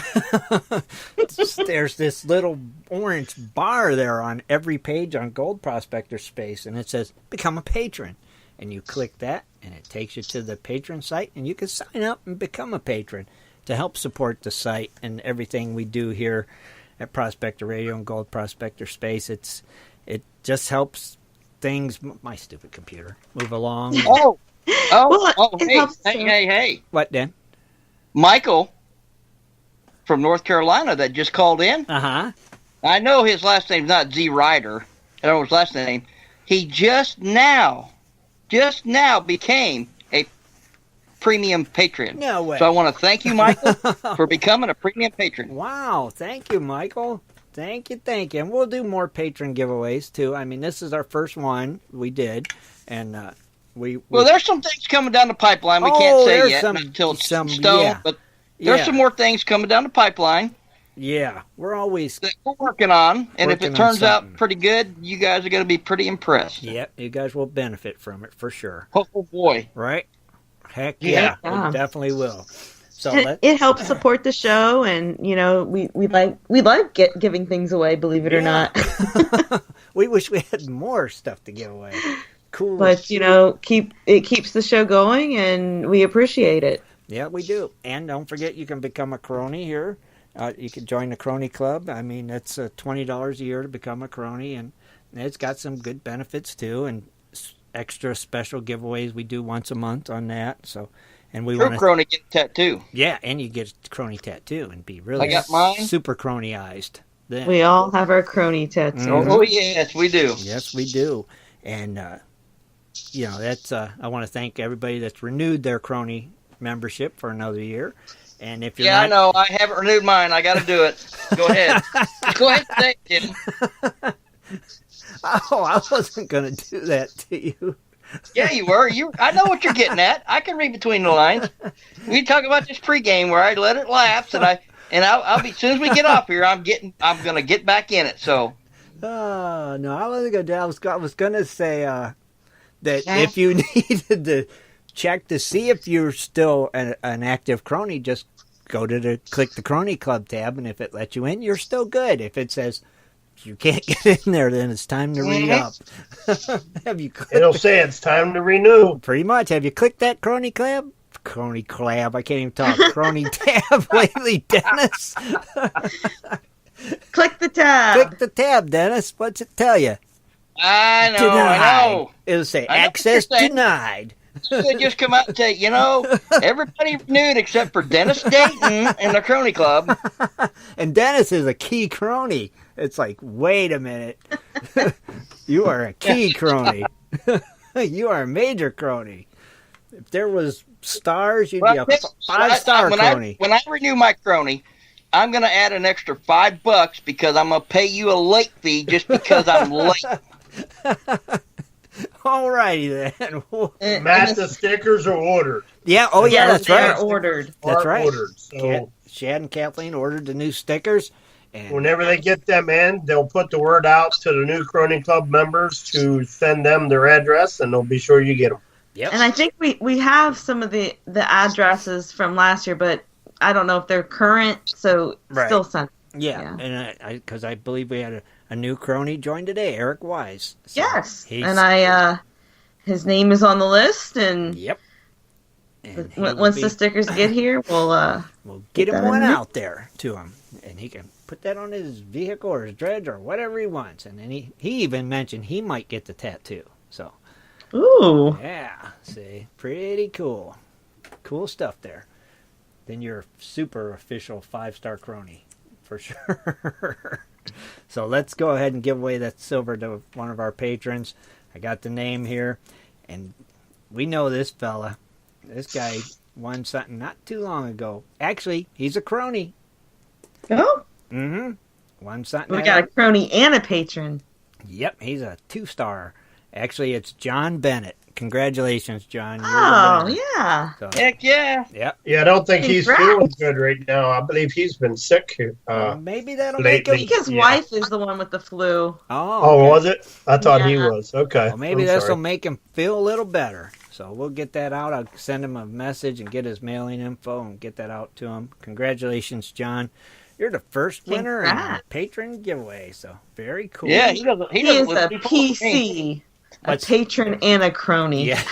[SPEAKER 2] There's this little orange bar there on every page on Gold Prospector Space, and it says, become a patron. And you click that, and it takes you to the patron site, and you can sign up and become a patron to help support the site and everything we do here at Prospector Radio and Gold Prospector Space. It just helps things, my stupid computer, move along.
[SPEAKER 5] Oh, Hey.
[SPEAKER 2] What, Dan?
[SPEAKER 5] Michael from North Carolina that just called in.
[SPEAKER 2] Uh-huh.
[SPEAKER 5] I know his last name's not Z Ryder. I don't know his last name. He just now became a premium patron.
[SPEAKER 2] No way.
[SPEAKER 5] So I want to thank you, Michael, for becoming a premium patron.
[SPEAKER 2] Wow. Thank you, Michael. Thank you. And we'll do more patron giveaways, too. I mean, this is our first one we did. And
[SPEAKER 5] well, there's some things coming down the pipeline we can't say yet until it's stone. Yeah. But there's some more things coming down the pipeline.
[SPEAKER 2] Yeah, we're
[SPEAKER 5] working on, and if it turns out pretty good, you guys are going to be pretty impressed.
[SPEAKER 2] Yep, you guys will benefit from it for sure.
[SPEAKER 5] Oh boy,
[SPEAKER 2] right? Heck yeah, we definitely will. So
[SPEAKER 4] it helps support the show, and we like giving things away. Believe it or not,
[SPEAKER 2] we wish we had more stuff to give away. Cool,
[SPEAKER 4] but it keeps the show going, and we appreciate it.
[SPEAKER 2] Yeah, we do. And don't forget, you can become a crony here. You can join the Crony Club. I mean, it's $20 a year to become a crony, and it's got some good benefits too, and extra special giveaways we do once a month on that. So, and we want to
[SPEAKER 5] crony get a tattoo.
[SPEAKER 2] Yeah, and you get a crony tattoo and be really
[SPEAKER 5] I got mine.
[SPEAKER 2] Super cronyized. Then.
[SPEAKER 4] We all have our crony tattoos.
[SPEAKER 5] Mm-hmm. Oh yes, we do.
[SPEAKER 2] Yes, we do. And that's I want to thank everybody that's renewed their crony membership for another year. And if you're
[SPEAKER 5] I know. I haven't renewed mine. I got to do it. Go ahead. Go ahead and say it, Jim.
[SPEAKER 2] Oh, I wasn't going to do that to you.
[SPEAKER 5] Yeah, you were. I know what you're getting at. I can read between the lines. We talk about this pregame where I let it lapse, and I'll be as soon as we get off here, I'm going to get back in it. So.
[SPEAKER 2] Oh no, I wasn't going to. I was going to say that if you needed to check to see if you're still an active crony, just click the Crony Club tab, and if it lets you in, you're still good. If it says you can't get in there, then it's time to re-up.
[SPEAKER 3] It'll say it's time to renew.
[SPEAKER 2] Pretty much. Have you clicked that Crony Club? Crony Club. I can't even talk. Crony tab lately, Dennis.
[SPEAKER 4] Click the tab.
[SPEAKER 2] Click the tab, Dennis. What's it tell you?
[SPEAKER 5] I know.
[SPEAKER 2] Denied.
[SPEAKER 5] I know.
[SPEAKER 2] It'll say access denied.
[SPEAKER 5] They just come out and say, everybody renewed except for Dennis Dayton in the Crony Club.
[SPEAKER 2] And Dennis is a key crony. It's like, wait a minute. You are a key crony. You are a major crony. If there was stars, you'd be a 5-star crony.
[SPEAKER 5] When I renew my crony, I'm going to add an extra $5 because I'm going to pay you a late fee just because I'm late.
[SPEAKER 2] Alrighty
[SPEAKER 3] then. Matt, the stickers are ordered.
[SPEAKER 2] Yeah. Oh yeah, that's right.
[SPEAKER 4] They're ordered.
[SPEAKER 2] That's right.
[SPEAKER 3] Ordered. So
[SPEAKER 2] Shad and Kathleen ordered the new stickers. And
[SPEAKER 3] whenever they get them in, they'll put the word out to the new Crony Club members to send them their address, and they'll be sure you get them.
[SPEAKER 2] Yep.
[SPEAKER 4] And I think we have some of the addresses from last year, but I don't know if they're current, so still send.
[SPEAKER 2] Yeah. And because I believe we had a new crony join today, Eric Wise.
[SPEAKER 4] So yes, and his name is on the list, and
[SPEAKER 2] yep. And
[SPEAKER 4] once the stickers get here, we'll
[SPEAKER 2] get him one out there to him, and he can put that on his vehicle or his dredge or whatever he wants. And then he even mentioned he might get the tattoo. So,
[SPEAKER 4] ooh,
[SPEAKER 2] yeah, see, pretty cool stuff there. Then you're a super official 5-star crony for sure. So let's go ahead and give away that silver to one of our patrons. I got the name here, and we know this fella. This guy won something not too long ago. Actually, he's a crony.
[SPEAKER 4] Oh?
[SPEAKER 2] Mm-hmm. Won something.
[SPEAKER 4] We got a crony and a patron.
[SPEAKER 2] Yep, he's a 2-star. Actually, it's John Bennett. Congratulations, John.
[SPEAKER 4] Oh, yeah.
[SPEAKER 2] So,
[SPEAKER 5] heck yeah.
[SPEAKER 2] Yep.
[SPEAKER 3] Yeah, I don't think he's feeling good right now. I believe he's been sick.
[SPEAKER 2] Maybe that'll
[SPEAKER 3] lately.
[SPEAKER 2] make him.
[SPEAKER 4] His wife is the one with the flu.
[SPEAKER 2] Oh,
[SPEAKER 3] was it? I thought he was. Okay.
[SPEAKER 2] Well, maybe this will make him feel a little better. So we'll get that out. I'll send him a message and get his mailing info and get that out to him. Congratulations, John. You're the first winner in our patron giveaway. So very cool.
[SPEAKER 5] Yeah, he is a
[SPEAKER 4] PC. A patron and a crony.
[SPEAKER 2] Yeah.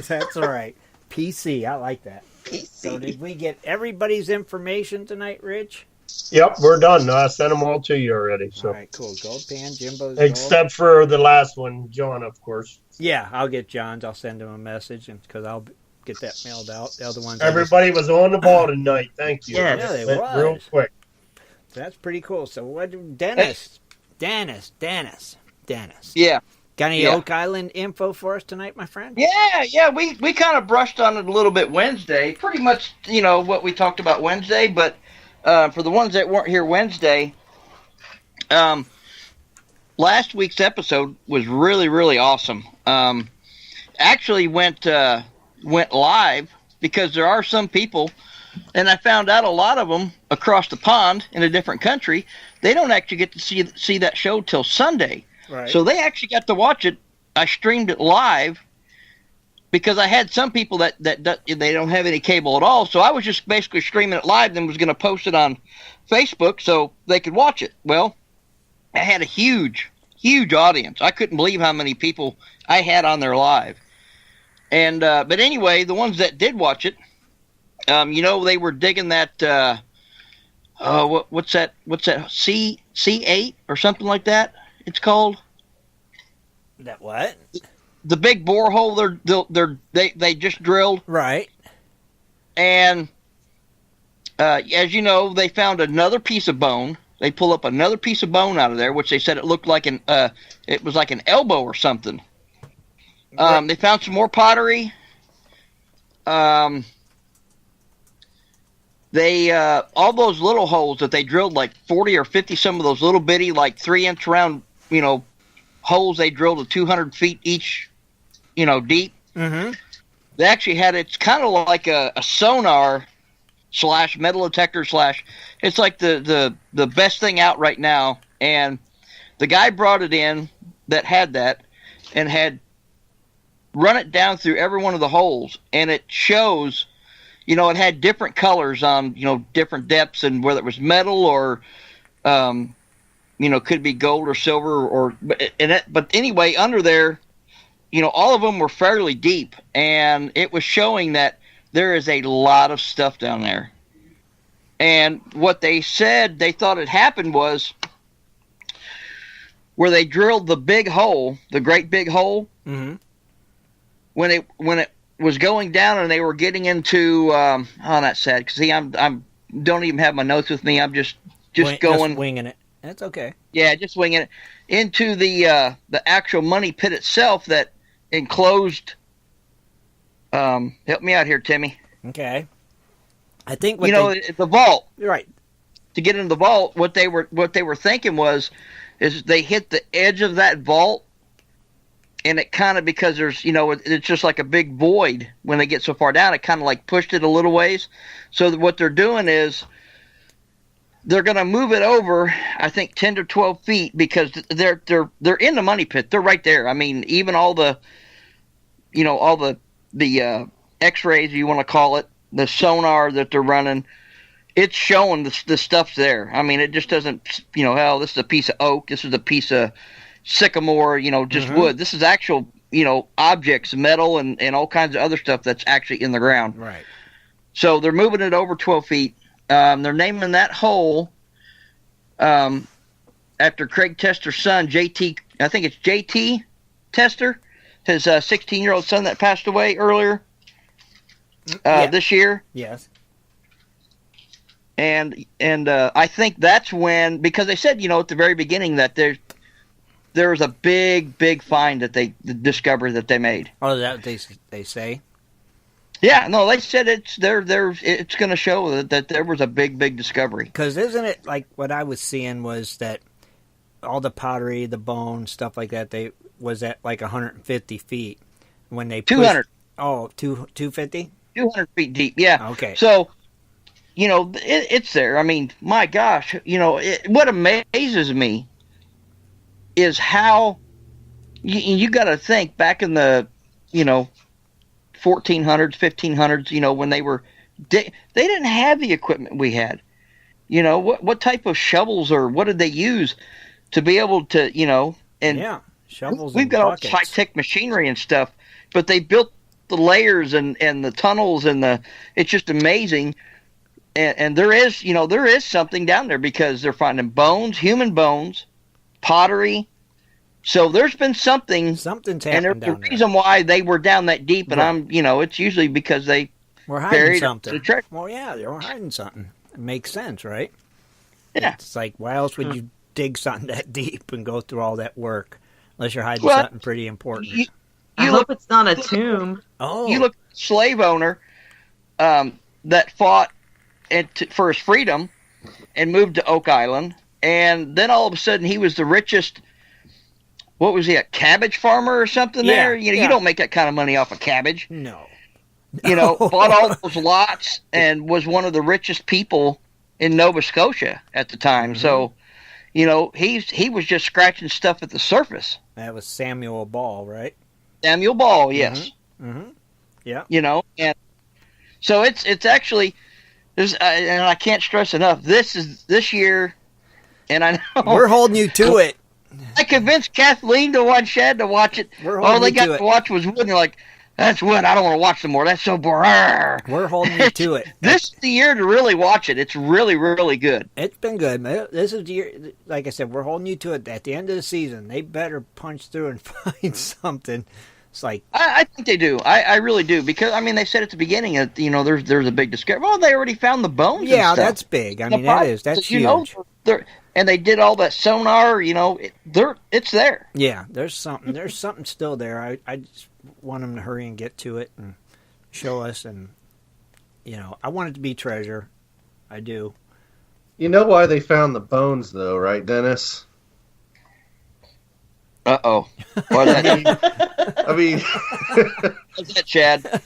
[SPEAKER 2] That's right. PC. I like that.
[SPEAKER 4] PC.
[SPEAKER 2] So did we get everybody's information tonight, Rich?
[SPEAKER 3] Yep, we're done. I sent them all to you already. So.
[SPEAKER 2] All right, cool. Gold Pan, Jimbo's
[SPEAKER 3] Except for the last one, John, of course.
[SPEAKER 2] Yeah, I'll get John's. I'll send him a message because I'll get that mailed out. The other ones.
[SPEAKER 3] Everybody was on the ball tonight. Thank you.
[SPEAKER 2] Yeah, they
[SPEAKER 3] Went
[SPEAKER 2] was.
[SPEAKER 3] real quick.
[SPEAKER 2] So that's pretty cool. So what? Dennis.
[SPEAKER 5] Yeah.
[SPEAKER 2] Got any Oak Island info for us tonight, my friend?
[SPEAKER 5] Yeah. We kind of brushed on it a little bit Wednesday. Pretty much, what we talked about Wednesday. But for the ones that weren't here Wednesday, last week's episode was really, really awesome. Actually went live because there are some people, and I found out a lot of them across the pond in a different country, they don't actually get to see that show till Sunday.
[SPEAKER 2] Right.
[SPEAKER 5] So they actually got to watch it. I streamed it live because I had some people that they don't have any cable at all. So I was just basically streaming it live, then was going to post it on Facebook so they could watch it. Well, I had a huge audience. I couldn't believe how many people I had on there live. And but anyway, the ones that did watch it, they were digging that. What's that? C8 or something like that? It's called.
[SPEAKER 2] That what?
[SPEAKER 5] The big borehole they just drilled.
[SPEAKER 2] Right.
[SPEAKER 5] And as you know, they found another piece of bone. They pull up another piece of bone out of there, which they said it looked like it was like an elbow or something. They found some more pottery. They all those little holes that they drilled, like 40 or 50, some of those little bitty, like 3-inch round, holes they drilled at 200 feet each, deep.
[SPEAKER 2] Mm-hmm.
[SPEAKER 5] They actually had, it's kind of like a sonar / metal detector / it's like the best thing out right now. And the guy brought it in that had that and had run it down through every one of the holes, and it shows, it had different colors on, different depths, and whether it was metal or, could be gold or silver but anyway, under there, all of them were fairly deep, and it was showing that there is a lot of stuff down there. And what they said they thought had happened was where they drilled the big hole, the great big hole,
[SPEAKER 2] mm-hmm.
[SPEAKER 5] when it was going down and they were getting into that's sad because see I'm don't even have my notes with me. I'm just
[SPEAKER 2] winging it. That's okay.
[SPEAKER 5] Yeah, just winging it into the actual money pit itself that enclosed. Help me out here, Timmy.
[SPEAKER 2] Okay. I think
[SPEAKER 5] the vault.
[SPEAKER 2] Right.
[SPEAKER 5] To get into the vault, what they were thinking is they hit the edge of that vault. And it kind of, because there's, it's just like a big void when they get so far down, it kind of like pushed it a little ways. So what they're doing is they're going to move it over, I think 10 to 12 feet, because they're in the money pit. They're right there. I mean, even all the, all the X-rays, you want to call it, the sonar that they're running, it's showing the stuff's there. I mean, it just doesn't, this is a piece of oak, this is a piece of sycamore, just
[SPEAKER 2] mm-hmm.
[SPEAKER 5] wood. This is actual, objects, metal and all kinds of other stuff that's actually in the ground.
[SPEAKER 2] Right.
[SPEAKER 5] So they're moving it over 12 feet. They're naming that hole after Craig Tester's son, JT. I think it's JT Tester, his 16-year-old son that passed away earlier this year.
[SPEAKER 2] Yes.
[SPEAKER 5] And I think that's when, because they said, at the very beginning that there was a big find that the discovery that they made.
[SPEAKER 2] Oh, that they say?
[SPEAKER 5] Yeah, no, they said it's going to show that there was a big discovery.
[SPEAKER 2] Because isn't it like what I was seeing was that all the pottery, the bone, stuff like that, they was at like 150 feet when they
[SPEAKER 5] 200.
[SPEAKER 2] Oh, 250?
[SPEAKER 5] 200 feet deep, yeah.
[SPEAKER 2] Okay.
[SPEAKER 5] So, it's there. I mean, my gosh, what amazes me is how you got to think back in the 1400s, 1500s, when they didn't have the equipment we had. What type of shovels or what did they use to be able to, and
[SPEAKER 2] yeah, shovels.
[SPEAKER 5] We've got all this high-tech machinery and stuff, but they built the layers and the tunnels and it's just amazing. And there is something down there because they're finding bones, human bones, pottery, So there's been something's
[SPEAKER 2] happened
[SPEAKER 5] and there's
[SPEAKER 2] down
[SPEAKER 5] a reason why they were down that deep, and it's usually because they
[SPEAKER 2] were hiding
[SPEAKER 5] buried
[SPEAKER 2] something.
[SPEAKER 5] the
[SPEAKER 2] Well, yeah, they were hiding something. It makes sense, right?
[SPEAKER 5] Yeah.
[SPEAKER 2] It's like, why else would you dig something that deep and go through all that work unless you're hiding something pretty important?
[SPEAKER 4] I hope it's not a tomb.
[SPEAKER 2] Oh,
[SPEAKER 5] you look at the slave owner that fought for his freedom and moved to Oak Island, and then all of a sudden he was the richest. What was he, a cabbage farmer or something?
[SPEAKER 2] Yeah,
[SPEAKER 5] there, you don't make that kind of money off of cabbage.
[SPEAKER 2] No.
[SPEAKER 5] Bought all those lots and was one of the richest people in Nova Scotia at the time.
[SPEAKER 2] Mm-hmm.
[SPEAKER 5] So, he was just scratching stuff at the surface.
[SPEAKER 2] That was Samuel Ball, right?
[SPEAKER 5] Samuel Ball, yes.
[SPEAKER 2] Mm-hmm. Yeah.
[SPEAKER 5] And so it's actually, and I can't stress enough, this year, and I know
[SPEAKER 2] we're holding you to it.
[SPEAKER 5] I convinced Kathleen to watch Shad to watch it. All they got to watch was wood, and they're like, that's wood, I don't want to watch some more. That's so boring.
[SPEAKER 2] We're holding you to it.
[SPEAKER 5] This is the year to really watch it. It's really, really good.
[SPEAKER 2] It's been good. This is the year, like I said, we're holding you to it. At the end of the season, they better punch through and find something. It's like
[SPEAKER 5] I think they do. I really do, because they said at the beginning that there's a big discovery. Well, they already found the bones.
[SPEAKER 2] Yeah,
[SPEAKER 5] and stuff.
[SPEAKER 2] that's big. That's huge.
[SPEAKER 5] And they did all that sonar. It's there.
[SPEAKER 2] Yeah, there's something still there. I just want them to hurry and get to it and show us. And I want it to be treasure. I do.
[SPEAKER 6] You know why they found the bones, though, right, Dennis?
[SPEAKER 5] Uh-oh.
[SPEAKER 6] I mean,
[SPEAKER 5] what's that, Chad?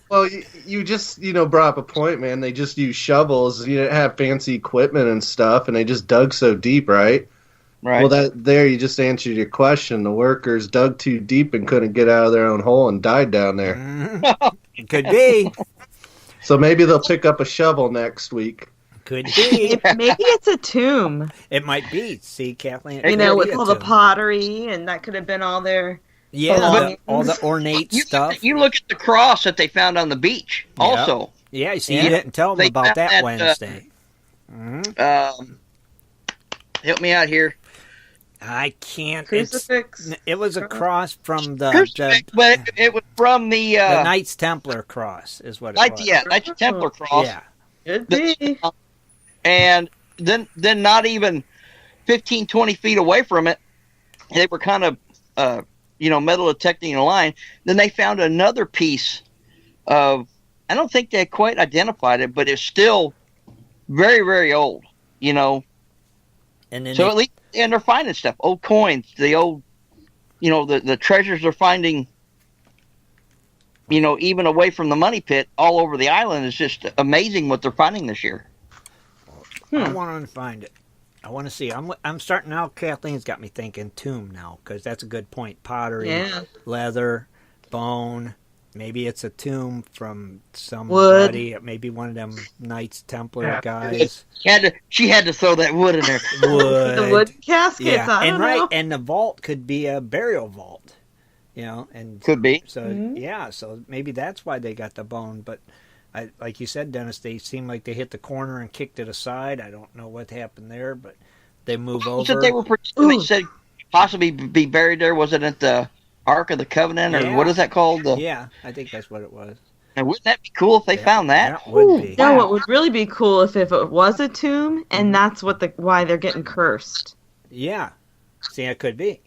[SPEAKER 6] Well, you just, brought up a point, man. They just use shovels. You didn't have fancy equipment and stuff, and they just dug so deep, right?
[SPEAKER 5] Right.
[SPEAKER 6] Well, there you just answered your question. The workers dug too deep and couldn't get out of their own hole and died down there.
[SPEAKER 2] It could be.
[SPEAKER 6] So maybe they'll pick up a shovel next week.
[SPEAKER 2] Could be.
[SPEAKER 4] Maybe it's a tomb.
[SPEAKER 2] It might be. See, Kathleen.
[SPEAKER 4] With all the pottery, and that could have been all their...
[SPEAKER 2] Yeah, all the ornate stuff.
[SPEAKER 5] You look at the cross that they found on the beach also.
[SPEAKER 2] Yeah, see, you didn't tell them about that Wednesday.
[SPEAKER 5] Help me out here.
[SPEAKER 2] I can't.
[SPEAKER 4] Crucifix.
[SPEAKER 2] It was a cross from
[SPEAKER 5] but it was from the
[SPEAKER 2] Knights Templar cross, is what it was.
[SPEAKER 5] Yeah, Knights Templar cross.
[SPEAKER 2] Yeah.
[SPEAKER 4] Could be.
[SPEAKER 5] And then not even 15, 20 feet away from it, they were kind of, metal detecting a line. Then they found another piece of, I don't think they quite identified it, but it's still very, very old, And then at least, and they're finding stuff, old coins, the old, the treasures they're finding, even away from the money pit all over the island. Is just amazing what they're finding this year.
[SPEAKER 2] I want to find it. I want to see. I'm starting now. Kathleen's got me thinking tomb now, because that's a good point. Pottery, leather, bone. Maybe it's a tomb from somebody.
[SPEAKER 4] Wood.
[SPEAKER 2] Maybe one of them Knights Templar guys.
[SPEAKER 5] She had to throw that wood in there.
[SPEAKER 2] Wood.
[SPEAKER 4] The wood caskets.
[SPEAKER 2] Yeah,
[SPEAKER 4] I don't know.
[SPEAKER 2] and the vault could be a burial vault. And
[SPEAKER 5] could be.
[SPEAKER 2] So so maybe that's why they got the bone. But like you said, Dennis, they seem like they hit the corner and kicked it aside. I don't know what happened there, but they move over.
[SPEAKER 5] They said possibly be buried there. Was it at the Ark of the Covenant, or what is that called?
[SPEAKER 2] Yeah, I think that's what it was.
[SPEAKER 5] And wouldn't that be cool if they found that?
[SPEAKER 2] That would be.
[SPEAKER 4] No, what would really be cool if it was a tomb, and that's why they're getting cursed.
[SPEAKER 2] Yeah. See, it could be.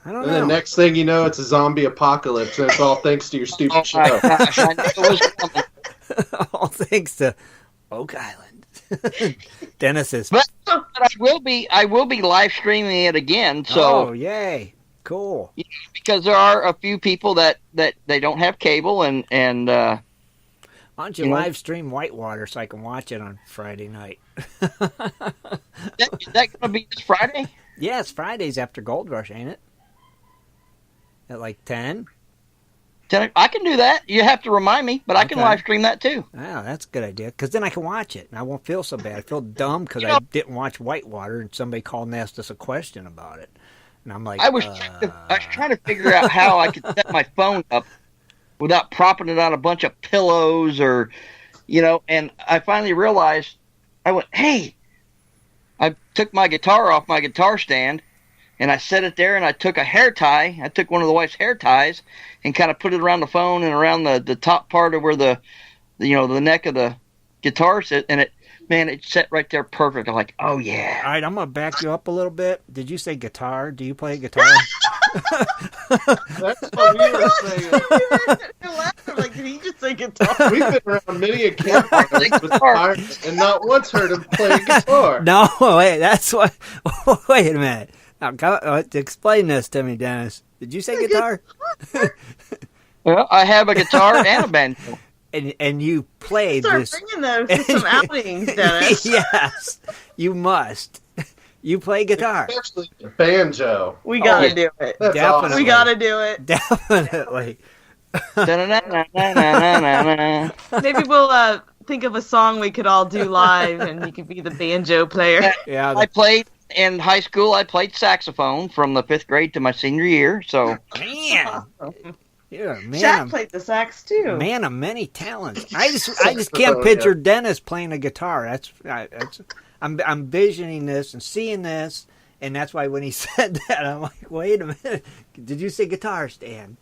[SPEAKER 2] I don't know.
[SPEAKER 6] And the next thing you know, it's a zombie apocalypse, and it's all thanks to your stupid show.
[SPEAKER 5] Gosh, I knew it was coming.
[SPEAKER 2] All thanks to Oak Island. Dennis is.
[SPEAKER 5] But I will be live streaming it again. So.
[SPEAKER 2] Oh, yay! Cool.
[SPEAKER 5] Because there are a few people that they don't have cable, and
[SPEAKER 2] why don't you live stream Whitewater so I can watch it on Friday night?
[SPEAKER 5] Is that going to be this Friday?
[SPEAKER 2] Yeah, it's Fridays after Gold Rush, ain't it? At like 10?
[SPEAKER 5] I can do that. You have to remind me, but I can live stream that too.
[SPEAKER 2] Oh, that's a good idea, because then I can watch it, and I won't feel so bad. I feel dumb because I didn't watch Whitewater, and somebody called and asked us a question about it. And I'm like,
[SPEAKER 5] I was trying to figure out how I could set my phone up without propping it on a bunch of pillows or, and I finally realized, I went, hey, I took my guitar off my guitar stand, and I set it there, and I took a hair tie. I took one of the wife's hair ties and kind of put it around the phone and around the top part of where the neck of the guitar sit, and it set right there perfect. I'm like, oh yeah.
[SPEAKER 2] All right, I'm gonna back you up a little bit. Did you say guitar? Do you play guitar?
[SPEAKER 6] That's what we were saying.
[SPEAKER 4] Like, did he just say guitar?
[SPEAKER 6] We've been around many a campfires with guitars and not once heard him play guitar.
[SPEAKER 2] No, wait, that's what. Wait a minute. Now, explain this to me, Dennis. Did you say guitar?
[SPEAKER 5] Well, I have a guitar and a banjo.
[SPEAKER 2] And you played this.
[SPEAKER 4] Start bringing those to some outings, Dennis.
[SPEAKER 2] Yes, you must. You play guitar.
[SPEAKER 6] Especially the banjo.
[SPEAKER 4] We gotta do it.
[SPEAKER 6] That's
[SPEAKER 2] Definitely.
[SPEAKER 6] awesome.
[SPEAKER 4] We gotta do it.
[SPEAKER 2] Definitely.
[SPEAKER 4] Maybe we'll think of a song we could all do live, and you could be the banjo player.
[SPEAKER 2] Yeah.
[SPEAKER 5] I played in high school. I played saxophone from the 5th grade to my senior year. So,
[SPEAKER 2] man, you're a man.
[SPEAKER 4] Shad played the sax too.
[SPEAKER 2] Man of many talents. I just can't picture Dennis playing a guitar. I'm envisioning this and seeing this, and that's why when he said that, I'm like, wait a minute. Did you say guitar stand?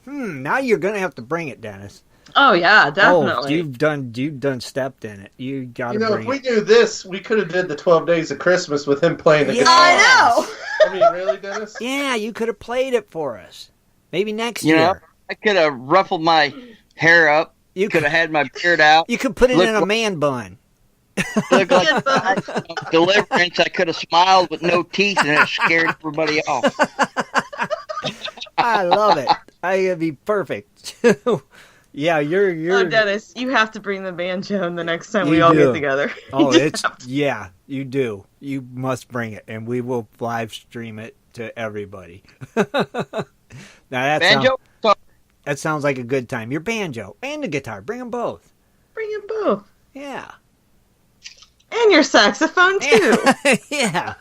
[SPEAKER 2] Now you're gonna have to bring it, Dennis.
[SPEAKER 4] Oh yeah, definitely.
[SPEAKER 2] Oh, you've done stepped in it. You gotta bring it.
[SPEAKER 6] If we do this, we could have did the 12 Days of Christmas with him playing the guitar.
[SPEAKER 4] I know.
[SPEAKER 6] I mean, really, Dennis?
[SPEAKER 2] Yeah, you could have played it for us. Maybe next year.
[SPEAKER 5] know, I could have ruffled my hair up. You could have had my beard out.
[SPEAKER 2] You could put it in a man bun.
[SPEAKER 5] Look like Deliverance. I could have smiled with no teeth, and it scared everybody off.
[SPEAKER 2] I love it. It'd be perfect. Yeah, you're.
[SPEAKER 4] Oh, Dennis, you have to bring the banjo the next time we all get together.
[SPEAKER 2] Oh, yeah, you do. You must bring it, and we will live stream it to everybody. Now
[SPEAKER 5] banjo.
[SPEAKER 2] That sounds like a good time. Your banjo and the guitar, bring them both.
[SPEAKER 4] Bring them both.
[SPEAKER 2] Yeah.
[SPEAKER 4] And your saxophone too.
[SPEAKER 2] Yeah.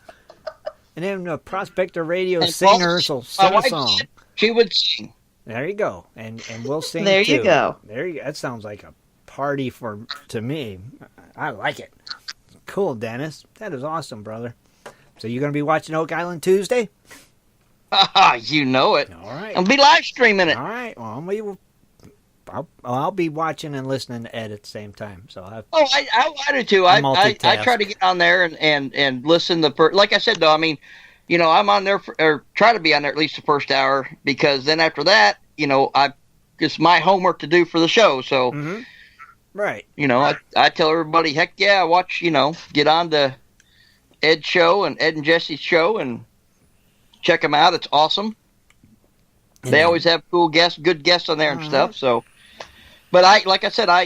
[SPEAKER 2] And then the Prospector Radio singers will sing a song.
[SPEAKER 5] She would sing.
[SPEAKER 2] There you go, and we'll sing.
[SPEAKER 4] There
[SPEAKER 2] too.
[SPEAKER 4] you go.
[SPEAKER 2] There you go. That sounds like a party to me. I like it. Cool, Dennis. That is awesome, brother. So you're gonna be watching Oak Island Tuesday?
[SPEAKER 5] You know it.
[SPEAKER 2] All right.
[SPEAKER 5] I'll be live streaming it.
[SPEAKER 2] All right. Well, I'll be watching and listening to Ed at the same time. So
[SPEAKER 5] I do too. I try to get on there and listen like I said though. I mean, I'm on there or try to be on there at least the first hour, because then after that, it's my homework to do for the show. So,
[SPEAKER 2] right.
[SPEAKER 5] I tell everybody, heck yeah, watch. Get on to Ed's show and Ed and Jesse's show and check them out. It's awesome. They always have cool guests, good guests on there and stuff. So, but like I said, I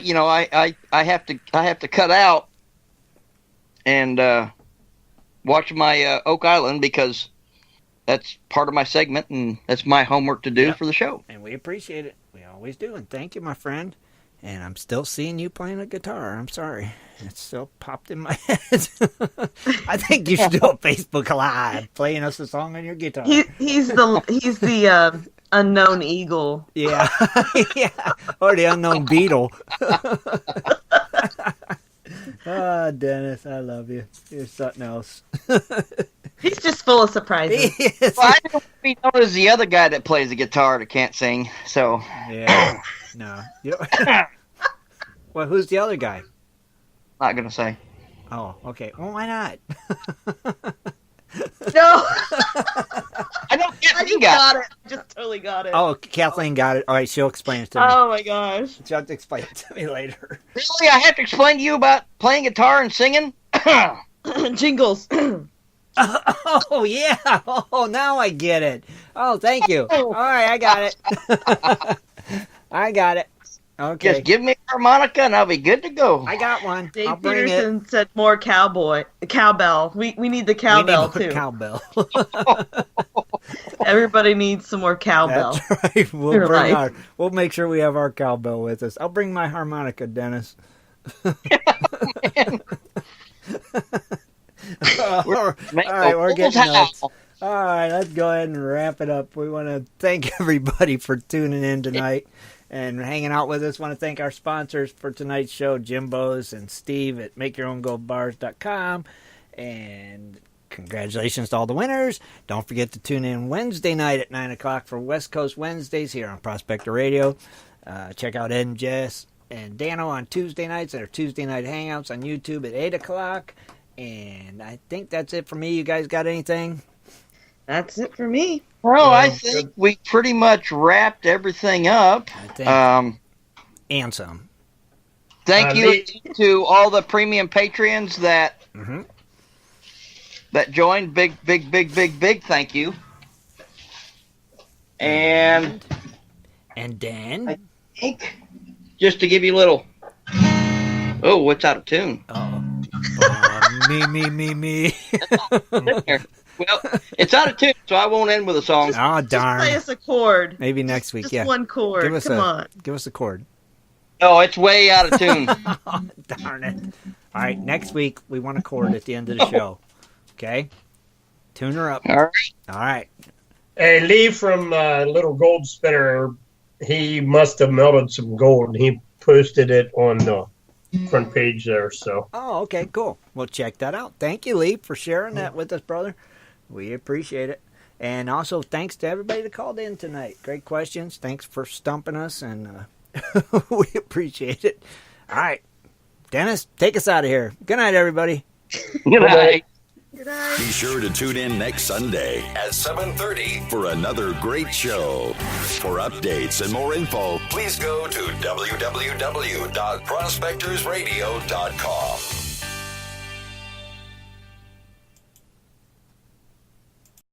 [SPEAKER 5] have to cut out and watch my Oak Island, because that's part of my segment and that's my homework to do for the show.
[SPEAKER 2] And we appreciate it. We always do. And thank you, my friend. And I'm still seeing you playing a guitar. I'm sorry. It still popped in my head. I think you should do a Facebook Live playing us a song on your guitar.
[SPEAKER 4] He's the unknown eagle.
[SPEAKER 2] Yeah. Yeah. Or the unknown beetle. Oh, Dennis, I love you. You're something else.
[SPEAKER 4] He's just full of surprises.
[SPEAKER 5] Well, I don't want to be known as the other guy that plays the guitar that can't sing. So
[SPEAKER 2] yeah, no. Well, who's the other guy?
[SPEAKER 5] Not gonna say.
[SPEAKER 2] Oh, okay. Well, why not?
[SPEAKER 4] No.
[SPEAKER 5] I don't get
[SPEAKER 4] I just got it. I just totally got it.
[SPEAKER 2] Oh, Kathleen got it. All right, she'll explain it to me.
[SPEAKER 4] Oh my gosh.
[SPEAKER 2] She'll have to explain it to me later.
[SPEAKER 5] Really? I have to explain to you about playing guitar and singing?
[SPEAKER 4] Jingles.
[SPEAKER 2] Oh, yeah. Oh, now I get it. Oh, thank you. All right, I got it. I got it. Okay.
[SPEAKER 5] Just give me a harmonica and I'll be good to go.
[SPEAKER 2] I got one.
[SPEAKER 4] Dave
[SPEAKER 2] I'll bring
[SPEAKER 4] Peterson said more cowbell. We need the cowbell too.
[SPEAKER 2] Cowbell.
[SPEAKER 4] Everybody needs some more cowbell.
[SPEAKER 2] That's right. We'll make sure we have our cowbell with us. I'll bring my harmonica, Dennis. All right, we're getting nuts. All right, let's go ahead and wrap it up. We want to thank everybody for tuning in tonight and hanging out with us. Want to thank our sponsors for tonight's show, Jimbo's and Steve at MakeYourOwnGoldBars.com, and Congratulations to all the winners. Don't forget to tune in Wednesday night at 9 o'clock for West Coast Wednesdays here on Prospector Radio. Check out Ed and Jess and Dano on Tuesday nights at our Tuesday night hangouts on YouTube at 8 o'clock. And I think that's it for me. You guys got anything?
[SPEAKER 4] That's it for me.
[SPEAKER 5] Well, I think we pretty much wrapped everything up.
[SPEAKER 2] And some.
[SPEAKER 5] Thank you to all the premium Patreons that that joined. Big thank you. And
[SPEAKER 2] Dan,
[SPEAKER 5] I think, just to give you a little. Oh, what's out of tune?
[SPEAKER 2] Me.
[SPEAKER 5] Well, it's out of tune, so I won't end with a song.
[SPEAKER 2] Oh, darn.
[SPEAKER 4] Just play us a chord.
[SPEAKER 2] Maybe next week,
[SPEAKER 4] Just one chord. Come on.
[SPEAKER 2] Give us a chord.
[SPEAKER 5] Oh, it's way out of tune.
[SPEAKER 2] Darn it. All right, next week, we want a chord at the end of the show. Okay? Tune her up.
[SPEAKER 5] All
[SPEAKER 2] right.
[SPEAKER 3] Hey, Lee from Little Gold Spinner, he must have melted some gold. He posted it on the front page there. So.
[SPEAKER 2] Oh, okay, cool. We'll check that out. Thank you, Lee, for sharing that with us, brother. We appreciate it. And also, thanks to everybody that called in tonight. Great questions. Thanks for stumping us, and we appreciate it. All right. Dennis, take us out of here. Good night, everybody.
[SPEAKER 5] Good night.
[SPEAKER 1] Be sure to tune in next Sunday at 7:30 for another great show. For updates and more info, please go to www.prospectorsradio.com.